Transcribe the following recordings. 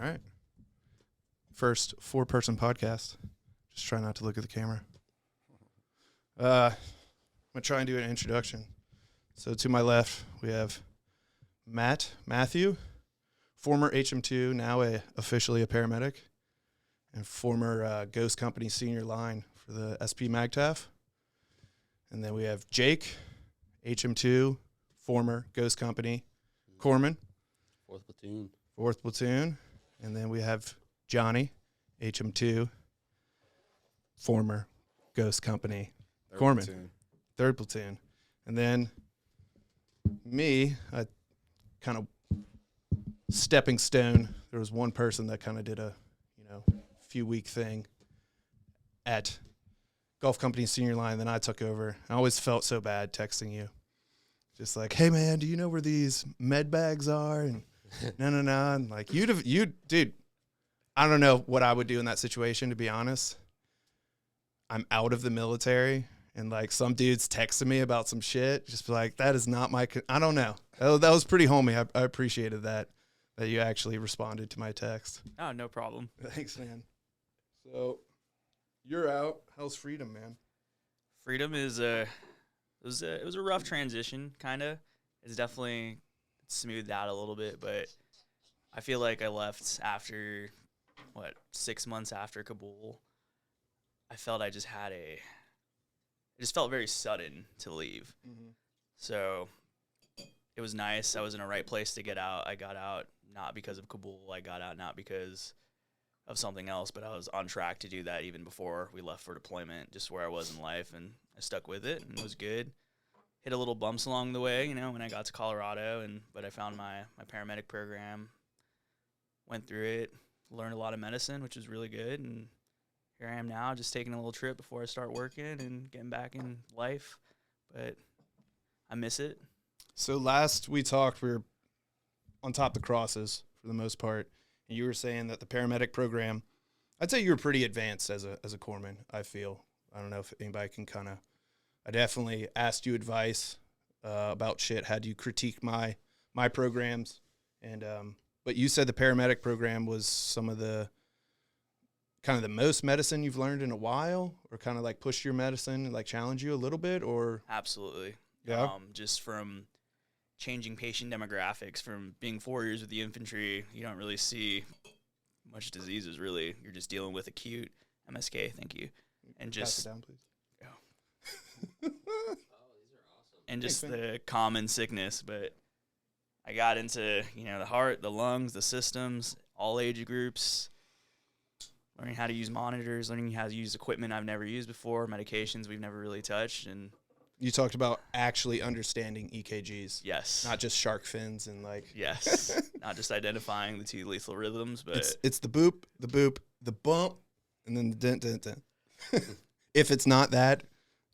All right. First 4-person podcast. Just try not to look at the camera. I'm going to try and do an introduction. So to my left, we have Matthew, former HM2, now officially a paramedic, and former Ghost Company senior line for the SPMAGTF. And then we have Jake, HM2, former Ghost Company, corpsman. 4th platoon. And then we have Johnny, HM2, former Ghost Company, corpsman. 3rd platoon. And then me, I kind of stepping stone. There was one person that kind of did a, few week thing at Golf Company senior line. Then I took over. I always felt so bad texting you. Just like, hey man, do you know where these med bags are? And no. And like dude, I don't know what I would do in that situation, to be honest. I'm out of the military. And, like, some dudes texted me about some shit. Just be like, that is not my – I don't know. That was pretty homey. I appreciated that you actually responded to my text. Oh, no problem. Thanks, man. So, you're out. How's freedom, man? Freedom is it was a rough transition, kind of. It's definitely smoothed out a little bit, but I feel like I left after, 6 months after Kabul. I felt I just had it just felt very sudden to leave. Mm-hmm. So it was nice. I was in a right place to get out. I got out not because of Kabul. I got out not because of something else, but I was on track to do that even before we left for deployment, just where I was in life, and I stuck with it, and it was good. Hit a little bumps along the way, when I got to Colorado, but I found my paramedic program, went through it, learned a lot of medicine, which was really good, and here I am now, just taking a little trip before I start working and getting back in life, but I miss it. So last we talked, we were on top of the crosses for the most part, and you were saying that the paramedic program, I'd say you were pretty advanced as a corpsman, I feel. I don't know if anybody can kind of – I definitely asked you advice about shit, had you critique my programs, and but you said the paramedic program was some of the – kind of the most medicine you've learned in a while, or kind of like push your medicine and like challenge you a little bit, or? Absolutely. Yeah. Just from changing patient demographics, from being 4 years with the infantry, you don't really see much diseases really. You're just dealing with acute MSK. Thank you. And just pass it down, please. Oh. These are awesome. And just the common sickness, but I got into, the heart, the lungs, the systems, all age groups. Learning how to use monitors, learning how to use equipment I've never used before, medications we've never really touched. And you talked about actually understanding EKGs. Yes. Not just shark fins and like. Yes. Not just identifying the 2 lethal rhythms, but. It's the boop, the bump, and then the dent, dent, dent. If it's not that,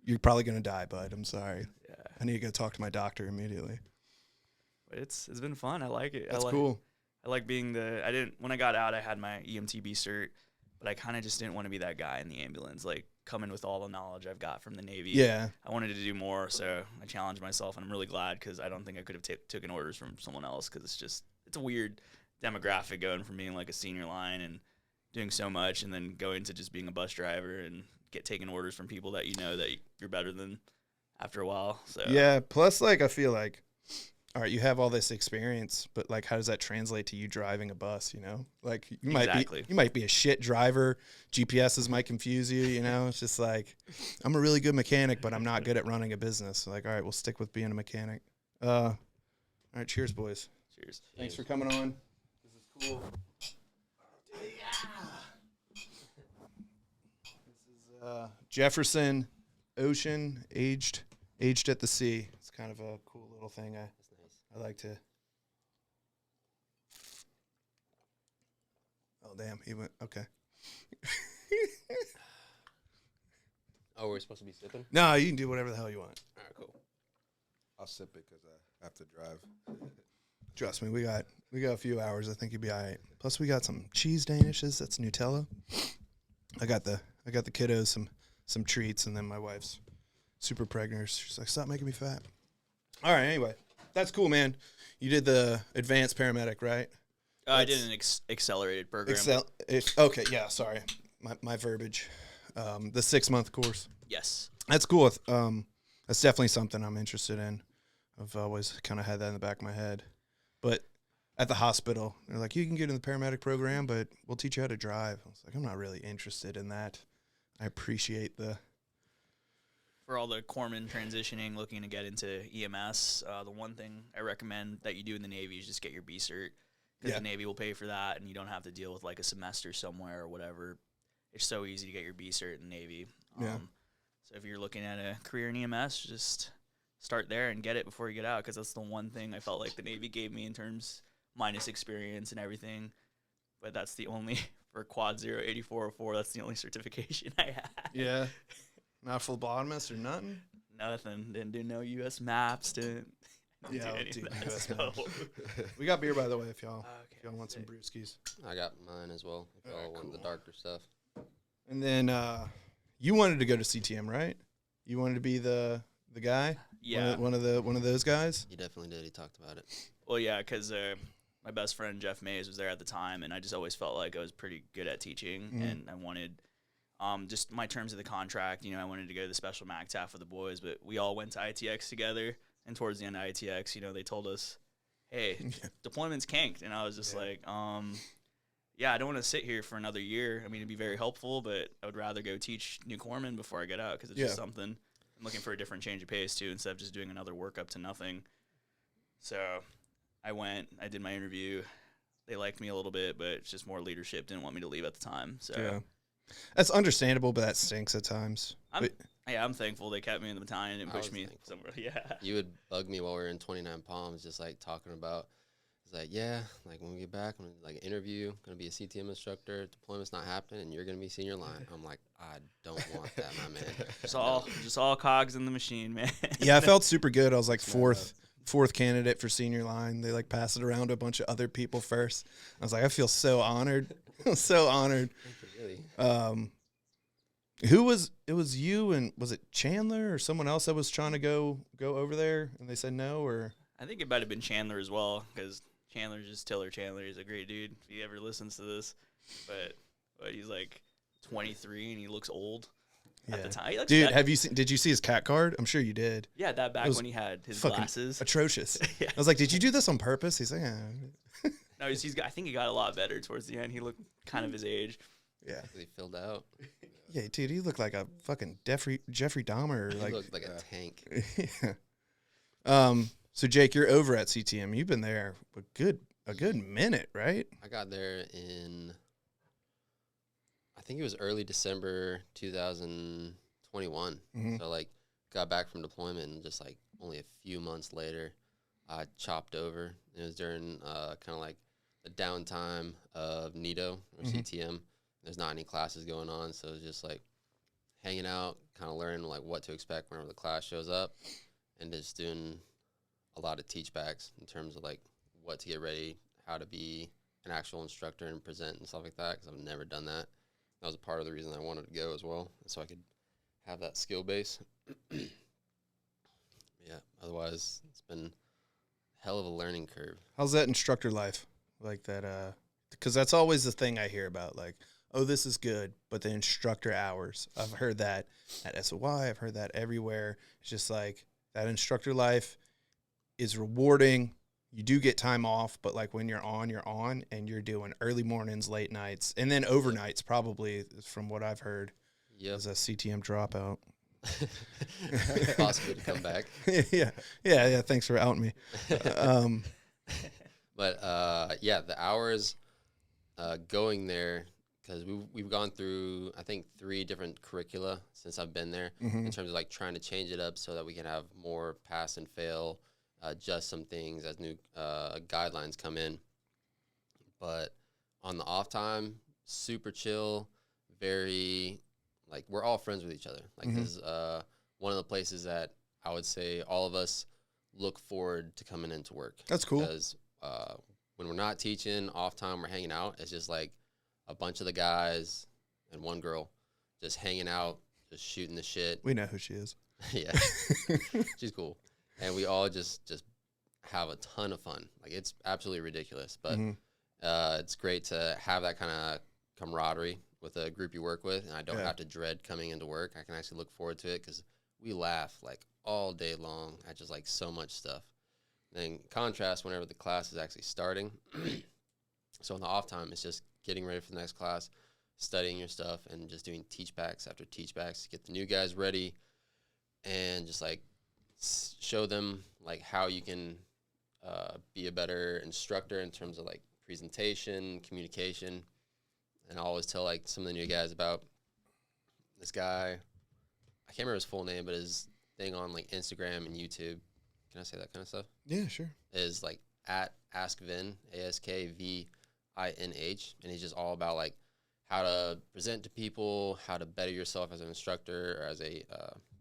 you're probably going to die, bud. I'm sorry. Yeah. I need to go talk to my doctor immediately. But it's been fun. I like it. That's cool. I like being when I got out, I had my EMTB cert. But I kind of just didn't want to be that guy in the ambulance, like coming with all the knowledge I've got from the Navy. Yeah. I wanted to do more, so I challenged myself, and I'm really glad because I don't think I could have taken orders from someone else because it's a weird demographic going from being like a senior line and doing so much and then going to just being a bus driver and taking orders from people that that you're better than after a while. So yeah, plus like I feel like, all right, you have all this experience, but like, how does that translate to you driving a bus? Like you might be a shit driver. GPSs might confuse you. It's just like, I'm a really good mechanic, but I'm not good at running a business. So like, all right, we'll stick with being a mechanic. All right, cheers, boys. Cheers. Thanks for coming on. This is cool. This is Jefferson Ocean, aged at the sea. It's kind of a cool little thing. I like to. Oh, damn. He went. Okay. Oh, we're supposed to be sipping? No, you can do whatever the hell you want. All right, cool. I'll sip it because I have to drive. Trust me, we got a few hours. I think you'll be all right. Plus, we got some cheese danishes. That's Nutella. I got the kiddos some treats, and then my wife's super pregnant. She's like, stop making me fat. All right, anyway. That's cool, man. You did the advanced paramedic, right? I did an accelerated program. Okay, yeah, sorry. My verbiage. The 6-month course. Yes. That's cool. That's definitely something I'm interested in. I've always kind of had that in the back of my head. But at the hospital, they're like, you can get in the paramedic program, but we'll teach you how to drive. I was like, I'm not really interested in that. I appreciate For all the corpsmen transitioning, looking to get into EMS, the one thing I recommend that you do in the Navy is just get your B cert, because the Navy will pay for that, and you don't have to deal with like a semester somewhere or whatever. It's so easy to get your B cert in the Navy. So if you're looking at a career in EMS, just start there and get it before you get out, because that's the one thing I felt like the Navy gave me in terms minus experience and everything. But that's the only, for Quad 08404, that's the only certification I had. Yeah. Not phlebotomist or nothing? Nothing. Didn't do no U.S. maps. Didn't do any of that US stuff. We got beer, by the way, if y'all want some sick. brewskis. I got mine as well. If y'all want the Cool. darker stuff. And then you wanted to go to CTM, right? You wanted to be the guy? Yeah. One of those guys? He definitely did. He talked about it. Well, yeah, because my best friend Jeff Mays was there at the time, and I just always felt like I was pretty good at teaching, and I wanted just my terms of the contract. I wanted to go to the special MAGTF with the boys, but we all went to ITX together, and towards the end of ITX, they told us, hey, deployment's canked, and I was just like, yeah, I don't want to sit here for another year. I mean, it'd be very helpful, but I would rather go teach new corpsmen before I get out, because it's just something. I'm looking for a different change of pace, too, instead of just doing another work up to nothing. So I went, I did my interview. They liked me a little bit, but it's just more leadership didn't want me to leave at the time. So yeah. That's understandable, but that stinks at times. I'm thankful they kept me in the battalion and pushed me thankful. somewhere. Yeah. You would bug me while we were in 29 Palms, just like talking about, it's like, yeah, like when we get back, I'm gonna like interview, gonna be a CTM instructor, deployment's not happening, and you're gonna be senior line. I'm like, I don't want that, my man. Just all cogs in the machine, man. Yeah, I felt super good. I was like fourth candidate for senior line. They like passed it around to a bunch of other people first. I was like, I feel so honored. So honored. Really? It was you, and was it Chandler or someone else that was trying to go over there, and they said no? Or I think it might have been Chandler as well, because Chandler's just Tiller Chandler. He's a great dude if he ever listens to this. But he's like 23 and he looks old at the time. Dude, did you see his cat card? I'm sure you did. Yeah, that back when he had his glasses. Atrocious. Yeah. I was like, did you do this on purpose? He's like, yeah. No, I think he got a lot better towards the end. He looked kind of his age. Yeah. He filled out. Yeah, dude, he looked like a fucking Jeffrey Dahmer. He Like, looked like a tank. yeah. So Jake, you're over at CTM. You've been there a good minute, right? I got there in, I think it was early December 2021. So like got back from deployment and just like only a few months later, I chopped over. It was during kind of like the downtime of NITO or CTM. There's not any classes going on, so it's just like hanging out, kind of learning like what to expect whenever the class shows up, and just doing a lot of teach backs in terms of like what to get ready, how to be an actual instructor and present and stuff like that, because I've never done that. That was a part of the reason I wanted to go as well, so I could have that skill base. Yeah, otherwise it's been a hell of a learning curve. How's that instructor life? Like that, because that's always the thing I hear about, like, oh, this is good, but the instructor hours, I've heard that at SOY, I've heard that everywhere. It's just like that instructor life is rewarding. You do get time off, but like when you're on, and you're doing early mornings, late nights, and then overnights probably, from what I've heard, as a CTM dropout. Possibly to come back. Yeah. Thanks for outing me. But yeah, the hours going there, because we've gone through, I think, 3 different curricula since I've been there, in terms of like trying to change it up so that we can have more pass and fail, adjust some things as new guidelines come in. But on the off time, super chill, very, like, we're all friends with each other. Like, this is one of the places that I would say all of us look forward to coming into work. That's cool. Because when we're not teaching, off time, we're hanging out. It's just like a bunch of the guys and one girl just hanging out, just shooting the shit. We know who she is. Yeah. She's cool. And we all just have a ton of fun. Like, it's absolutely ridiculous. But It's great to have that kind of camaraderie with a group you work with, and I don't Yeah. have to dread coming into work. I can actually look forward to it because we laugh like all day long at just like so much stuff. Then contrast whenever the class is actually starting. So in the off time, it's just getting ready for the next class, studying your stuff, and just doing teach backs after teach backs to get the new guys ready, and just like show them like how you can be a better instructor in terms of like presentation, communication. And I always tell like some of the new guys about this guy. I can't remember his full name, but his thing on like Instagram and YouTube. Can I say that kind of stuff? Yeah, sure. Is like at AskVin, AskVINH, and he's just all about like how to present to people, how to better yourself as an instructor or as a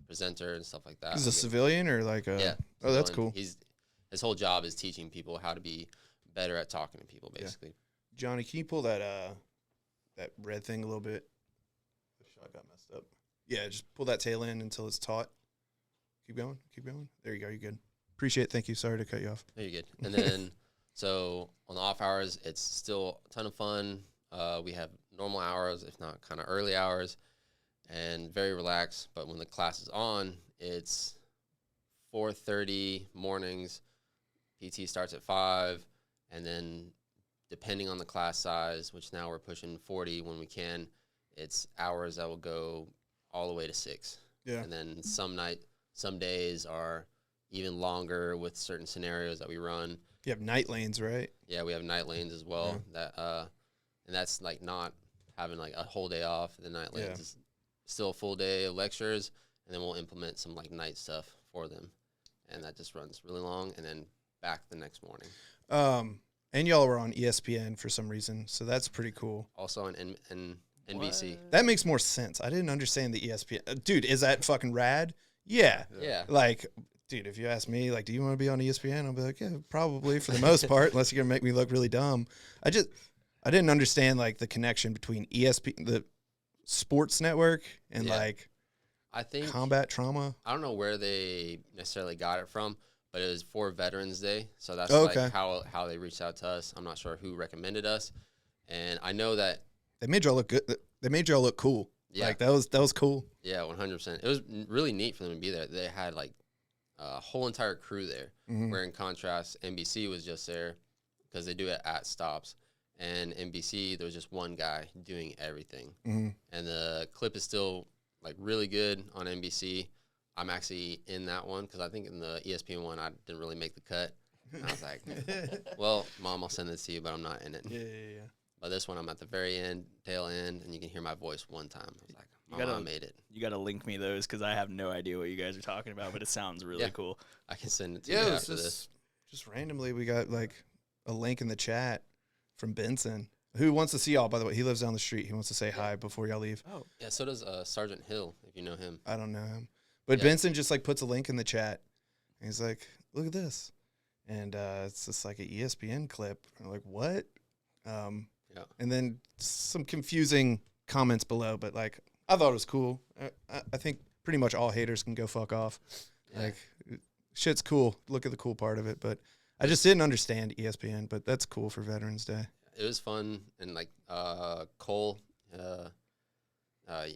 presenter and stuff like that. He's a civilian or like a? Yeah. Oh, that's civilian. cool. His whole job is teaching people how to be better at talking to people, basically. Johnny, can you pull that that red thing a little bit? The shot got messed up. Yeah, just pull that tail in until it's taut. Keep going. Keep going. There you go. You're good. Appreciate it. Thank you. Sorry to cut you off. No, you're good. And then, so on the off hours, it's still a ton of fun. We have normal hours, if not kind of early hours, and very relaxed. But when the class is on, it's 4:30 mornings. PT starts at 5, and then depending on the class size, which now we're pushing 40 when we can, it's hours that will go all the way to 6. Yeah. And then some days are even longer with certain scenarios that we run. You have night lanes, right? Yeah, we have night lanes as well. That and that's like not having like a whole day off. The night lanes is still a full day of lectures, and then we'll implement some like night stuff for them, and that just runs really long, and then back the next morning. And y'all were on ESPN for some reason, so that's pretty cool. Also on NBC. What? That makes more sense. I didn't understand the ESPN. Dude, is that fucking rad? Yeah. Yeah. Like, dude, if you ask me, like, do you want to be on ESPN? I'll be like, yeah, probably for the most part, unless you're going to make me look really dumb. I didn't understand, like, the connection between ESPN, the sports network, and, like, I think combat trauma. I don't know where they necessarily got it from, but it was for Veterans Day. So that's Okay. like how they reached out to us. I'm not sure who recommended us. And I know that They made y'all look good. They made y'all look cool. Yeah. Like, that was cool. Yeah, 100%. It was really neat for them to be there. They had like a whole entire crew there, where in contrast, NBC was just there because they do it at stops. And NBC, there was just one guy doing everything. And the clip is still like really good on NBC. I'm actually in that one because I think in the ESPN one, I didn't really make the cut. And I was like, well, Mom, I'll send this to you, but I'm not in it. Yeah. But this one, I'm at the very end, tail end, and you can hear my voice one time. I was like, Mom, I made it. You got to link me those because I have no idea what you guys are talking about, but it sounds really cool. I can send it to you Yeah, after this. just randomly, we got like a link in the chat from Benson, who wants to see y'all, by the way. He lives down the street. He wants to say hi before y'all leave. Oh, Yeah, so does Sergeant Hill, if you know him. I don't know him. But Yeah. Benson just like puts a link in the chat. And he's like, look at this. And it's just like an ESPN clip. I'm like, what? And then some confusing comments below, but like, I thought it was cool. I think pretty much all haters can go fuck off. Yeah. Like, shit's cool. Look at the cool part of it. But I just didn't understand ESPN, but that's cool for Veterans Day. It was fun, and like Cole,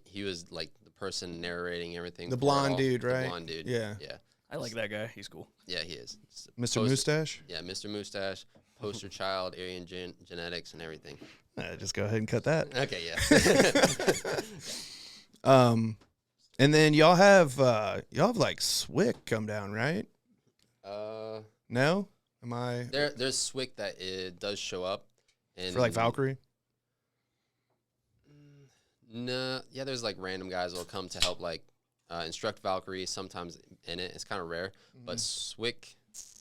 he was like the person narrating everything. The for it blonde all. dude, The right? blonde dude. Yeah. Yeah. I like that guy. He's cool. Yeah, he is. Mr. Mustache? Yeah, Mr. Mustache, poster child, Aryan genetics, and everything. Just go ahead and cut that. Okay, yeah. And then y'all have like SWIC come down, right? No? Am I There's SWIC that it does show up. And for like Valkyrie? No, yeah, there's like random guys that'll come to help like instruct Valkyrie. Sometimes in it, it's kind of rare. But SWIC,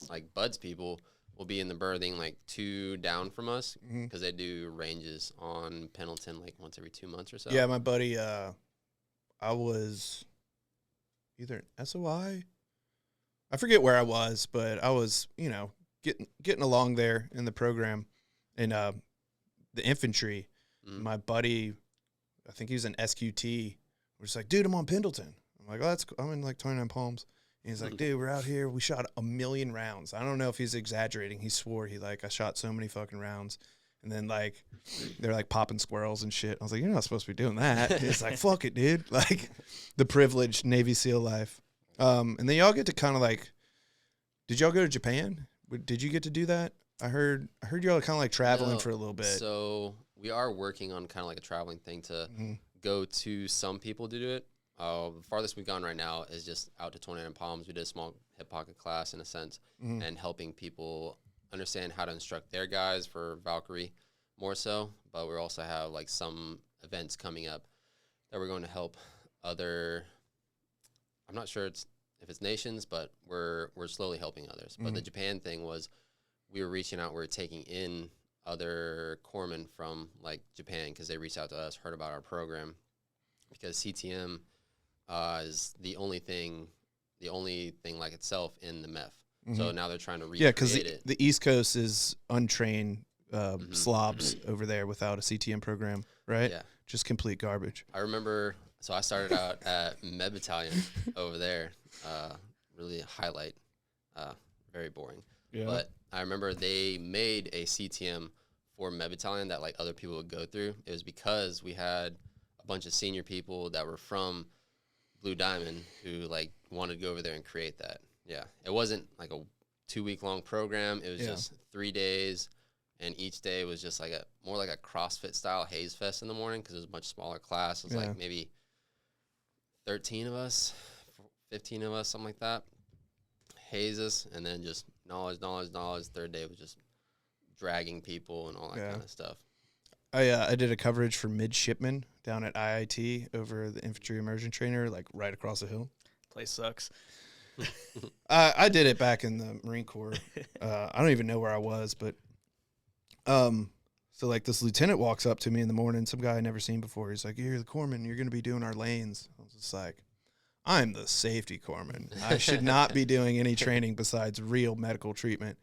like Bud's people, will be in the berthing like 2 down from us because they do ranges on Pendleton like once every 2 months or so. Yeah, my buddy, I was either an SOI. I forget where I was, but I was, getting along there in the program in the infantry. My buddy, I think he was an SQT. We're just like, dude, I'm on Pendleton. I'm like, oh, that's cool. I'm in like 29 Palms. And he's like, dude, we're out here. We shot 1 million rounds. I don't know if he's exaggerating. He swore I shot so many fucking rounds. And then like they're like popping squirrels and shit. I was like, you're not supposed to be doing that. It's like, fuck it, dude. Like the privileged Navy SEAL life. And then y'all get to kind of like, did y'all go to Japan? Did you get to do that? I heard y'all kind of like traveling for a little bit. So we are working on kind of like a traveling thing to go to some people to do it. The farthest we've gone right now is just out to 29 Palms. We did a small hip pocket class in a sense, and helping people understand how to instruct their guys for Valkyrie more so. But we also have like some events coming up that we're going to help other. I'm not sure if it's nations, but we're slowly helping others. But the Japan thing was we were reaching out. We were taking in other corpsmen from like Japan because they reached out to us, heard about our program, because CTM is the only thing like itself in the MEF. So now they're trying to recreate because it. the East Coast is untrained slobs over there without a CTM program, right? Yeah. Just complete garbage. I remember, so I started out at Med Battalion over there. Really highlight, very boring. Yeah. But I remember they made a CTM for Med Battalion that like other people would go through. It was because we had a bunch of senior people that were from Blue Diamond who like wanted to go over there and create that. Yeah. It wasn't like a 2-week long program. It was just 3 days. And each day was just like more like a CrossFit style haze fest in the morning because it was a much smaller class. It was like maybe 13 of us, 15 of us, something like that. Hazes, and then just knowledge. Third day was just dragging people and all that kind of stuff. I did a coverage for midshipmen down at IIT over the infantry immersion trainer, like right across the hill. Place sucks. I did it back in the Marine Corps. I don't even know where I was, but so like this lieutenant walks up to me in the morning, some guy I never seen before. He's like, "You're the corpsman. You're going to be doing our lanes." I was just like, I'm the safety corpsman. I should not be doing any training besides real medical treatment.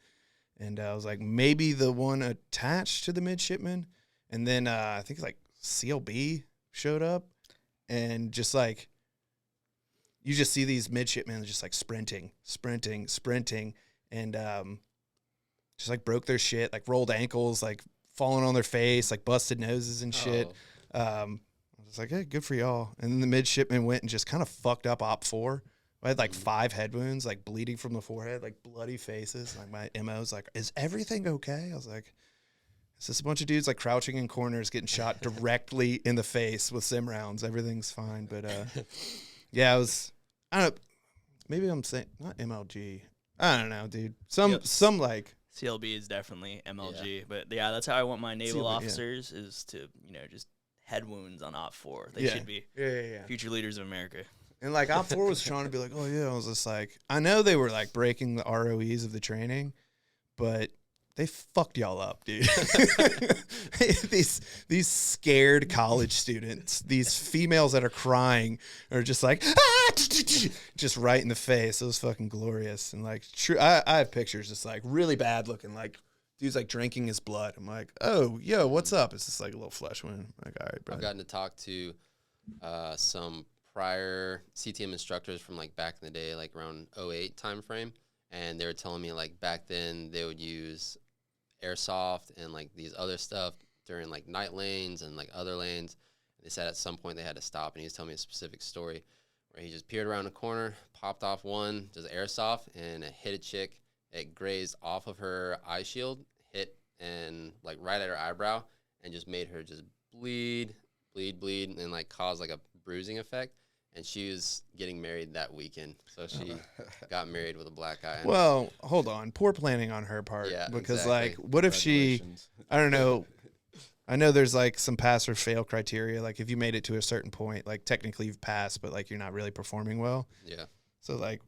And I was like, maybe the one attached to the midshipman. And then I think like CLB showed up, and just like, you just see these midshipmen just like sprinting, and just like broke their shit, like rolled ankles, like falling on their face, like busted noses and shit. I was like, hey, good for y'all. And then the midshipman went and just kind of fucked up Op 4. I had like 5 head wounds, like bleeding from the forehead, like bloody faces. Like my MO's like, is everything okay? I was like, it's just a bunch of dudes like crouching in corners getting shot directly in the face with sim rounds. Everything's fine. But yeah, I don't know, maybe I'm saying not MLG. I don't know, dude. Some like CLB is definitely MLG, but yeah, that's how I want my naval CLB, officers is to, just head wounds on Op 4. They should be future leaders of America. And like Op 4 was trying to be like, oh yeah, I was just like, I know they were like breaking the ROEs of the training, but they fucked y'all up, dude. These scared college students, these females that are crying are just like, just right in the face. It was fucking glorious. And like, true, I have pictures just like really bad looking, like dude's like drinking his blood. I'm like, oh, yo, what's up? It's just like a little flesh wound. I'm like, all right, bro. I've gotten to talk to some prior CTM instructors from like back in the day, like around 08 time frame. And they were telling me like back then they would use airsoft and like these other stuff during like night lanes and like other lanes. They said at some point they had to stop, and he was telling me a specific story where he just peered around the corner, popped off one, just airsoft, and it hit a chick. It grazed off of her eye shield, hit and like right at her eyebrow, and just made her just bleed, and like cause like a bruising effect. And she was getting married that weekend, so she got married with a black eye. Well, hold on. Poor planning on her part. Yeah, because exactly. like, what if she? I don't know. I know there's like some pass or fail criteria. Like if you made it to a certain point, like technically you've passed, but like you're not really performing well. Yeah. So like,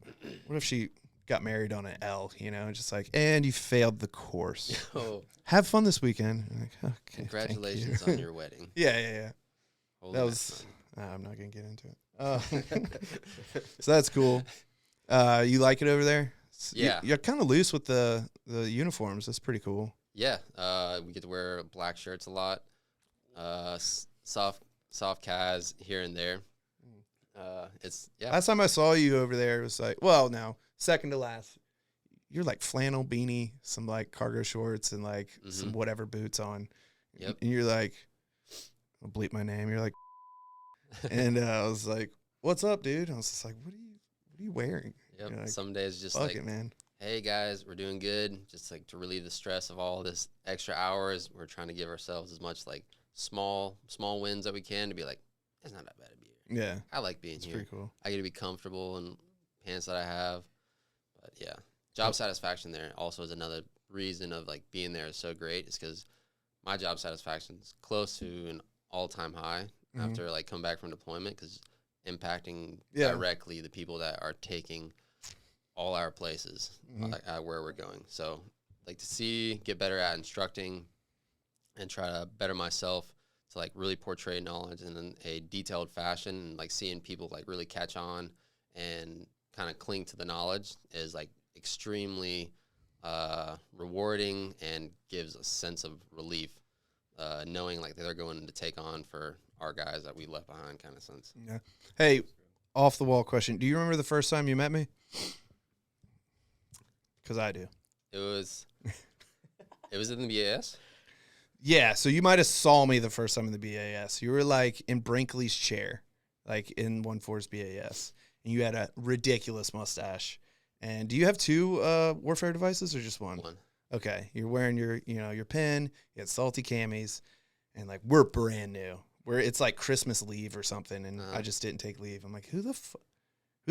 what if she got married on an L? Just like, and you failed the course. Oh. Have fun this weekend. Like, okay. Congratulations on your wedding. Yeah. Holy That was. I'm not gonna get into it. So that's cool. You like it over there? Yeah. You're kind of loose with the uniforms. That's pretty cool. Yeah. We get to wear black shirts a lot. Soft cas here and there. Last time I saw you over there, it was like, well, no, second to last. you're like flannel beanie, some like cargo shorts, and like some whatever boots on. Yep. And you're like, I'll bleep my name. You're like, and I was like, what's up, dude? I was just like, what are you wearing? Yep. Like, Some days just fuck like, it, man. hey guys, we're doing good. Just like to relieve the stress of all this extra hours, we're trying to give ourselves as much like small wins that we can to be like, it's not that bad to be here. Yeah. I like being It's here. pretty cool. I get to be comfortable in pants that I have. But yeah, job satisfaction there also is another reason of like being there is so great. Is because my job satisfaction is close to an all-time high after like come back from deployment, because impacting directly the people that are taking all our places where we're going. So like to get better at instructing and try to better myself to like really portray knowledge in a detailed fashion, and like seeing people like really catch on and kind of cling to the knowledge is like extremely rewarding and gives a sense of relief, knowing like they're going to take on for our guys that we left behind, kind of sense. Yeah. Hey, off the wall question. Do you remember the first time you met me? Because I do. It was in the BAS? Yeah, so you might have saw me the first time in the BAS. You were like in Brinkley's chair, like in 1-4's BAS, and you had a ridiculous mustache. And do you have 2 warfare devices or just one? One. Okay, you're wearing your pin. You had salty camis, and like we're brand new. It's like Christmas leave or something, and I just didn't take leave. I'm like, who the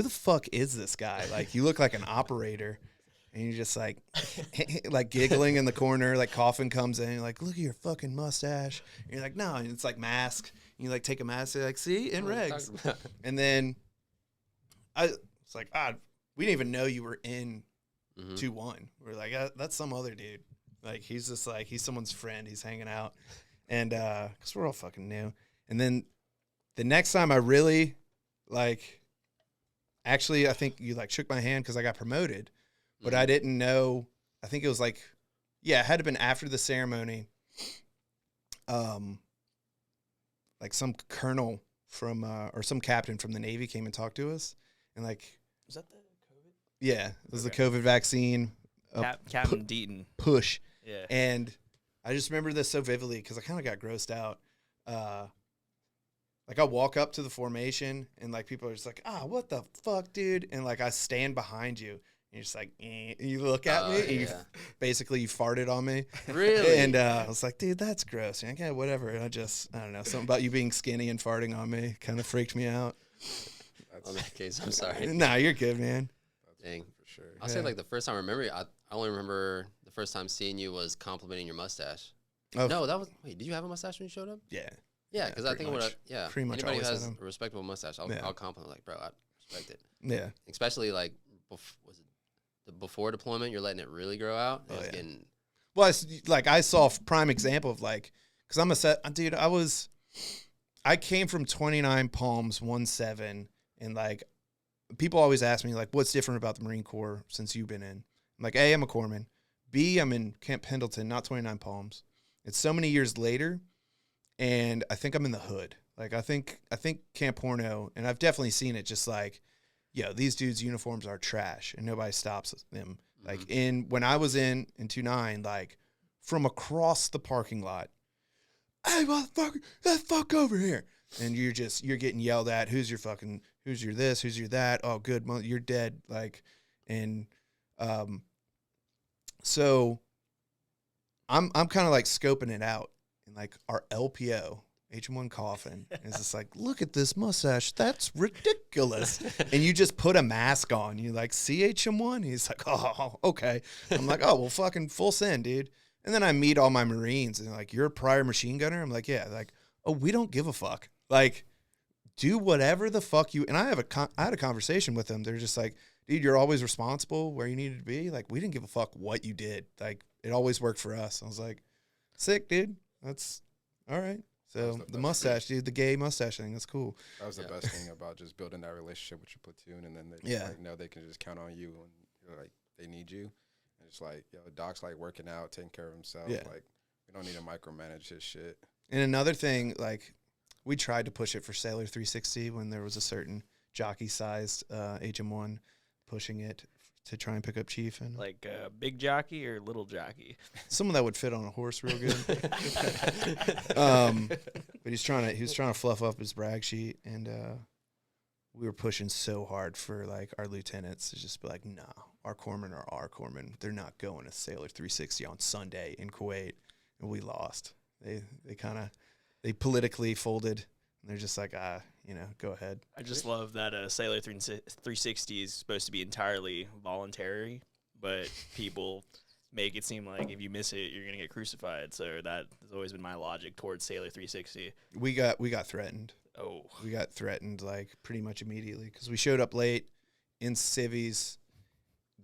fuck is this guy? Like, you look like an operator. And you're just like, like giggling in the corner, like Coffin comes in, you're like, look at your fucking mustache. And you're like, no, and it's like mask. And you like take a mask, you're like, see, in regs. And then it's like, we didn't even know you were in 2-1. We're like, that's some other dude. Like, he's just like, he's someone's friend. He's hanging out. And because we're all fucking new. And then the next time I really, like, actually, I think you like shook my hand because I got promoted. But I didn't know. I think it was like, it had to have been after the ceremony. Like some colonel from or some captain from the Navy came and talked to us, and like, Was that the COVID? Yeah, it was the COVID vaccine. Captain Deaton. Push. Yeah. And I just remember this so vividly because I kind of got grossed out. Like I walk up to the formation and like people are just like, what the fuck, dude? And like I stand behind you. And you're just like, and you look at me, and you farted on me. Really? And I was like, dude, that's gross. And like, whatever. And I don't know, something about you being skinny and farting on me kind of freaked me out. In that case, I'm sorry. Nah, you're good, man. Dang. For sure. I'll say like the first time I remember you, I only remember the first time seeing you was complimenting your mustache. Oh. No, that was, wait, did you have a mustache when you showed up? Yeah. Yeah, because I think pretty much anybody who always has had 'em. a respectable mustache, I'll compliment, like, bro, I respect it. Yeah. Especially like, before deployment, you're letting it really grow out. Oh, yeah. Getting, Well, I saw a prime example of like, because I'm a dude. I came from 29 Palms 1-7, and like, people always ask me like, what's different about the Marine Corps since you've been in? I'm like, A, I'm a corpsman. B, I'm in Camp Pendleton, not 29 Palms. It's so many years later, and I think I'm in the hood. Like I think Camp Porno, and I've definitely seen it. Just like, these dudes' uniforms are trash, and nobody stops them. Like when I was in 2-9, like from across the parking lot, hey motherfucker, that fuck over here, and you're getting yelled at. Who's your this? Who's your that? Oh, good, you're dead. Like, and so I'm kind of like scoping it out, and like our LPO. H1 Coffin is just like, look at this mustache. That's ridiculous. And you just put a mask on. You like, see HM1? He's like, oh, okay. I'm like, oh, well, fucking full send, dude. And then I meet all my Marines and like, you're a prior machine gunner? I'm like, yeah. Like, oh, we don't give a fuck. Like, do whatever the fuck you. And I had a conversation with them. They're just like, dude, you're always responsible where you needed to be. Like, we didn't give a fuck what you did. Like, it always worked for us. I was like, sick, dude. That's all right. So the mustache, dude, the gay mustache thing, that's cool. That was the best thing about just building that relationship with your platoon, and then they just like know they can just count on you when you're like they need you. And it's like, Doc's like working out, taking care of himself. Yeah. Like we don't need to micromanage his shit. And another thing, like we tried to push it for Sailor 360 when there was a certain jockey-sized HM1 pushing it to try and pick up Chief and Like big jockey or little jockey? someone that would fit on a horse real good. But he was trying to fluff up his brag sheet, and we were pushing so hard for like our lieutenants to just be like, nah, our corpsmen are our corpsmen. They're not going to Sailor 360 on Sunday in Kuwait, and we lost. They politically folded, and they're just like, go ahead. I just love that Sailor 360 is supposed to be entirely voluntary, but people make it seem like if you miss it, you're gonna get crucified. So that has always been my logic towards Sailor 360. We got threatened. Oh, We got threatened like pretty much immediately because we showed up late in civvies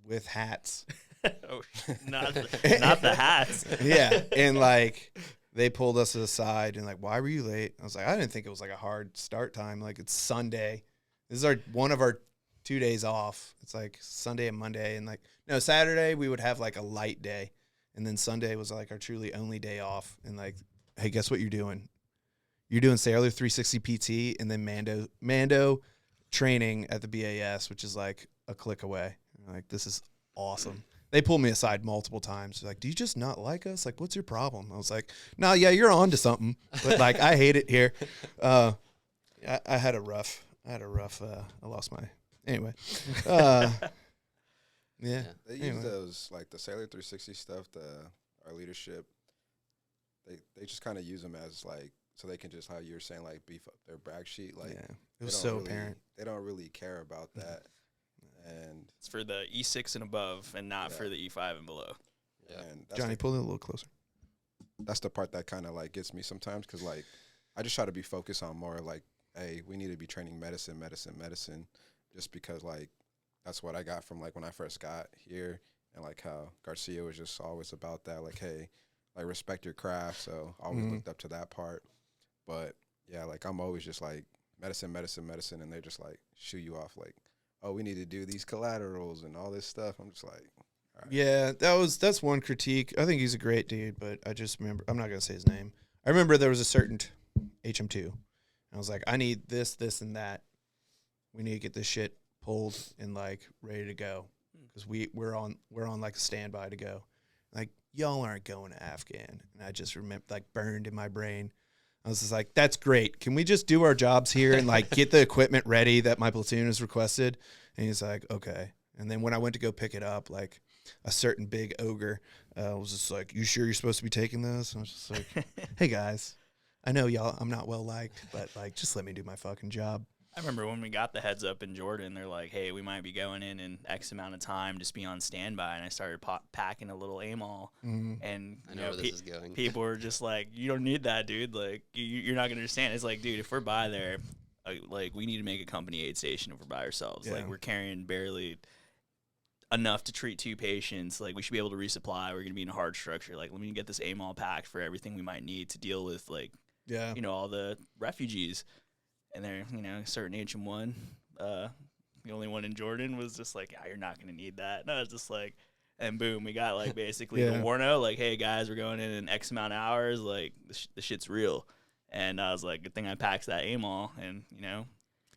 with hats. oh, not the hats. Yeah, and like they pulled us to the side and like, why were you late? I was like, I didn't think it was like a hard start time. Like it's Sunday. This is one of our 2 days off. It's like Sunday and Monday, and like no, Saturday we would have like a light day, and then Sunday was like our truly only day off. And like, hey, guess what you're doing? You're doing Sailor 360 PT and then Mando training at the BAS, which is like a click away. I'm like, this is awesome. They pulled me aside multiple times. They're like, do you just not like us? Like, what's your problem? I was like, no, yeah, you're on to something. But like, I hate it here. I had a rough, I lost my, anyway. Yeah. They use those, like the Sailor 360 stuff, our leadership, they just kind of use them as like, so they can just, how you're saying, like beef up their brag sheet. Like, yeah, it was so really, apparent. They don't really care about that. And It's for the E6 and above, and not for the E5 and below. Yeah. and that's Johnny, pull it a little closer. that's the part that kind of like gets me sometimes, because like I just try to be focused on more like, hey, we need to be training medicine, just because like that's what I got from like when I first got here, and like how Garcia was just always about that, like, hey, like respect your craft. So I always looked up to that part. But yeah, like I'm always just like medicine, and they just like shoot you off like, oh, we need to do these collaterals and all this stuff. I'm just like, all right. Yeah, that's one critique. I think he's a great dude, but I just remember, I'm not going to say his name. I remember there was a certain HM2. And I was like, I need this, and that. We need to get this shit pulled and like ready to go, because we're on like a standby to go. Like, y'all aren't going to Afghan. And I just remember, like, burned in my brain. I was just like, that's great. Can we just do our jobs here and like get the equipment ready that my platoon has requested? And he's like, okay. And then when I went to go pick it up, like a certain big ogre was just like, you sure you're supposed to be taking this? And I was just like, hey guys, I know y'all, I'm not well liked, but like, just let me do my fucking job. I remember when we got the heads up in Jordan, they're like, hey, we might be going in X amount of time, just be on standby. And I started packing a little AMOL. And I know where this is going. People were just like, you don't need that, dude. Like, you're not going to understand. It's like, dude, if we're by there, like, we need to make a company aid station if we're by ourselves. Yeah. Like, we're carrying barely enough to treat 2 patients. Like, we should be able to resupply. We're going to be in a hard structure. Like, let me get this AMOL packed for everything we might need to deal with, like, Yeah. all the refugees. And they're, certain HM1, the only one in Jordan was just like, yeah, you're not going to need that. And I was just like, and boom, we got like basically the Warno, like, hey guys, we're going in X amount of hours. Like, the shit's real. And I was like, good thing I packed that AMOL. And,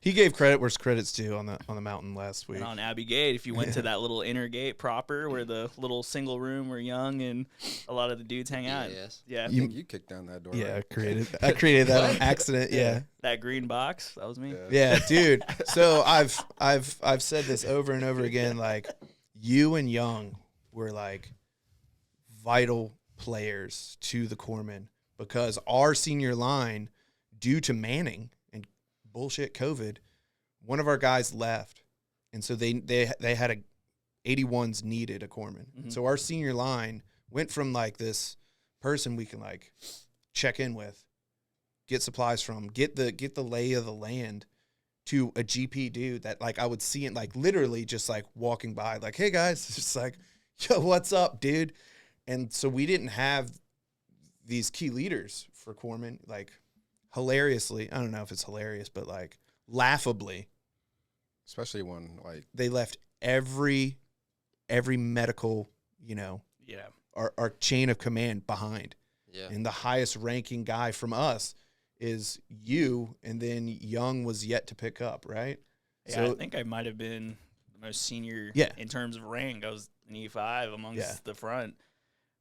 He gave credit where's credit's due on the mountain last week. and on Abbey Gate, if you went to that little inner gate proper where the little single room where Young and a lot of the dudes hang out. Yes. Yeah. I think you kicked down that door. Yeah, right? I created that on accident. Yeah. That green box, that was me. Yeah, dude. So I've said this over and over again. Like, you and Young were like vital players to the corpsmen, because our senior line, due to Manning and bullshit COVID, one of our guys left, and so they had a 81s needed a corpsman. Mm-hmm. So our senior line went from like this person we can like check in with, get supplies from, get the lay of the land, to a GP dude that like I would see it like literally just like walking by, like, hey guys, it's just like, yo, what's up, dude? And so we didn't have these key leaders for corpsmen, like hilariously, I don't know if it's hilarious, but like laughably, Especially when like they left every medical, Yeah. our chain of command behind. Yeah. And the highest ranking guy from us is you, and then Young was yet to pick up, right? Yeah, I think I might have been the most senior Yeah. in terms of rank. I was an E5 amongst the front.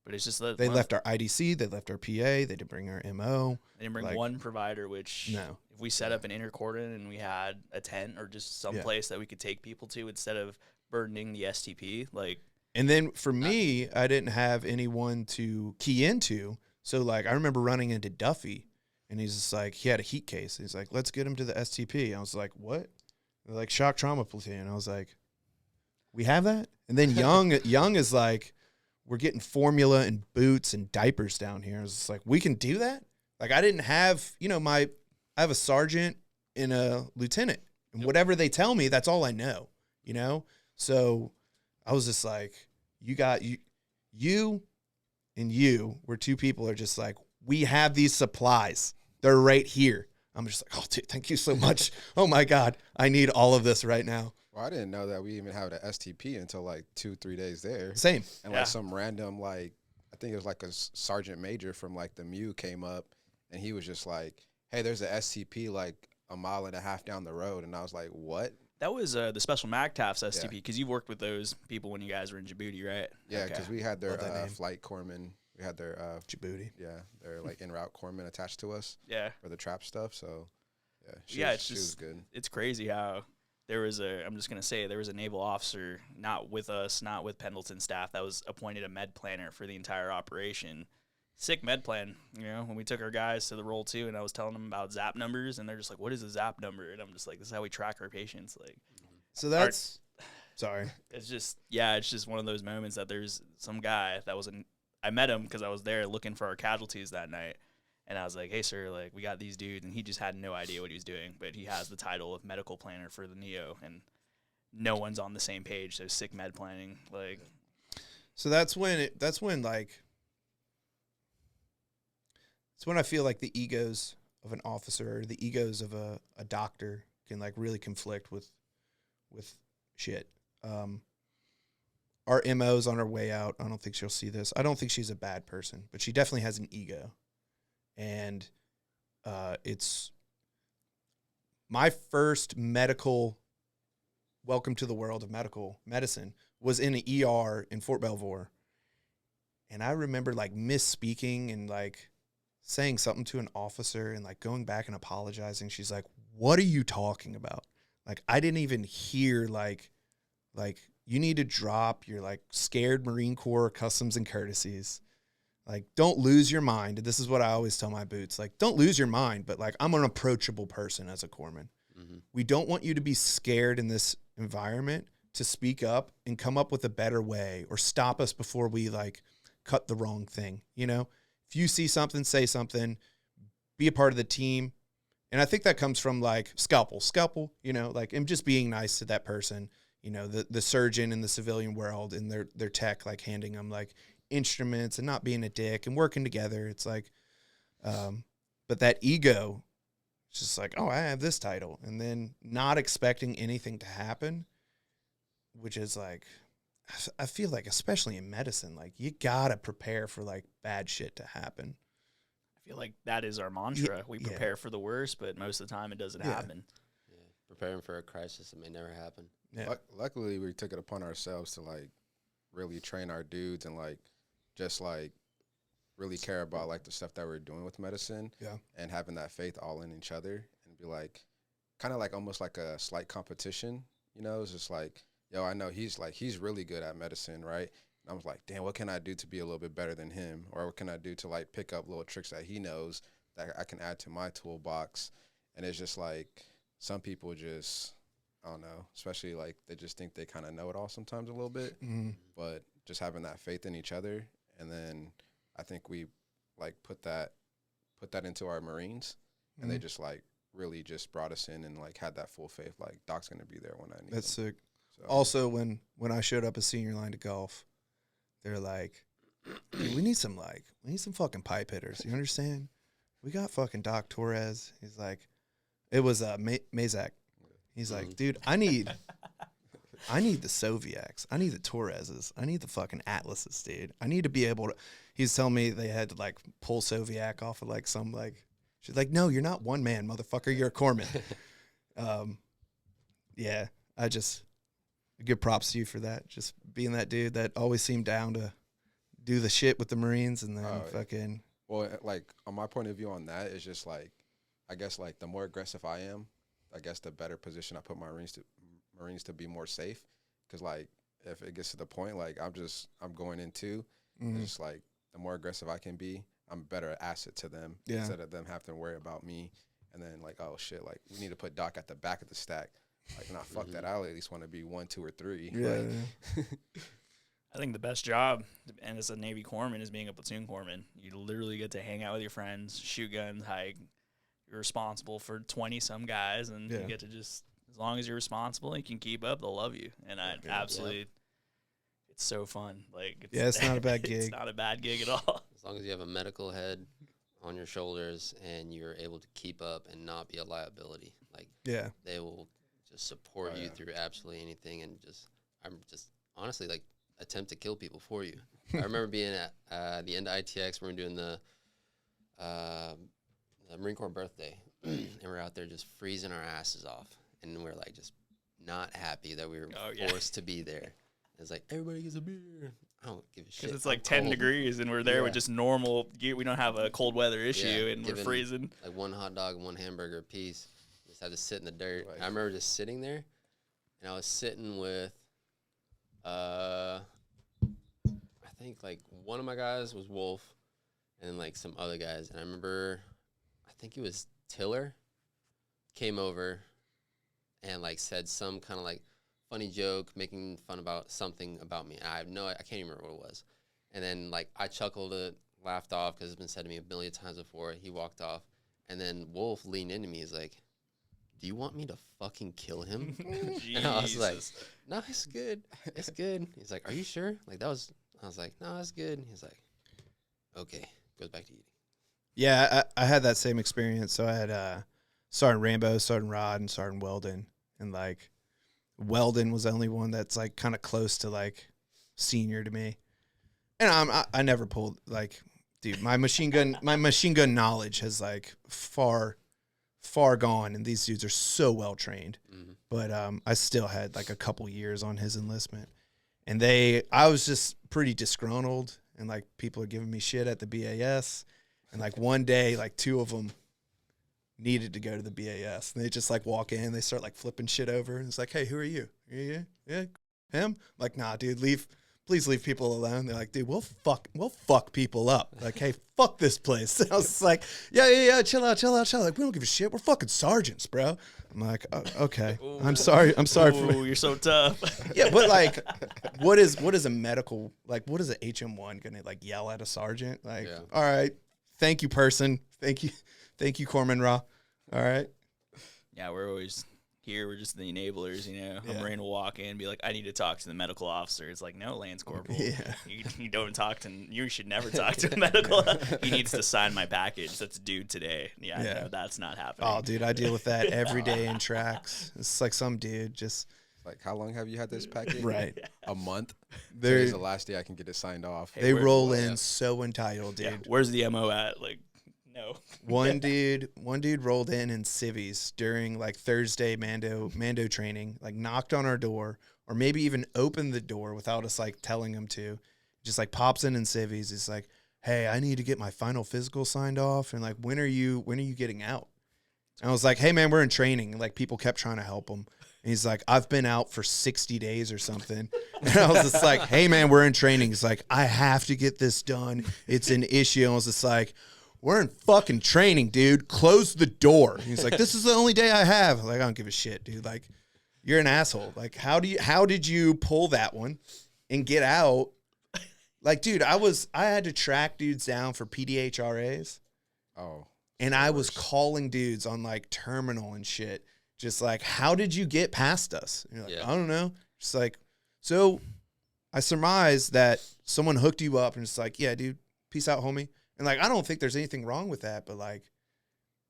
But it's just that They left our IDC, they left our PA, they didn't bring our MO. They didn't bring one provider, which if we set up an intercordon and we had a tent or just some place that we could take people to instead of burdening the STP, like. And then for me, I didn't have anyone to key into. So, like, I remember running into Duffy, and he's just like, he had a heat case. He's like, let's get him to the STP. I was like, what? They're like, shock trauma platoon. I was like, we have that? And then Young is like, we're getting formula and boots and diapers down here. I was just like, we can do that? Like, I didn't have, I have a sergeant and a lieutenant. And whatever they tell me, that's all I know, So I was just like, you and you were two people are just like, we have these supplies. They're right here. I'm just like, oh, dude, thank you so much. Oh, my God. I need all of this right now. Well, I didn't know that we even had an STP until like 2-3 days there. Same. And like some random, like, I think it was like a sergeant major from like the MU came up and he was just like, hey, there's an STP like a mile and a half down the road. And I was like, what? That was the Special MAGTF's STP because you worked with those people when you guys were in Djibouti, right? Yeah, because we had their flight corpsmen. We had their Djibouti. Yeah, their like en route corpsmen attached to us. Yeah. For the trap stuff. So, she was good. It's crazy how there was I'm just going to say, there was a naval officer, not with us, not with Pendleton staff, that was appointed a med planner for the entire operation. Sick med plan, when we took our guys to the roll 2 and I was telling them about ZAP numbers and they're just like, what is a ZAP number? And I'm just like, this is how we track our patients. Like, so that's, sorry. It's just one of those moments that there's some guy that I met him because I was there looking for our casualties that night. And I was like, hey, sir, like, we got these dudes. And he just had no idea what he was doing. But he has the title of medical planner for the NEO. And no one's on the same page. So sick med planning. Like, so that's when I feel like the egos of an officer or the egos of a doctor can, like, really conflict with shit. Our MO's on her way out. I don't think she'll see this. I don't think she's a bad person. But she definitely has an ego. And it's my first medical welcome to the world of medical medicine was in an ER in Fort Belvoir. And I remember like misspeaking and like saying something to an officer and like going back and apologizing. She's like, what are you talking about? Like, I didn't even hear like you need to drop your like scared Marine Corps customs and courtesies. Like, don't lose your mind. This is what I always tell my boots. Like, don't lose your mind, but, like, I'm an approachable person as a corpsman. Mm-hmm. We don't want you to be scared in this environment to speak up and come up with a better way or stop us before we, like, cut the wrong thing, If you see something, say something, be a part of the team. And I think that comes from, like, scalpel, like, and just being nice to that person, the surgeon in the civilian world and their tech, like, handing them, like, instruments and not being a dick and working together. It's like, but that ego, it's just like, oh, I have this title. And then not expecting anything to happen, which is like, I feel like, especially in medicine, like you got to prepare for like bad shit to happen. I feel like that is our mantra. We prepare for the worst, but most of the time it doesn't happen. Yeah. Preparing for a crisis, it may never happen. Yeah. Luckily, we took it upon ourselves to like really train our dudes and like just like really care about like the stuff that we're doing with medicine and having that faith all in each other and be like kind of like almost like a slight competition, it's just like, yo, I know he's really good at medicine, right? And I was like, damn, what can I do to be a little bit better than him? Or what can I do to like pick up little tricks that he knows that I can add to my toolbox? And it's just like some people just, I don't know, especially like they just think they kind of know it all sometimes a little bit, but just having that faith in each other. And then I think we like put that into our Marines and they just like really just brought us in and like had that full faith, like Doc's going to be there when I need That's him. sick. So, also, when I showed up a senior line to golf, they're like, dude, we need some fucking pipe hitters. You understand? We got fucking Doc Torres. He's like, it was Mazak. He's like, dude, I need the Soviaks. I need the Torreses. I need the fucking Atlases, dude. I need to be able to. He's telling me they had to like pull Soviak off of like some like. She's like, no, you're not one man, motherfucker. You're a corpsman. Yeah, Good props to you for that. Just being that dude that always seemed down to do the shit with the Marines and then fucking. Well, like on my point of view on that is just like, I guess like the more aggressive I am, I guess the better position I put my Marines to be more safe. Because like if it gets to the point like I'm going in too, it's just like the more aggressive I can be, I'm a better asset to them instead of them having to worry about me. And then like, oh shit, like we need to put Doc at the back of the stack. Like, nah, fuck that. I at least want to be 1, 2, or 3. Yeah. Like, I think the best job, and as a Navy corpsman, is being a platoon corpsman. You literally get to hang out with your friends, shoot guns, hike. You're responsible for 20-some guys, and you get to just, as long as you're responsible and you can keep up, they'll love you. And I absolutely, it's so fun. Like, it's not a bad gig. It's not a bad gig at all. As long as you have a medical head on your shoulders and you're able to keep up and not be a liability, like they will just support you through absolutely anything. And I'm just honestly like attempt to kill people for you. I remember being at the end of ITX, we were doing the Marine Corps birthday, and we're out there just freezing our asses off, and we're like just not happy that we were forced to be there. It's like, everybody gets a beer. I don't give a shit. Because it's like 10 degrees, and we're there with just normal gear. We don't have a cold weather issue, and we're freezing. Like 1 hot dog and 1 hamburger apiece. Just had to sit in the dirt. I remember just sitting there, and I was sitting with, I think like one of my guys was Wolf, and like some other guys. And I remember, I think it was Tiller, came over, and like said some kind of like funny joke, making fun about something about me. I can't even remember what it was. And then like I chuckled it, laughed off because it's been said to me a million times before. He walked off, and then Wolf leaned into me. He's like, "Do you want me to fucking kill him?" And I was like, "No, it's good. It's good." He's like, "Are you sure?" Like I was like, "No, it's good." He's like, "Okay." Goes back to eating. Yeah, I had that same experience. So I had Sergeant Rambo, Sergeant Rod, and Sergeant Weldon, and like Weldon was the only one that's like kind of close to like senior to me. And I never pulled like, dude, my machine gun knowledge has like far gone, and these dudes are so well trained. But I still had like a couple years on his enlistment, and I was just pretty disgruntled, and like people are giving me shit at the BAS, and like one day like 2 of them needed to go to the BAS, and they just like walk in, they start like flipping shit over, and it's like, "Hey, who are you? Yeah, him?" I'm like, "Nah, dude, please leave people alone." They're like, "Dude, we'll fuck people up." Like, "Hey, fuck this place." And I was like, yeah, chill out. Like, we don't give a shit. We're fucking sergeants, bro. I'm like, oh, okay. Ooh. I'm sorry for you're so tough. Yeah, but like, what is a medical, like, what is an HM1 gonna like yell at a sergeant? Like, all right, thank you, person. Thank you, Corpsman Raw. All right. Yeah, we're always here. We're just the enablers, you know. I'm ready to walk in and be like, "I need to talk to the medical officer." It's like, "No, Lance Corporal. You don't talk to, you should never talk to a medical. He needs to sign my package that's due today." Yeah. No, that's not happening. Oh, dude, I deal with that every day in tracks. It's like some dude just. Like, how long have you had this package? Right. A month? Today's the last day I can get it signed off. They roll in so entitled, dude. Yeah. Where's the MO at? Like, no. One dude rolled in civvies during like Thursday Mando training, like knocked on our door, or maybe even opened the door without us like telling him to. Just like pops in civvies. It's like, "Hey, I need to get my final physical signed off, and like, when are you getting out?" And I was like, "Hey man, we're in training." And like people kept trying to help him. And he's like, "I've been out for 60 days or something." And I was just like, "Hey man, we're in training." He's like, "I have to get this done. It's an issue." And I was just like, "We're in fucking training, dude. Close the door." He's like, "This is the only day I have." Like, I don't give a shit, dude. Like, you're an asshole. Like, how did you pull that one and get out? Like, dude, I had to track dudes down for PDHRAs. Oh. And I was calling dudes on like terminal and shit. Just like, "How did you get past us?" And you're like, "I don't know." Just like, so I surmise that someone hooked you up and it's like, "Yeah, dude, peace out, homie." And like, I don't think there's anything wrong with that, but like,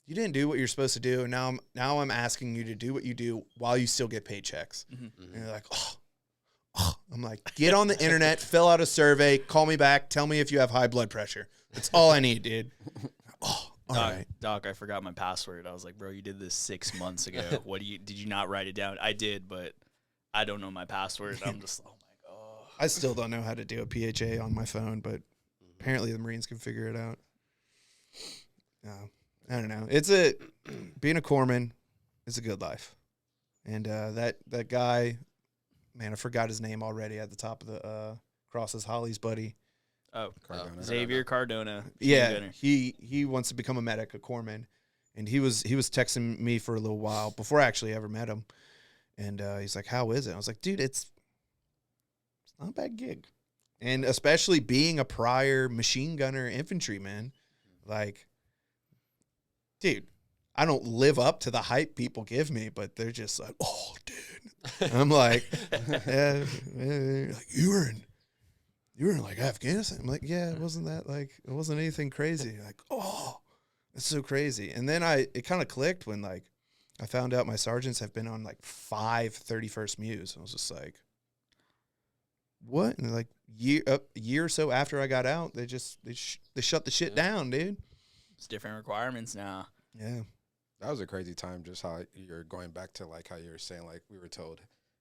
you didn't do what you're supposed to do, and now I'm asking you to do what you do while you still get paychecks. And you're like, oh. I'm like, get on the internet, fill out a survey, call me back, tell me if you have high blood pressure. That's all I need, dude. Oh, all right. Doc, I forgot my password. I was like, "Bro, you did this 6 months ago. Did you not write it down?" I did, but I don't know my password. I'm just, oh my god. I still don't know how to do a PHA on my phone, but apparently the Marines can figure it out. I don't know. Being a corpsman is a good life. And that guy, man, I forgot his name already at the top of the crosses, Holly's buddy. Oh, Cardona. Xavier Cardona. Yeah, Gunner. he wants to become a medic, a corpsman. And he was texting me for a little while before I actually ever met him. And he's like, how is it? I was like, dude, it's not a bad gig. And especially being a prior machine gunner infantryman, like, dude, I don't live up to the hype people give me, but they're just like, oh, dude. I'm like, yeah, like, you were in like Afghanistan. I'm like, yeah, it wasn't anything crazy. Like, oh, it's so crazy. And then it kind of clicked when like I found out my sergeants have been on like 5 31st Mews. I was just like, what? And like a year or so after I got out, they shut the shit down, dude. It's different requirements now. Yeah. That was a crazy time, just how you're going back to, like, how you were saying, like, we were told,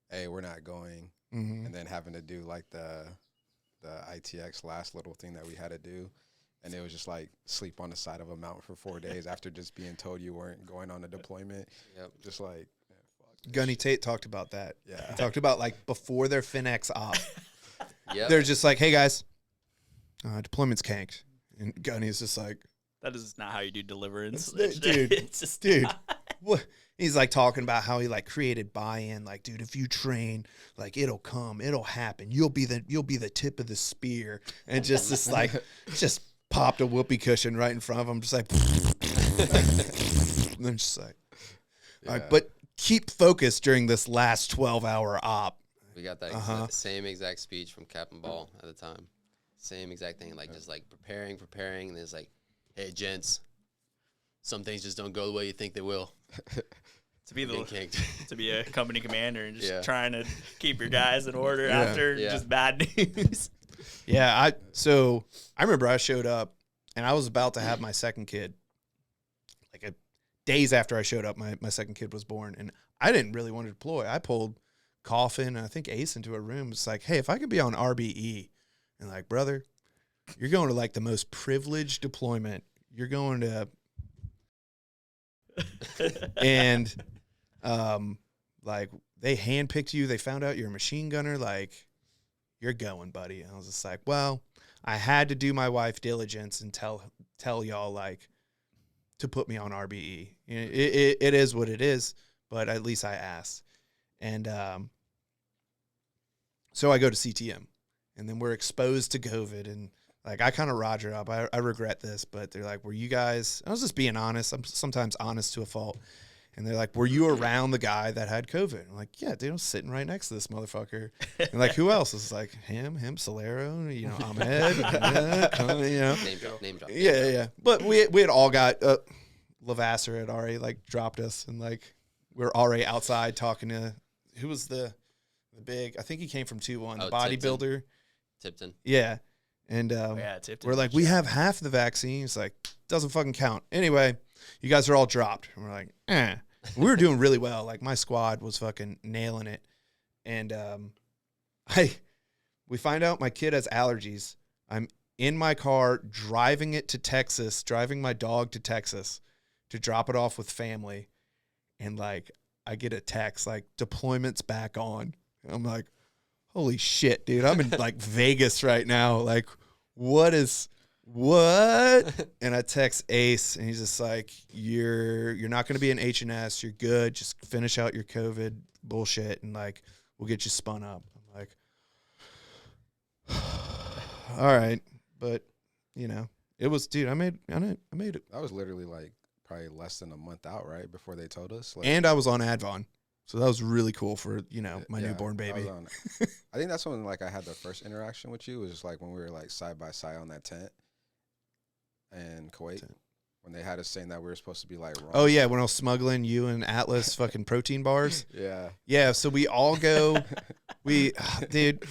hey, we're not going, Mm-hmm. and then having to do, like, the ITX last little thing that we had to do, and it was just, like, sleep on the side of a mountain for 4 days after just being told you weren't going on a deployment. Yep. Just, like, man, fuck this Gunny shit. Tate talked about that. Yeah. He talked about, like, before their FinX op. Yep. They're just like, hey, guys, deployment's canked. And Gunny's just like, That is not how you do deliverance. Dude, It's just dude. not. What? He's like talking about how he like created buy-in. Like, dude, if you train, like it'll come, it'll happen. You'll be the tip of the spear. And just this like, just popped a whoopee cushion right in front of him, just like, and then just like, all right, but keep focused during this last 12-hour op. We got that same exact speech from Captain Ball at the time. Same exact thing, like just like preparing, and it's like, hey, gents, some things just don't go the way you think they will. To be Getting kicked. to be a company commander and just Yeah. trying to keep your guys in order Yeah. after Yeah. just bad news. Yeah, I remember I showed up and I was about to have my second kid. Like days after I showed up, my second kid was born, and I didn't really want to deploy. I pulled Coffin and I think Ace into a room. It's like, hey, if I could be on RBE, and like, brother, you're going to like the most privileged deployment. You're going to, and like they handpicked you. They found out you're a machine gunner. Like, you're going, buddy. And I was just like, well, I had to do my wife diligence and tell y'all like to put me on RBE. You know, it is what it is, but at least I asked. And so I go to CTM, and then we're exposed to COVID, and like I kind of roger up. I regret this, but they're like, were you guys, I was just being honest. I'm sometimes honest to a fault. And they're like, were you around the guy that had COVID? I'm like, yeah, dude, I'm sitting right next to this motherfucker. And like, who else? It's like him, Solero, you know, Ahmed, you know. Name drop. Yeah. But we had all got, Lavasser had already like dropped us, and like we were already outside talking to, who was the big, I think he came from 2-1, the bodybuilder. Tipton. Yeah. And Tipton. we're like, we have half the vaccine. It's like, doesn't fucking count. Anyway, you guys are all dropped. And we're like, we were doing really well. Like, my squad was fucking nailing it. And we find out my kid has allergies. I'm in my car driving my dog to Texas to drop it off with family. And like, I get a text like, deployment's back on. And I'm like, holy shit, dude. I'm in like Vegas right now. Like, what? And I text Ace, and he's just like, you're not going to be in H&S. You're good. Just finish out your COVID bullshit, and like, we'll get you spun up. I'm like, all right. But, you know, it was, dude, I made it. That was literally, like, probably less than a month out, right, before they told us. Like, And I was on Advon. So that was really cool for, you know, my newborn I baby. I think that's when, like, I had the first interaction with you. It was just, like, when we were, like, side by side on that tent in Kuwait. When they had us saying that we were supposed to be, like, wrong. Oh, yeah, when I was smuggling you and Atlas fucking protein bars. Yeah. Yeah, so we all go. Dude,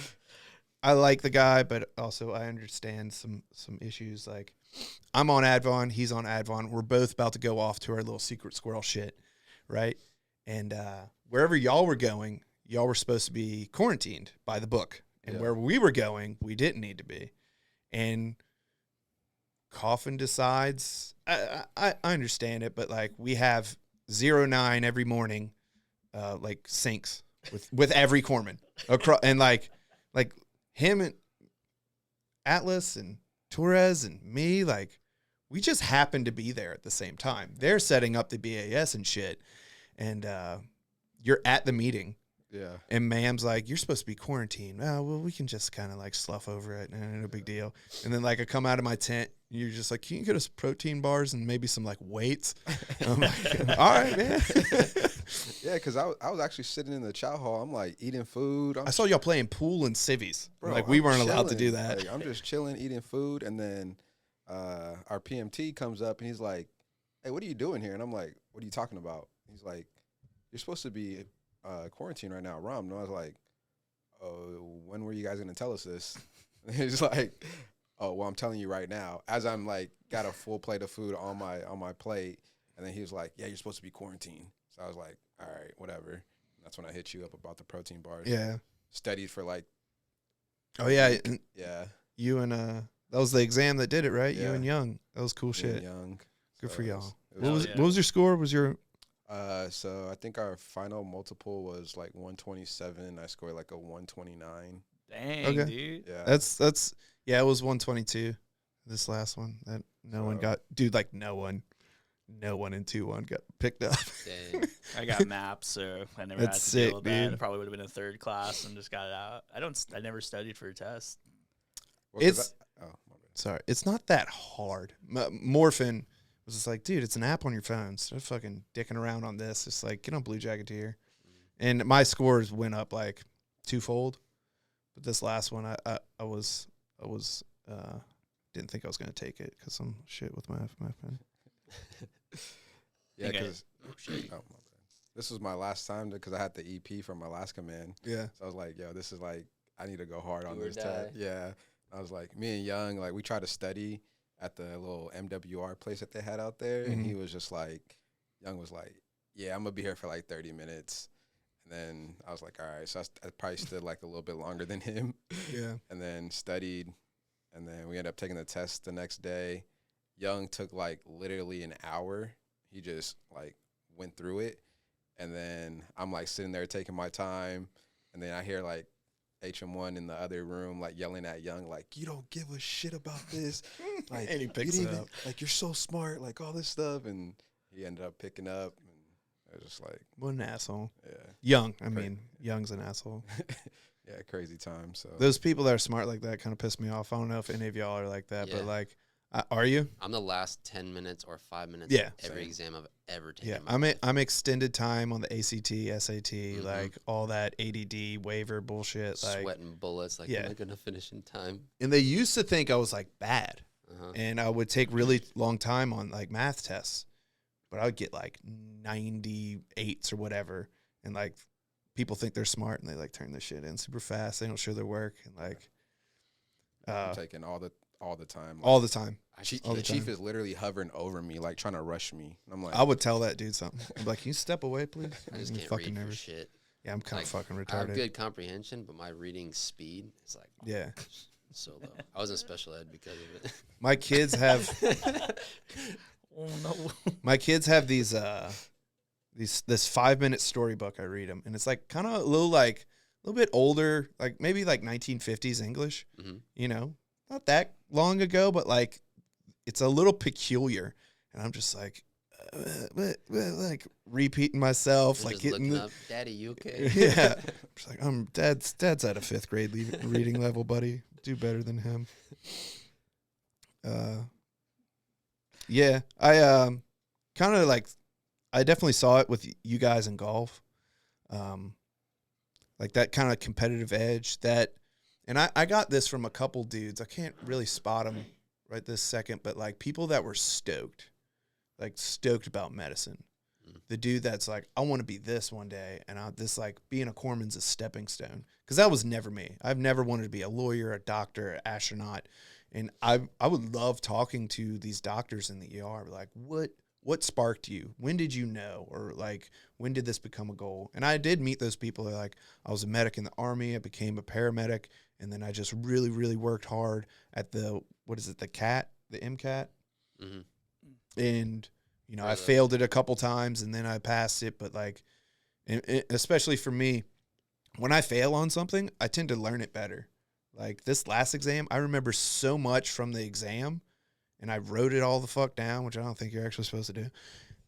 I like the guy, but also I understand some issues. Like, I'm on Advon, he's on Advon. We're both about to go off to our little secret squirrel shit, right? And wherever y'all were going, y'all were supposed to be quarantined by the book. And Yeah. where we were going, we didn't need to be. And Coffin decides, I understand it, but like we have 09 every morning, like syncs with every corpsman across, and like him and Atlas and Torres and me, like we just happened to be there at the same time. They're setting up the BAS and shit, and you're at the meeting. Yeah. And ma'am's like, you're supposed to be quarantined. Oh, well, we can just kind of like slough over it. No big deal. And then like I come out of my tent. You're just like, can you get us protein bars and maybe some like weights? And I'm like, all right, man. Yeah, because I was actually sitting in the chow hall. I'm like eating food. I saw y'all playing pool and civvies. Bro, Like we I'm weren't allowed to do chilling. that. Like, I'm just chilling, eating food. And then our PMT comes up and he's like, hey, what are you doing here? And I'm like, what are you talking about? He's like, you're supposed to be quarantined right now, Rom. And I was like, oh, when were you guys going to tell us this? And he's like, oh, well, I'm telling you right now. As I'm like, got a full plate of food on my plate. And then he was like, yeah, you're supposed to be quarantined. So I was like, all right, whatever. And that's when I hit you up about the protein bars. Yeah. Studied for like, Oh yeah. And yeah. you and that was the exam that did it, right? You Yeah. and Young. That was cool shit. Young. Good So for it y'all. was- it What was yeah. what was your score? Was your So I think our final multiple was like 127. I scored like a 129. Dang, Okay. dude. Yeah. that's yeah, it was 122. This last one that no one So- got, dude. Like no one in 2-1 got picked up. Dang. I got maps, so I never That's had to deal sick, with that. dude. I probably would have been in third class and just got it out. I never studied for a test. Well, 'cause It's oh, my bad. sorry, it's not that hard. Morphin was just like, dude, it's an app on your phone. Instead of fucking dicking around on this, it's like get on Blue Jacket Tier. And my scores went up like twofold. But this last one, I was didn't think I was gonna take it because some shit with my pen. Yeah, Okay. because oh, my bad. This was my last time because I had the EP from Alaska Man. Yeah. So I was like, yo, this is like I need to go hard on Do or this test. die. Yeah. I was like, me and Young, like we tried to study at the little MWR place that they had out there, and he was just like, Young was like, yeah, I'm gonna be here for like 30 minutes. And then I was like, all right. So I probably stood like a little bit longer than him. Yeah. And then studied, and then we ended up taking the test the next day. Young took like literally an hour. He just like went through it, and then I'm like sitting there taking my time, and then I hear like HM1 in the other room like yelling at Young like, you don't give a shit about this, like And he picks you it didn't up. like you're so smart, like all this stuff, and he ended up picking up, and I was just like, What an asshole. yeah, Young. I Cra- mean, Young's an asshole. yeah, crazy time. So Those people that are smart like that kind of piss me off. I don't know if any of y'all are like that, Yeah. but like, are you? I'm the last 10 minutes or 5 minutes Yeah. of every Same. exam I've ever taken. Yeah, in my life. I'm extended time on the ACT, SAT, Mhm. like all that ADD waiver bullshit. Like, Sweating bullets. Like, Yeah. am I going to finish in time? and they used to think I was like bad, Uh-huh. and I would take really long time on like math tests, but I would get like 98s or whatever, and like people think they're smart and they like turn this shit in super fast. They don't show their work and like I'm taking all the time. all the time. Chief, all the the chief time. is literally hovering over me, like trying to rush me. And I'm like, I would tell that dude something. I'm like, can you step away, please? I just I'm can't fucking read for nervous. shit. Yeah, I'm kind of Like, fucking I have retarded. good comprehension, but my reading speed is like Yeah, so low. I was in special ed because of it. my kids have Oh no. my kids have these this 5-minute storybook. I read them, and it's like kind of a little bit older, like maybe like 1950s English. Mhm. You know, not that long ago, but like it's a little peculiar, and I'm just like, like repeating myself, I'm like just getting looking the up, Daddy, you okay? yeah. Just like dad's at a 5th grade reading level, buddy. Do better than him. Yeah, I kind of like I definitely saw it with you guys in golf. Like that kind of competitive edge that, and I got this from a couple dudes. I can't really spot them right this second, but like people that were stoked about medicine. The dude that's like, I want to be this one day, and this like being a corpsman's a stepping stone, because that was never me. I've never wanted to be a lawyer, a doctor, an astronaut, and I would love talking to these doctors in the ER. Like, what what sparked you? When did you know? Or like, when did this become a goal? And I did meet those people. They're like, I was a medic in the Army. I became a paramedic. And then I just really, really worked hard at the CAT, the MCAT. Mm-hmm. And, you know, I failed it a couple times and then I passed it. But like, especially for me, when I fail on something, I tend to learn it better. Like this last exam, I remember so much from the exam and I wrote it all the fuck down, which I don't think you're actually supposed to do.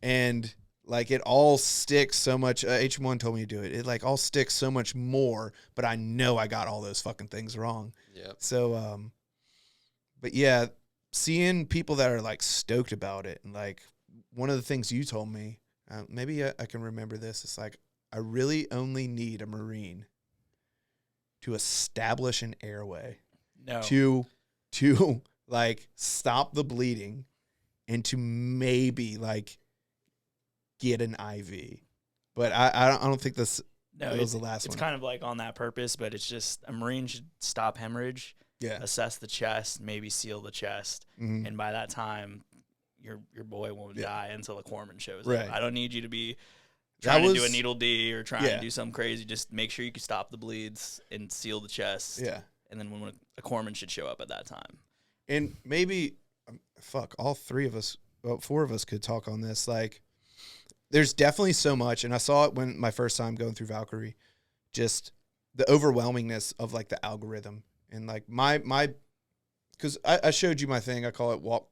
And like it all sticks so much. H1 told me to do it. It like all sticks so much more, but I know I got all those fucking things wrong. Yep. So, but yeah, seeing people that are like stoked about it. And like one of the things you told me, maybe I can remember this. It's like, I really only need a Marine to establish an airway. No. To like stop the bleeding and to maybe like get an IV. But I don't think this was the last one. It's kind of like on that purpose, but it's just a Marine should stop hemorrhage, assess the chest, maybe seal the chest, and by that time your boy won't die until a corpsman shows up. I don't need you to be trying to do a needle D or trying to do something crazy. Just make sure you can stop the bleeds and seal the chest. Yeah. And then when a corpsman should show up at that time. And maybe, all three of us, well, four of us could talk on this. Like, there's definitely so much, and I saw it when my first time going through Valkyrie, just the overwhelmingness of like the algorithm and like my, because I showed you my thing. I call it walk,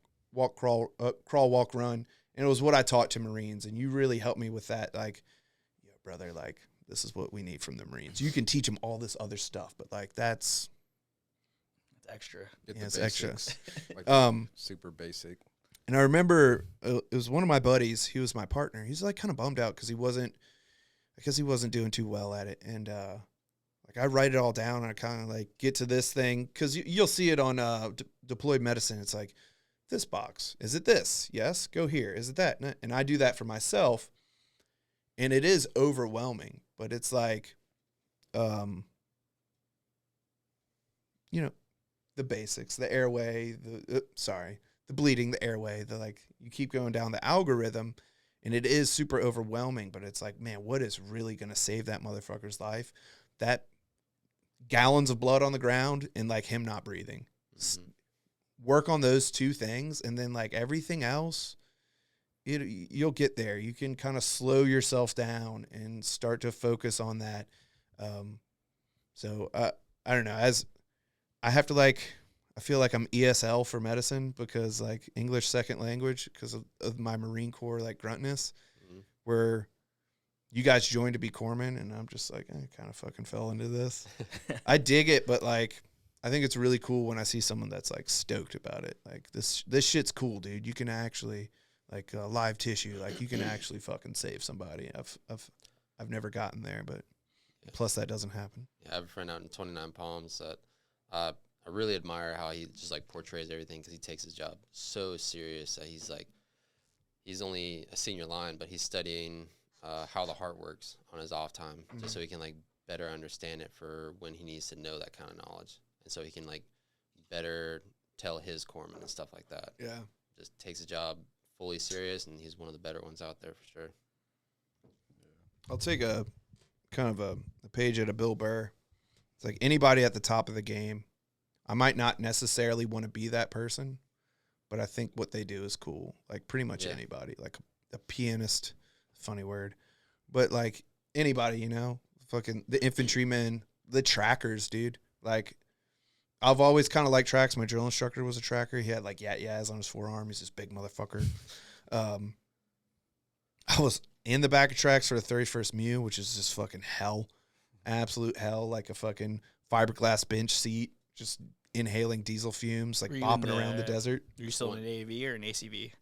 crawl, walk, run. And it was what I taught to Marines. And you really helped me with that. Like, yeah, brother, like, this is what we need from the Marines. You can teach them all this other stuff, but like, that's extra. It's extra. Like super basic. And I remember it was one of my buddies. He was my partner. He's like kind of bummed out because he wasn't doing too well at it. And like I write it all down and I kind of like get to this thing because you'll see it on deployed medicine. It's like, this box, is it this? Yes, go here. Is it that? And I do that for myself, and it is overwhelming. But it's like, you know, the basics, the airway, the bleeding, the airway, the like. You keep going down the algorithm, and it is super overwhelming. But it's like, man, what is really gonna save that motherfucker's life? That gallons of blood on the ground and like him not breathing. Mm-hmm. Work on those two things, and then like everything else, you'll get there. You can kind of slow yourself down and start to focus on that. So I don't know. As I have to like, I feel like I'm ESL for medicine because like English second language because of my Marine Corps like gruntness, where you guys joined to be corpsmen, and I'm just like I kind of fucking fell into this. I dig it, but like. I think it's really cool when I see someone that's like stoked about it. Like this shit's cool, dude. You can actually like live tissue. Like you can actually fucking save somebody. I've never gotten there, but plus that doesn't happen. Yeah, I have a friend out in 29 Palms that I really admire how he just like portrays everything because he takes his job so serious that he's only a senior line, but he's studying how the heart works on his off time just so he can like better understand it for when he needs to know that kind of knowledge. And so he can, like, better tell his corpsman and stuff like that. Yeah. Just takes the job fully serious, and he's one of the better ones out there for sure. I'll take a kind of a page out of Bill Burr. It's like anybody at the top of the game, I might not necessarily want to be that person, but I think what they do is cool. Like, pretty much anybody. Like, a pianist, funny word. But, like, anybody, you know? Fucking the infantrymen, the trackers, dude. Like... I've always kind of liked tracks. My drill instructor was a tracker. He had like yaz on his forearm. He's this big motherfucker. I was in the back of tracks for the 31st MEU, which is just fucking hell. Absolute hell. Like a fucking fiberglass bench seat, just inhaling diesel fumes, like bopping around the desert. You're still in an AV or an ACV?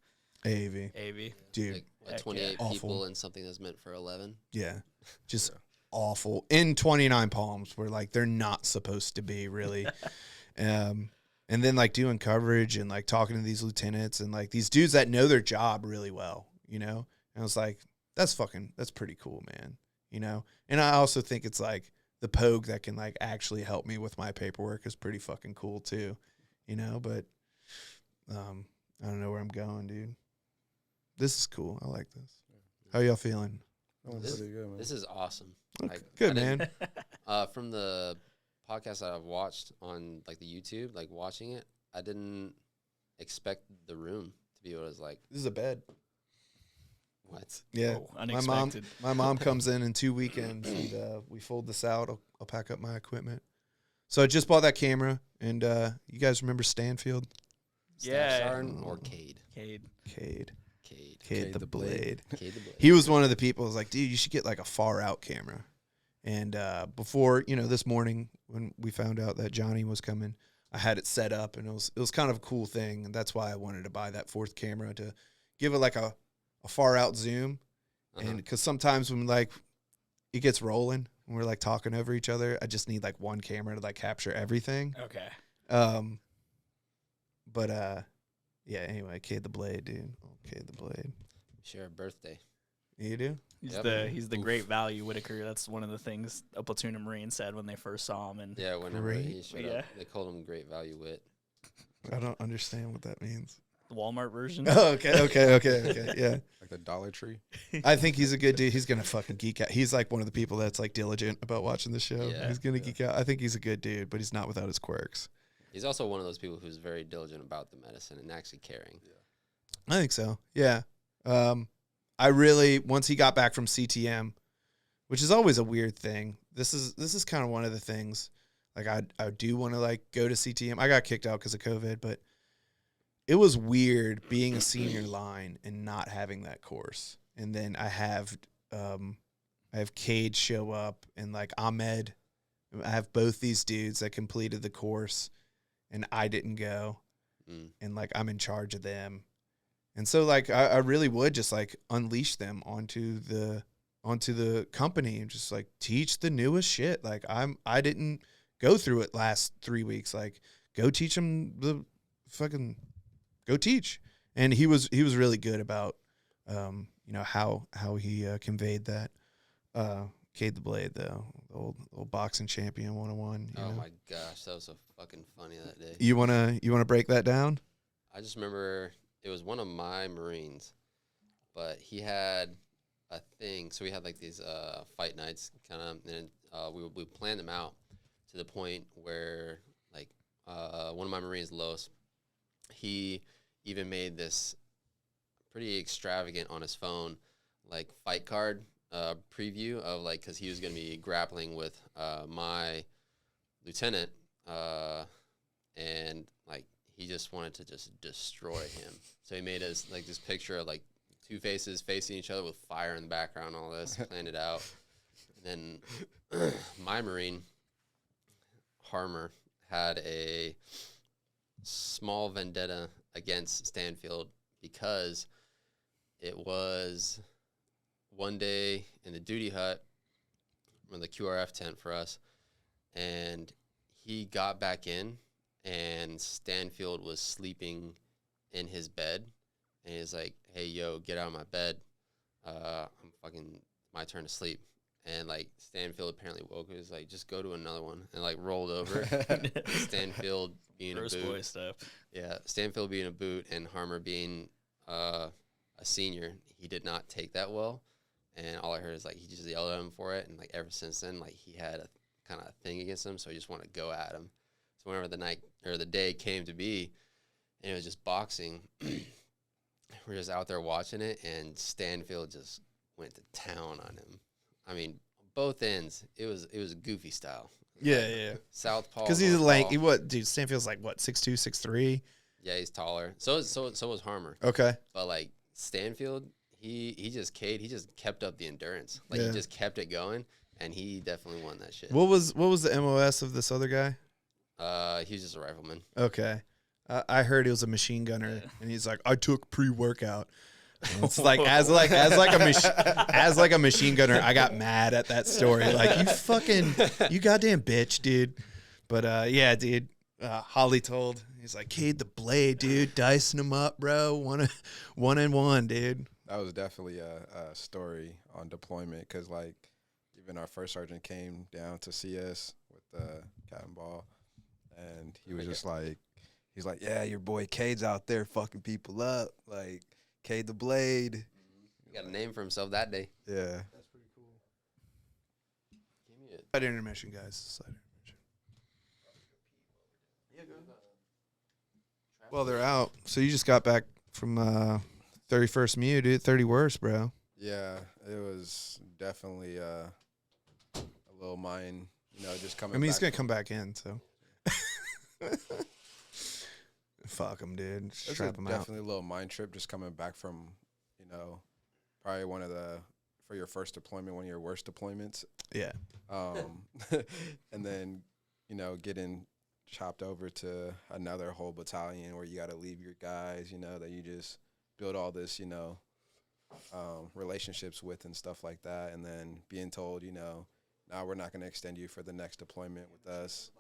AAV. AV. Dude. Like 28 people in something that's meant for 11. Yeah. Just awful. In 29 Palms, where like they're not supposed to be really. And then like doing coverage and like talking to these lieutenants and like these dudes that know their job really well, you know? And I was like, that's pretty cool, man. You know? And I also think it's like the pogue that can like actually help me with my paperwork is pretty fucking cool too, you know? But I don't know where I'm going, dude. this is cool. I like this. How y'all feeling? This, pretty good, man. this is awesome. Okay, Like, good, I didn't- man. From the podcast that I've watched on like the YouTube, like watching it, I didn't expect the room to be what it was like. This is a bed. What? Yeah. Whoa, unexpected. My mom comes in 2 weekends, and we fold this out. I'll pack up my equipment. So I just bought that camera, and you guys remember Stanfield? Yeah. Sarn or Cade? Cade. Cade Cade. the Blade. Cade the Blade. He was one of the people who was like, dude, you should get like a far out camera. And before, this morning when we found out that Johnny was coming, I had it set up, and it was kind of a cool thing. And that's why I wanted to buy that fourth camera, to give it like a far out zoom. And because sometimes when like it gets rolling and we're like talking over each other, I just need like one camera to like capture everything. Okay. Yeah, anyway, Cade the Blade, dude. Oh, Cade the Blade. Share a birthday. You do? He's the great value Whitaker. That's one of the things a platoon of Marines said when they first saw him. And Yeah, whenever Great. he showed up, they called him Great Value Wit. I don't understand what that means. the Walmart version. Oh, okay. Yeah. Like the Dollar Tree. I think he's a good dude. He's going to fucking geek out. He's like one of the people that's like diligent about watching the show. Yeah. He's going to geek out. I think he's a good dude, but he's not without his quirks. He's also one of those people who's very diligent about the medicine and actually caring. I think so. Yeah. I really, once he got back from CTM, which is always a weird thing. This is kind of one of the things. Like I do want to like go to CTM. I got kicked out because of COVID, but it was weird being a senior line and not having that course. And then I have Cade show up, and like Ahmed. I have both these dudes that completed the course, and I didn't go. And like I'm in charge of them. And so like I really would just like unleash them onto the company and just like teach the newest shit. Like I didn't go through it last 3 weeks. Like go teach them the fucking go teach. And he was really good about how he conveyed that. Cade the Blade though, the old boxing champion 101. Oh my gosh, that was so fucking funny that day. You wanna break that down? I just remember it was one of my Marines, but he had a thing. So we had like these fight nights, kind of, and we planned them out to the point where like one of my Marines, Los, he even made this pretty extravagant on his phone, like fight card preview of like, because he was going to be grappling with my lieutenant, and like he just wanted to just destroy him. So he made us like this picture of like two faces facing each other with fire in the background, all this, planned it out. And then my Marine, Harmer, had a small vendetta against Stanfield because it was one day in the duty hut, in the QRF tent for us, and he got back in, and Stanfield was sleeping in his bed, and he's like, "Hey, yo, get out of my bed. My turn to sleep." And like Stanfield apparently woke. He was like, "Just go to another one," and like rolled over. Stanfield being First a boot. boy stuff. Yeah, Stanfield being a boot and Harmer being a senior, he did not take that well. And all I heard is like he just yelled at him for it, and like ever since then, like he had a kind of thing against him, so he just wanted to go at him. So whenever the night or the day came to be, and it was just boxing, we're just out there watching it, and Stanfield just went to town on him. I mean, both ends. It was goofy style. Yeah. Southpaw. Because he's northpaw. lanky. What, dude? Stanfield's like what, 6'2", 6'3"? Yeah, he's taller. So was Harmer. Okay. But like Stanfield, he just kept up the endurance. Like Yeah. he just kept it going, and he definitely won that shit. What was the MOS of this other guy? He was just a rifleman. Okay. I heard he was a machine gunner, and he's like, I took pre-workout. And it's like as a machine gunner, I got mad at that story. Like you goddamn bitch, dude. But yeah, dude. Holly told he's like, Cade the Blade, dude, dicing him up, bro. One and one, dude. That was definitely a story on deployment because, like, even our first sergeant came down to see us with the cat and ball, and he was just like, he's like, yeah, your boy Cade's out there fucking people up. Like, K the Blade. He got a name for himself that day. Yeah. That's pretty cool. Give me it. Side intermission, guys. Side intermission. Well, they're out. So you just got back from 31st Mew, dude. 30 worst, bro. Yeah, it was definitely a little mind, just coming I mean, he's back going to come back in, so. Fuck him, dude. It's Strap him out. definitely a little mind trip just coming back from, probably for your first deployment, one of your worst deployments. Yeah. And then, getting chopped over to another whole battalion where you got to leave your guys, that you just build all this, relationships with and stuff like that. And then being told, now we're not going to extend you for the next deployment with us.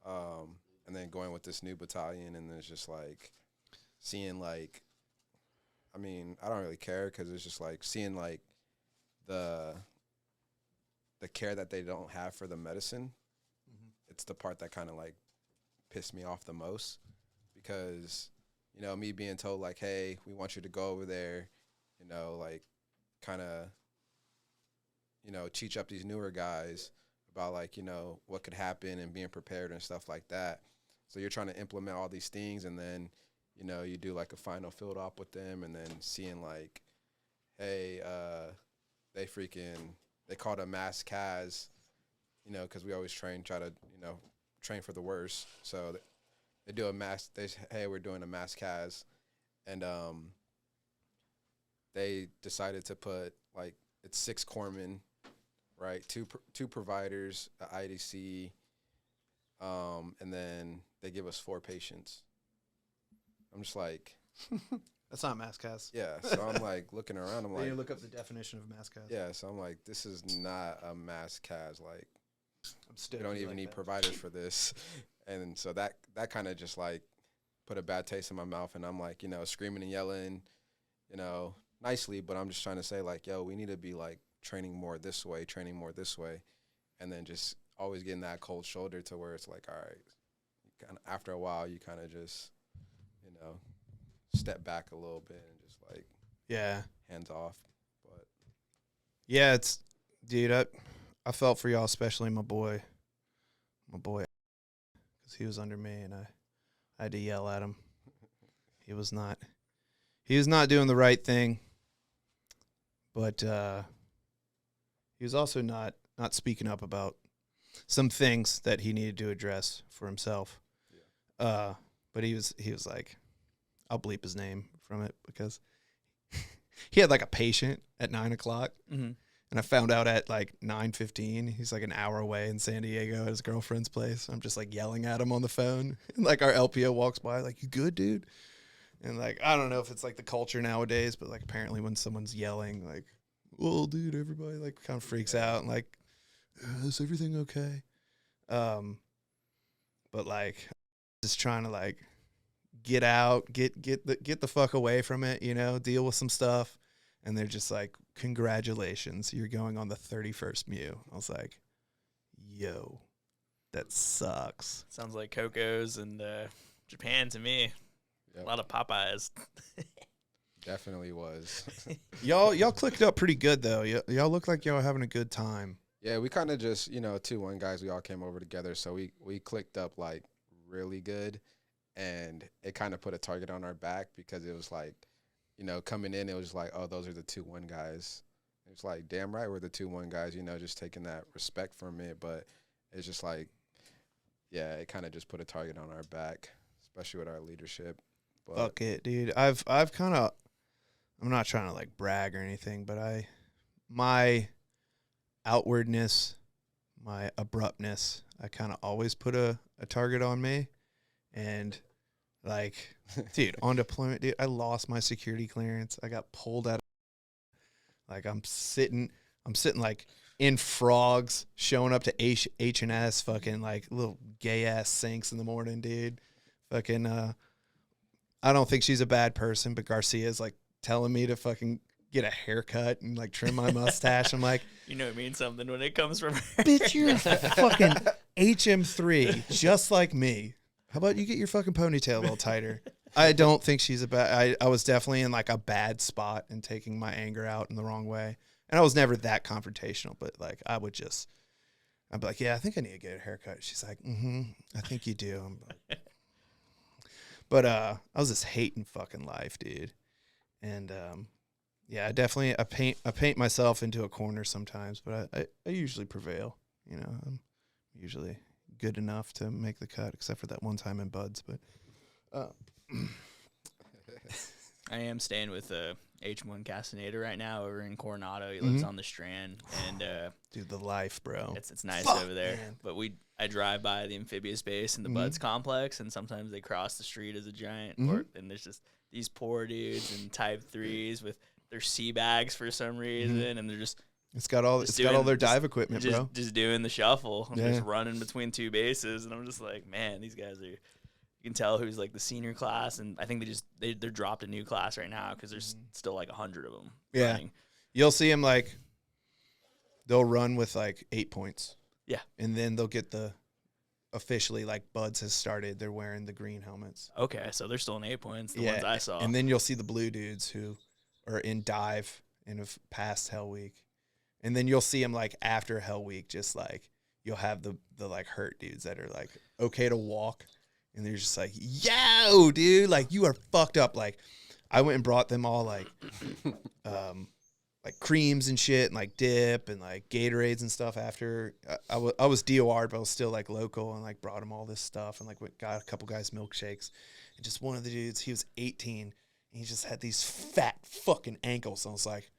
And then going with this new battalion, and it's just like seeing like, I mean, I don't really care because it's just like seeing like the care that they don't have for the medicine. Mm-hmm. It's the part that kind of like pissed me off the most because, me being told like, hey, we want you to go over there, like kind of, teach up these newer guys about like, what could happen and being prepared and stuff like that. So you're trying to implement all these things, and then, you do like a final field op with them, and then seeing like, hey, they called a mass CAS, because we always try to, train for the worst. So they do a mass, hey, we're doing a mass CAS, and they decided to put like, it's 6 corpsmen, right? Two providers, a IDC, and then they give us 4 patients. I'm just like, That's not mass cast. yeah. So I'm like looking around. I'm Then you like, look up the definition of mass cast. yeah. So I'm like, this is not a mass CAS. Like, I'm still we don't even need providers for this. And so that kind of just like put a bad taste in my mouth. And I'm like, screaming and yelling, nicely, but I'm just trying to say like, yo, we need to be like training more this way. And then just always getting that cold shoulder to where it's like, all right, kinda, after a while, you kind of just, step back a little bit and just like, Yeah. hands off. But Yeah, dude, I felt for y'all, especially my boy, because he was under me, and I had to yell at him. He was not doing the right thing, but he was also not speaking up about some things that he needed to address for himself. Yeah. But he was like, I'll bleep his name from it because he had like a patient at 9:00, Mm-hmm. and I found out at like 9:15. He's like an hour away in San Diego at his girlfriend's place. I'm just like yelling at him on the phone, and like our LPO walks by, like, "You good, dude?" And like, I don't know if it's like the culture nowadays, but like apparently when someone's yelling, like, "Well, dude," everybody like kind of freaks out and like, "Is everything okay?" But like, just trying to like get out, get the fuck away from it, deal with some stuff. And they're just like, "Congratulations, you're going on the 31st Mew." I was like, yo, that sucks. Sounds like Coco's and Japan to me. Yep. A lot of Popeyes. Definitely was. Y'all clicked up pretty good though. Y'all look like y'all having a good time. Yeah, we kind of just, 2-1 guys, we all came over together. So we clicked up like really good, and it kind of put a target on our back because it was like, coming in, it was like, oh, those are the 2-1 guys. It's like, damn right, we're the 2-1 guys, just taking that respect from it. But it's just like, yeah, it kind of just put a target on our back, especially with our leadership. But Fuck it, dude. I've kind of, I'm not trying to like brag or anything, but my outwardness, my abruptness, I kind of always put a target on me. And like, dude, on deployment, dude, I lost my security clearance. I got pulled out. Like, I'm sitting like in frogs, showing up to H&S, fucking like little gay ass sinks in the morning, dude. Fucking, I don't think she's a bad person, but Garcia's like telling me to fucking get a haircut and like trim my mustache. I'm like, It means something when it comes from her. bitch, you're fucking HM3, just like me. How about you get your fucking ponytail a little tighter? I don't think she's a bad. I was definitely in like a bad spot and taking my anger out in the wrong way. And I was never that confrontational, but like I'd be like, yeah, I think I need to get a haircut. She's like, I think you do. I'm like, but I was just hating fucking life, dude. And yeah, I paint myself into a corner sometimes, but I usually prevail. You know, I'm usually good enough to make the cut, except for that one time in Buds. But I am staying with H1 Castaneda right now over in Coronado. He lives on the Strand, and dude, the life, bro. It's nice Fuck, over there. man. But I drive by the amphibious base and the Buds complex, and sometimes they cross the street as a giant, and there's just these poor dudes in Type 3s with their sea bags for some reason, and they're just got all their dive equipment, bro. Just doing the shuffle, and Yeah. just running between two bases, and I'm just like, man, these guys are. You can tell who's like the senior class, and I think they're dropped a new class right now because there's still like 100 of them. Yeah, running. you'll see them like they'll run with like 8 points. Yeah, and then they'll get the officially like Buds has started. They're wearing the green helmets. Okay, so they're still in 8 points. The ones I saw, and then you'll see the blue dudes who are in dive and have passed Hell Week, and then you'll see them like after Hell Week, just like you'll have the like hurt dudes that are like okay to walk. And they're just like, yo, dude, like you are fucked up. Like I went and brought them all like creams and shit and like dip and like Gatorades and stuff after I was DOR'd, but I was still like local and like brought them all this stuff and like got a couple guys milkshakes. And just one of the dudes, he was 18 and he just had these fat fucking ankles. And I was like,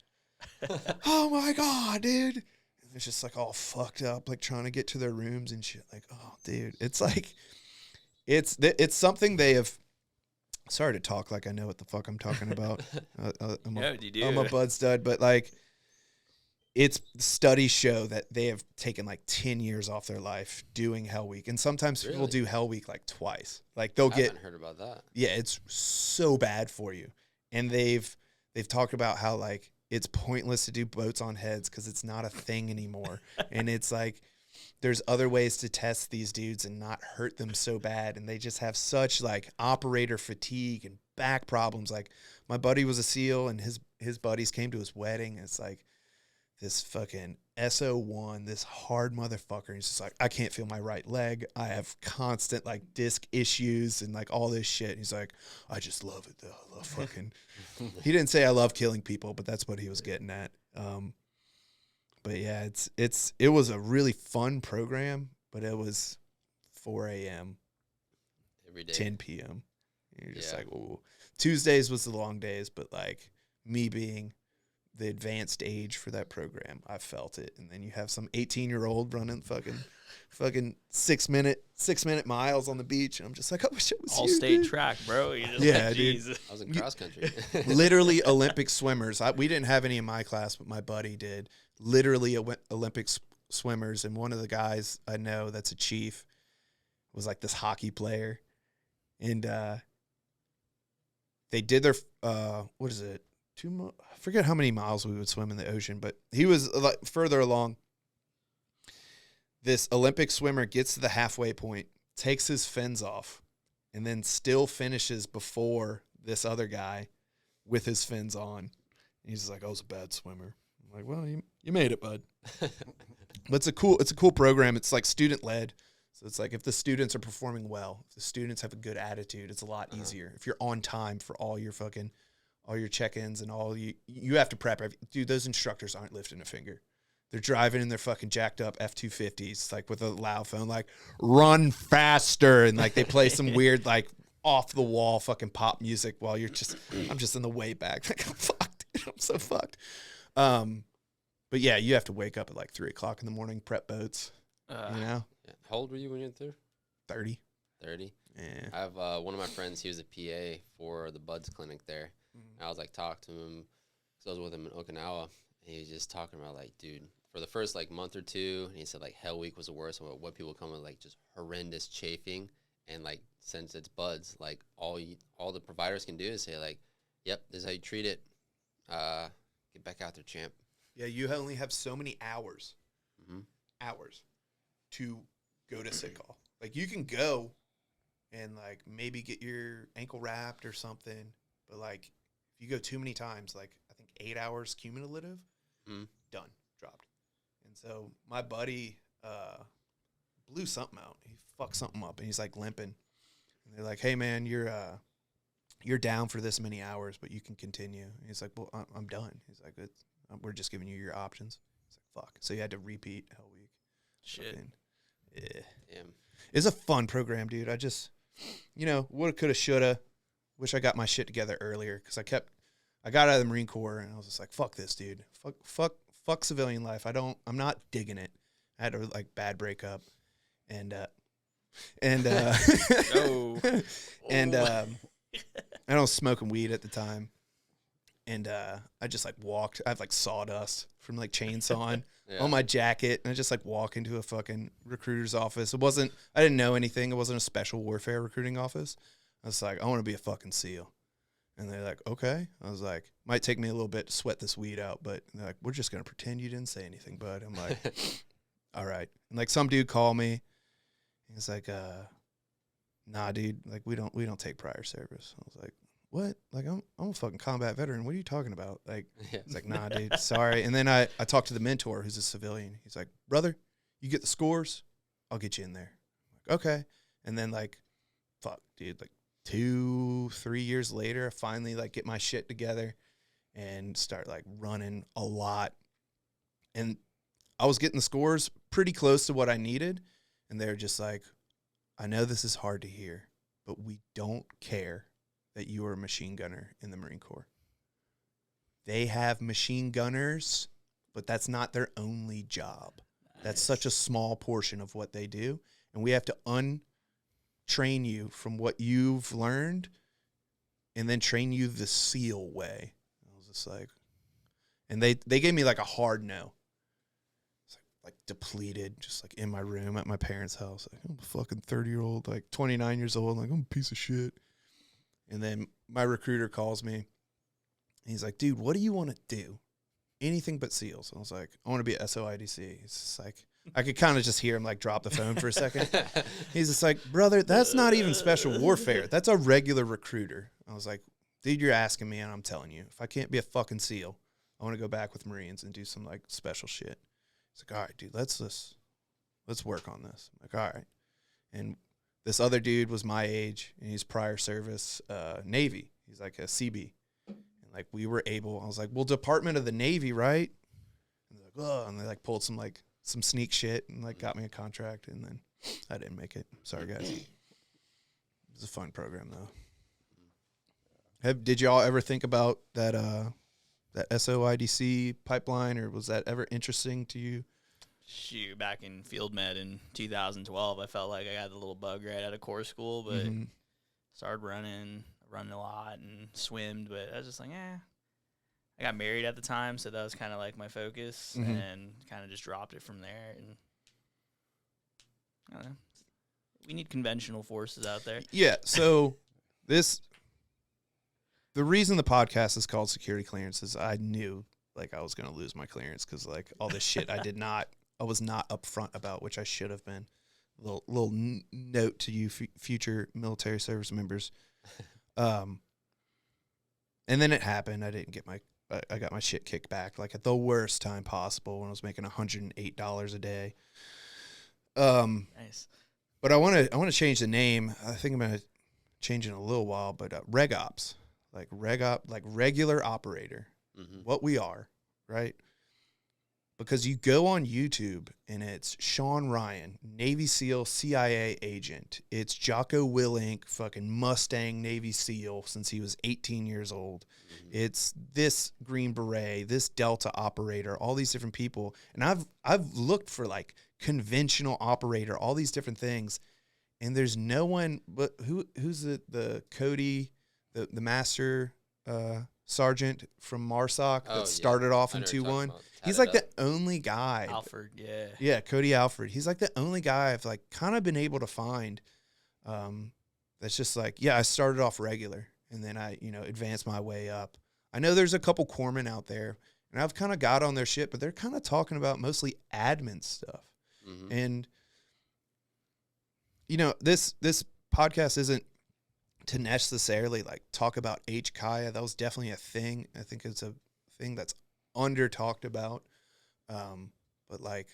oh my God, dude. And they're just like all fucked up, like trying to get to their rooms and shit. Like, oh, dude, it's like, it's something they have. Sorry to talk like I know what the fuck I'm talking about. I'm a bud stud, but like, it's studies show that they have taken like 10 years off their life doing Hell Week, and sometimes people do Hell Week like twice. Like I haven't heard about that. Yeah, it's so bad for you, and they've talked about how like it's pointless to do boats on heads because it's not a thing anymore, and it's like. There's other ways to test these dudes and not hurt them so bad. And they just have such like operator fatigue and back problems. Like my buddy was a SEAL and his buddies came to his wedding. It's like this fucking SO1, this hard motherfucker. He's just like, I can't feel my right leg. I have constant like disc issues and like all this shit. And he's like, I just love it though. I love fucking, he didn't say I love killing people, but that's what he was getting at. But yeah, it was a really fun program, but it was 4 a.m. every day, 10 p.m. And you're just like, ooh. Tuesdays was the long days, but like me being the advanced age for that program, I felt it. And then you have some 18-year-old running fucking 6 minute miles on the beach, and I'm just like, I wish it was all you, state dude. track, bro. You're just Yeah, like, dude. Jesus. I was in cross country. Literally Olympic swimmers. We didn't have any in my class, but my buddy did. Literally Olympic swimmers, and one of the guys I know that's a chief was like this hockey player, and they did their what is it? I forget how many miles we would swim in the ocean, but he was like further along. This Olympic swimmer gets to the halfway point, takes his fins off, and then still finishes before this other guy with his fins on. And he's just like, I was a bad swimmer. I'm like, well, you made it, bud. But it's a cool program. It's like student led. So it's like if the students are performing well, if the students have a good attitude, it's a lot easier. If you're on time for all your check-ins and all you have to prep. Dude, those instructors aren't lifting a finger. They're driving in their fucking jacked up F-250s, like with a loud phone, like run faster. And like they play some weird, like off the wall fucking pop music while I'm just in the way back. Like, I'm fucked, dude. I'm so fucked. But yeah, you have to wake up at like 3:00 in the morning, prep boats, you know? Yeah. How old were you when you went through? 30. 30? Yeah. I have one of my friends, he was a PA for the Buds clinic there. I was like talking to him because I was with him in Okinawa, and he was just talking about like, dude, for the first like month or two, and he said like Hell Week was the worst. What people come with like just horrendous chafing, and like since it's Buds, like all the providers can do is say like, yep, this is how you treat it. Get back out there, champ. Yeah, you only have so many hours to go to sick call. Like you can go and like maybe get your ankle wrapped or something. But like if you go too many times, like I think 8 hours cumulative, done, dropped. And so my buddy blew something out. He fucked something up, and he's like limping. And they're like, "Hey man, you're down for this many hours, but you can continue." And he's like, "Well, I'm done." He's like, "We're just giving you your options." He's like, "Fuck." So he had to repeat Hell Week. Shit. Fucking, yeah. Damn. It's a fun program, dude. I just, woulda, coulda, shoulda. Wish I got my shit together earlier, because I got out of the Marine Corps, and I was just like, fuck this, dude. Fuck civilian life. I'm not digging it. I had a like bad breakup, and Oh. and I was smoking weed at the time, and I just like walked. I have like sawdust from like chainsawing on my jacket, and I just like walk into a fucking recruiter's office. I didn't know anything. It wasn't a special warfare recruiting office. I was like, I want to be a fucking SEAL. And they're like, okay. I was like, might take me a little bit to sweat this weed out, but they're like, we're just going to pretend you didn't say anything, bud. I'm like, all right. And like some dude called me. He's like, nah, dude, like we don't take prior service. I was like, what? Like I'm a fucking combat veteran. What are you talking about? Like, it's like, nah, dude, sorry. And then I talked to the mentor, who's a civilian. He's like, brother, you get the scores, I'll get you in there. I'm like, okay. And then like, fuck, dude, like 2-3 years later, I finally like get my shit together and start like running a lot. And I was getting the scores pretty close to what I needed. And they're just like, I know this is hard to hear, but we don't care that you are a machine gunner in the Marine Corps. They have machine gunners, but that's not their only job. Nice. That's such a small portion of what they do. And we have to untrain you from what you've learned and then train you the SEAL way. I was just like, and they gave me like a hard no. Like depleted, just like in my room at my parents' house. Like, I'm a fucking 30-year-old, like 29 years old. Like, I'm a piece of shit. And then my recruiter calls me. And he's like, dude, what do you want to do? Anything but SEALs. I was like, I want to be at SOIDC. He's just like, I could kind of just hear him like drop the phone for a second. He's just like, brother, that's not even special warfare. That's a regular recruiter. I was like, dude, you're asking me, and I'm telling you, if I can't be a fucking SEAL, I want to go back with Marines and do some like special shit. He's like, all right, dude, let's work on this. I'm like, all right. And this other dude was my age, and he's prior service, Navy. He's like a CB. And like we were able, I was like, well, Department of the Navy, right? And they're like, oh, and they like pulled some sneak shit and like got me a contract, and then I didn't make it. Sorry, guys. It was a fun program though. Did y'all ever think about that SOIDC pipeline, or was that ever interesting to you? Shoot, back in field med in 2012, I felt like I got a little bug right out of corps school, but started running a lot and swimmed, but I was just like, I got married at the time, so that was kind of like my focus, and kind of just dropped it from there. And I don't know, we need conventional forces out there. Yeah, so the reason the podcast is called Security Clearance is I knew like I was going to lose my clearance, because like all this shit I was not upfront about, which I should have been. Little note to you future military service members. And then it happened. I got my shit kicked back like at the worst time possible when I was making $108 a day. Nice. But I want to change the name. I think I'm going to change it in a little while, but Reg Ops. Like regular operator, what we are, right? Because you go on YouTube and it's Sean Ryan, Navy SEAL, CIA agent. It's Jocko Willink, fucking Mustang Navy SEAL since he was 18 years old. It's this Green Beret, this Delta operator, all these different people. And I've looked for like conventional operator, all these different things, and there's no one. But who's the Cody? The master sergeant from MARSOC that started off in 2-1. He's like the only guy. Alfred, yeah. Yeah, Cody Alfred. He's like the only guy I've like kind of been able to find that's just like, yeah, I started off regular, and then I, advanced my way up. I know there's a couple corpsmen out there, and I've kind of got on their shit, but they're kind of talking about mostly admin stuff. And, this podcast isn't to necessarily like talk about HKIA. That was definitely a thing. I think it's a thing that's under talked about. But like,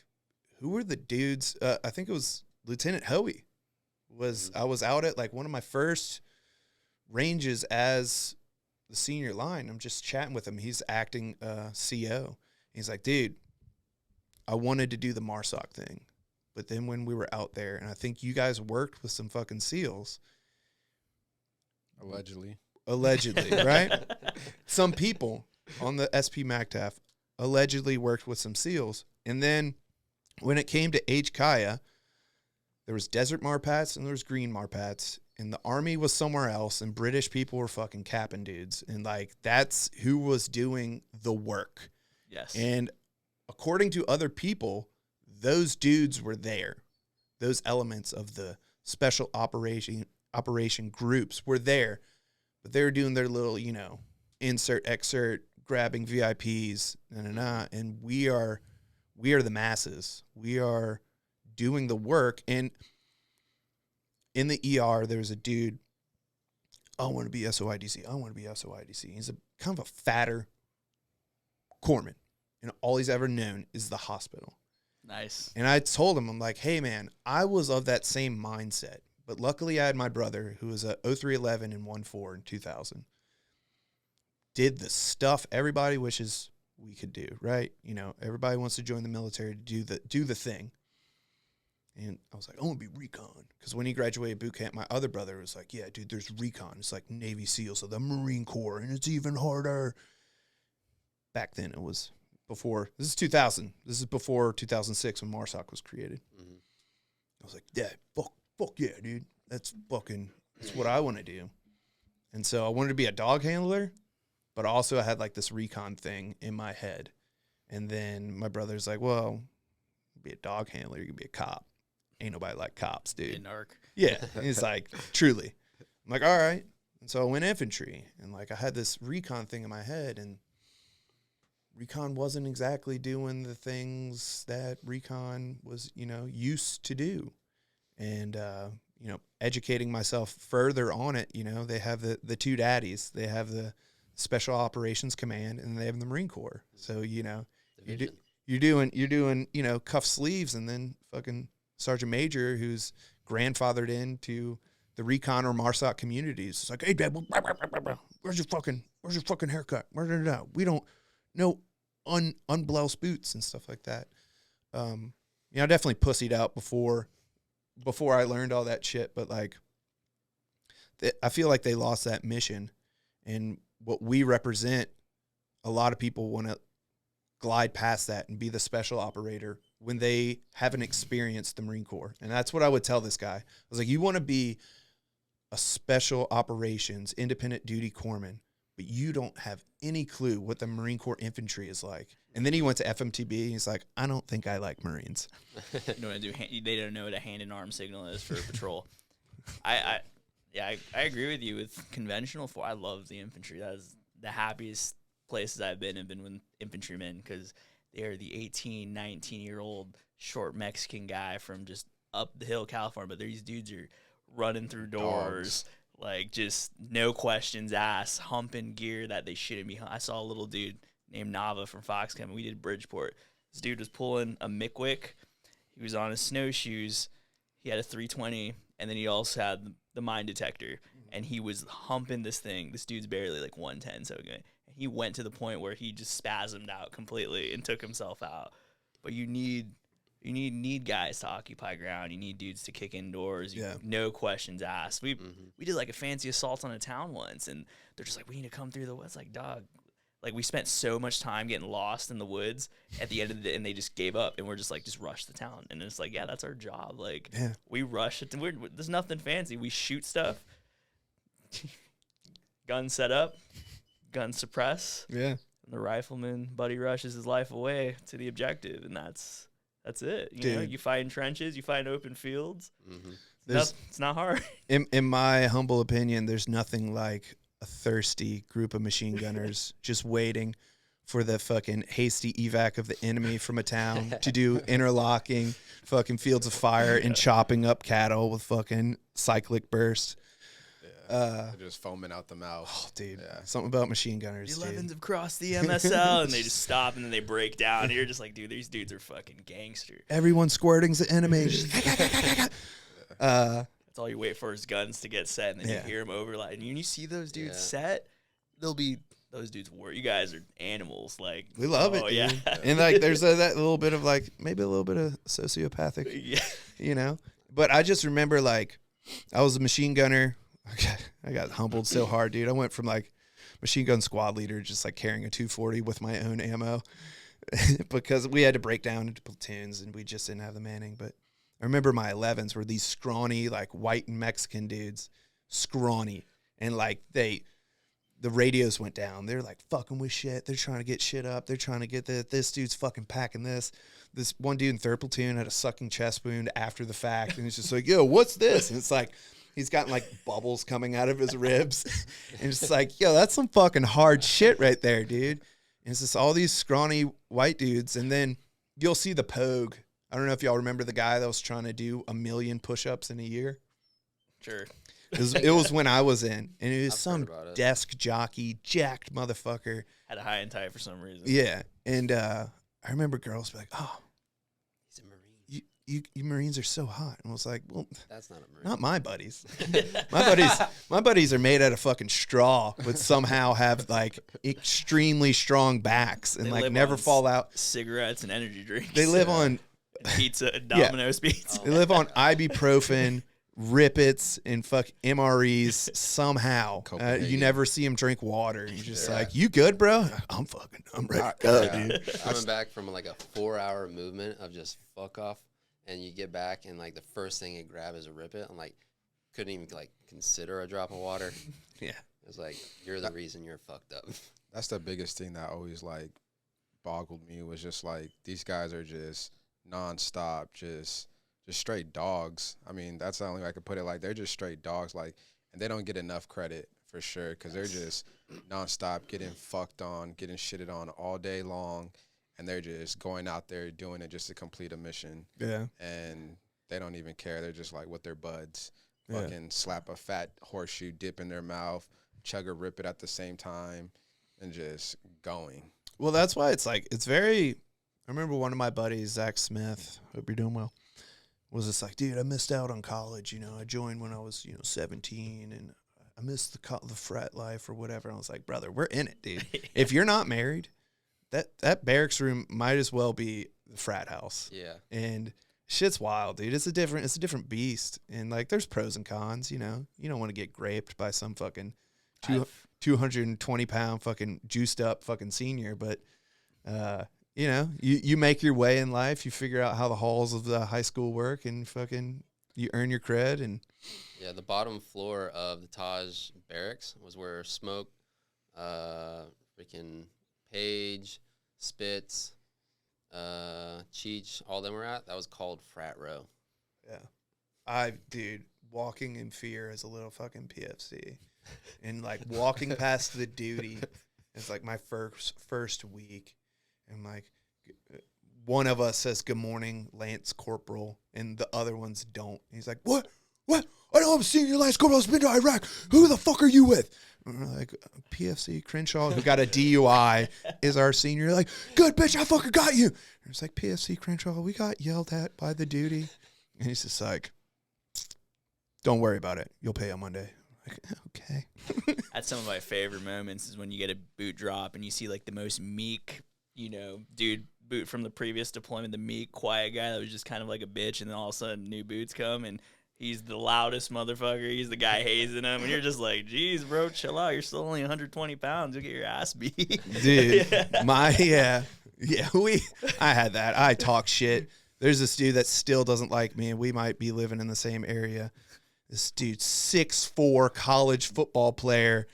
who were the dudes? I think it was Lieutenant Hoey. I was out at like one of my first ranges as the senior line. I'm just chatting with him. He's acting CO. He's like, dude, I wanted to do the MARSOC thing. But then when we were out there, and I think you guys worked with some fucking SEALs. Allegedly, right? Some people on the SPMAGTF allegedly worked with some SEALs. And then when it came to HKIA, there was desert Marpats and there was green Marpats. And the Army was somewhere else, and British people were fucking capping dudes. And, like, that's who was doing the work. Yes. And according to other people, those dudes were there. Those elements of the special operation groups were there. But they were doing their little, insert, excerpt, grabbing VIPs, and we are the masses. We are doing the work. And in the ER, there's a dude, I want to be SOIDC. I want to be SOIDC. He's a kind of a fatter corpsman, and all he's ever known is the hospital. Nice. And I told him, I'm like, hey, man, I was of that same mindset. But luckily, I had my brother, who was a 0311 and 14 in 2000. Did the stuff everybody wishes we could do, right? Everybody wants to join the military to do the thing. And I was like, I want to be recon. Because when he graduated boot camp, my other brother was like, yeah, dude, there's recon. It's like Navy SEALs, so the Marine Corps, and it's even harder. Back then, it was before. This is 2000. This is before 2006 when MARSOC was created. Mm-hmm. I was like, yeah, fuck yeah, dude. That's what I want to do. And so I wanted to be a dog handler, but also I had like this recon thing in my head. And then my brother's like, well, be a dog handler, you can be a cop. Ain't nobody like cops, dude. Be a narc. Yeah. And he's like, truly. I'm like, all right. And so I went infantry, and like I had this recon thing in my head, and recon wasn't exactly doing the things that recon was, used to do. And, educating myself further on it, they have the two daddies. They have the Special Operations Command, and they have the Marine Corps. So, you're doing, cuff sleeves, and then fucking Sergeant Major, who's grandfathered into the recon or MARSOC communities. It's like, hey, Dad, where's your fucking haircut? We don't know unblouse boots and stuff like that. I definitely pussied out before I learned all that shit, but like, I feel like they lost that mission, and what we represent, a lot of people want to glide past that and be the special operator when they haven't experienced the Marine Corps. And that's what I would tell this guy. I was like, you want to be a special operations, independent duty corpsman, but you don't have any clue what the Marine Corps infantry is like. And then he went to FMTB, and he's like, I don't think I like Marines. They don't know what a hand and arm signal is for patrol. I agree with you with conventional force. I love the infantry. That is the happiest places I've been with infantrymen, because they're the 18, 19-year-old short Mexican guy from just up the hill, California. But these dudes are running through doors, like just no questions asked, humping gear that they shouldn't be. I saw a little dude named Nava from Foxcom. We did Bridgeport. This dude was pulling a Mickwick. He was on his snowshoes. He had a 320, and then he also had the mine detector. And he was humping this thing. This dude's barely like 110, so good. He went to the point where he just spasmed out completely and took himself out. But you need guys to occupy ground. You need dudes to kick indoors. No questions asked. We did like a fancy assault on a town once, and they're just like, we need to come through the woods. Like, dog, like we spent so much time getting lost in the woods at the end of the day, and they just gave up, and we're just like, just rush the town. And it's like, yeah, that's our job. Like, we rush it. There's nothing fancy. We shoot stuff. Gun set up. Gun suppress. Yeah. And the rifleman buddy rushes his life away to the objective, and that's it. You find trenches, you find open fields. Mm-hmm. It's not hard. In my humble opinion, there's nothing like a thirsty group of machine gunners just waiting for the fucking hasty evac of the enemy from a town to do interlocking fucking fields of fire and chopping up cattle with fucking cyclic burst. They're just foaming out the mouth. Oh, dude. Yeah. Something about machine gunners, The 11s dude. have crossed the MSL, and they just stop, and then they break down. And you're just like, dude, these dudes are fucking gangster. Everyone squirting's the enemy. That's all you wait for is guns to get set, and then you hear them over. Like, and when you see those dudes set, they'll be those dudes. You guys are animals. Like, we love it. Yeah, and like, there's that little bit of like maybe a little bit of sociopathic, you know. But I just remember like I was a machine gunner. I got humbled so hard, dude. I went from like machine gun squad leader, just like carrying a 240 with my own ammo, because we had to break down into platoons and we just didn't have the manning. But I remember my 11s were these scrawny, like white and Mexican dudes, scrawny, and like the radios went down. They're like fucking with shit. They're trying to get shit up. They're trying to get this dude's fucking packing this. This one dude in 3rd platoon had a sucking chest wound after the fact, and he's just like, yo, what's this? And it's like, he's gotten like bubbles coming out of his ribs. And it's like, yo, that's some fucking hard shit right there, dude. And it's just all these scrawny white dudes. And then you'll see the Pogue. I don't know if y'all remember the guy that was trying to do 1 million push-ups in a year. Sure. It was when I was in. And it was I've some heard about it. desk jockey, jacked motherfucker. Had a high and tight for some reason. Yeah. And I remember girls be like, oh, He's a Marine. you Marines are so hot. And I was like, well, That's not a Marine. not my buddies. My buddies are made out of fucking straw, but somehow have like extremely strong backs and They like live never on fall out. Cigarettes and energy drinks. They live on And pizza, Domino's pizza. they live on ibuprofen, Rippets, and fuck MREs somehow. You Copenhagen. never see them drink water. You're just like, you good, bro? I'm ready to go, dude. Coming back from like a 4-hour movement of just fuck off, and you get back and like the first thing you grab is a Rippet. I'm like, couldn't even like consider a drop of water. Yeah. It's like, you're the reason you're fucked up. That's the biggest thing that always like boggled me, was just like these guys are just nonstop, just straight dogs. I mean, that's the only way I could put it. Like, they're just straight dogs, like, and they don't get enough credit for sure, because they're just nonstop getting fucked on, getting shitted on all day long, and they're just going out there doing it just to complete a mission. Yeah. And they don't even care. They're just like with their buds, Yeah. fucking slap a fat horseshoe dip in their mouth, chug a Rip It at the same time, and just going. Well, that's why it's like, it's very, I remember one of my buddies, Zach Smith, hope you're doing well, was just like, dude, I missed out on college. You know, I joined when I was, 17, and I missed the frat life or whatever. And I was like, brother, we're in it, dude. If you're not married, that barracks room might as well be the frat house. Yeah. And shit's wild, dude. It's a different beast. And like, there's pros and cons, you know. You don't want to get graped by some fucking 220 pound fucking juiced up fucking senior, but you make your way in life. You figure out how the halls of the high school work, and fucking you earn your cred. And Yeah, the bottom floor of the Taj barracks was where Smoke, freaking Page, Spitz, Cheech, all them were at. That was called Frat Row. yeah, dude, walking in fear as a little fucking PFC, and like walking past the duty. It's like my first week, and like one of us says good morning, Lance Corporal, and the other ones don't. He's like, what? I know I'm senior Lance Corporal. I've been to Iraq. Who the fuck are you with? And we're like, PFC Crenshaw, who got a DUI, is our senior. You're like, good bitch, I fucking got you. And it's like, PFC Crenshaw, we got yelled at by the duty. And he's just like, don't worry about it. You'll pay on Monday. I'm like, okay. That's some of my favorite moments is when you get a boot drop and you see like the most meek, dude boot from the previous deployment, the meek, quiet guy that was just kind of like a bitch, and then all of a sudden new boots come and he's the loudest motherfucker. He's the guy hazing him, and you're just like, geez, bro, chill out. You're still only 120 pounds. You'll get your ass beat. Dude, I had that. I talk shit. There's this dude that still doesn't like me, and we might be living in the same area. This dude, 6'4", college football player,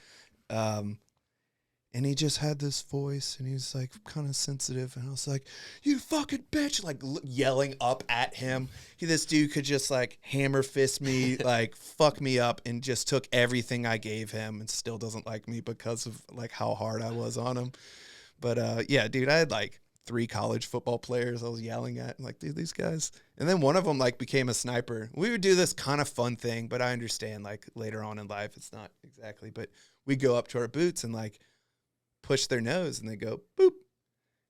and he just had this voice, and he was like kind of sensitive, and I was like, you fucking bitch, like yelling up at him. This dude could just like hammer fist me, like fuck me up, and just took everything I gave him, and still doesn't like me because of like how hard I was on him. But yeah, dude, I had like 3 college football players I was yelling at, like, dude, these guys. And then one of them like became a sniper. We would do this kind of fun thing, but I understand like later on in life it's not exactly. But we go up to our boots and like push their nose, and they go boop,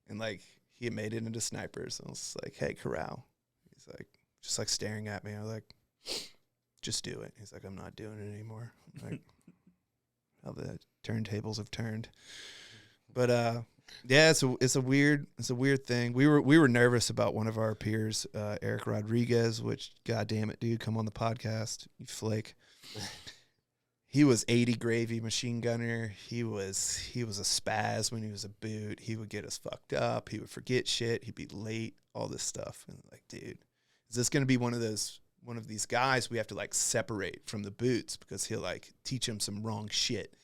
and like he had made it into snipers. And I was like, hey, corral. He's like, just like staring at me. I was like, just do it. He's like, I'm not doing it anymore. I'm like, how the turntables have turned. But yeah, it's a weird thing. We were nervous about one of our peers, Eric Rodriguez, which, god damn it, dude, come on the podcast, you flake. He was 80 gravy machine gunner. He was a spaz when he was a boot. He would get us fucked up. He would forget shit. He'd be late, all this stuff. And like, dude, is this gonna be one of these guys we have to like separate from the boots because he'll like teach him some wrong shit?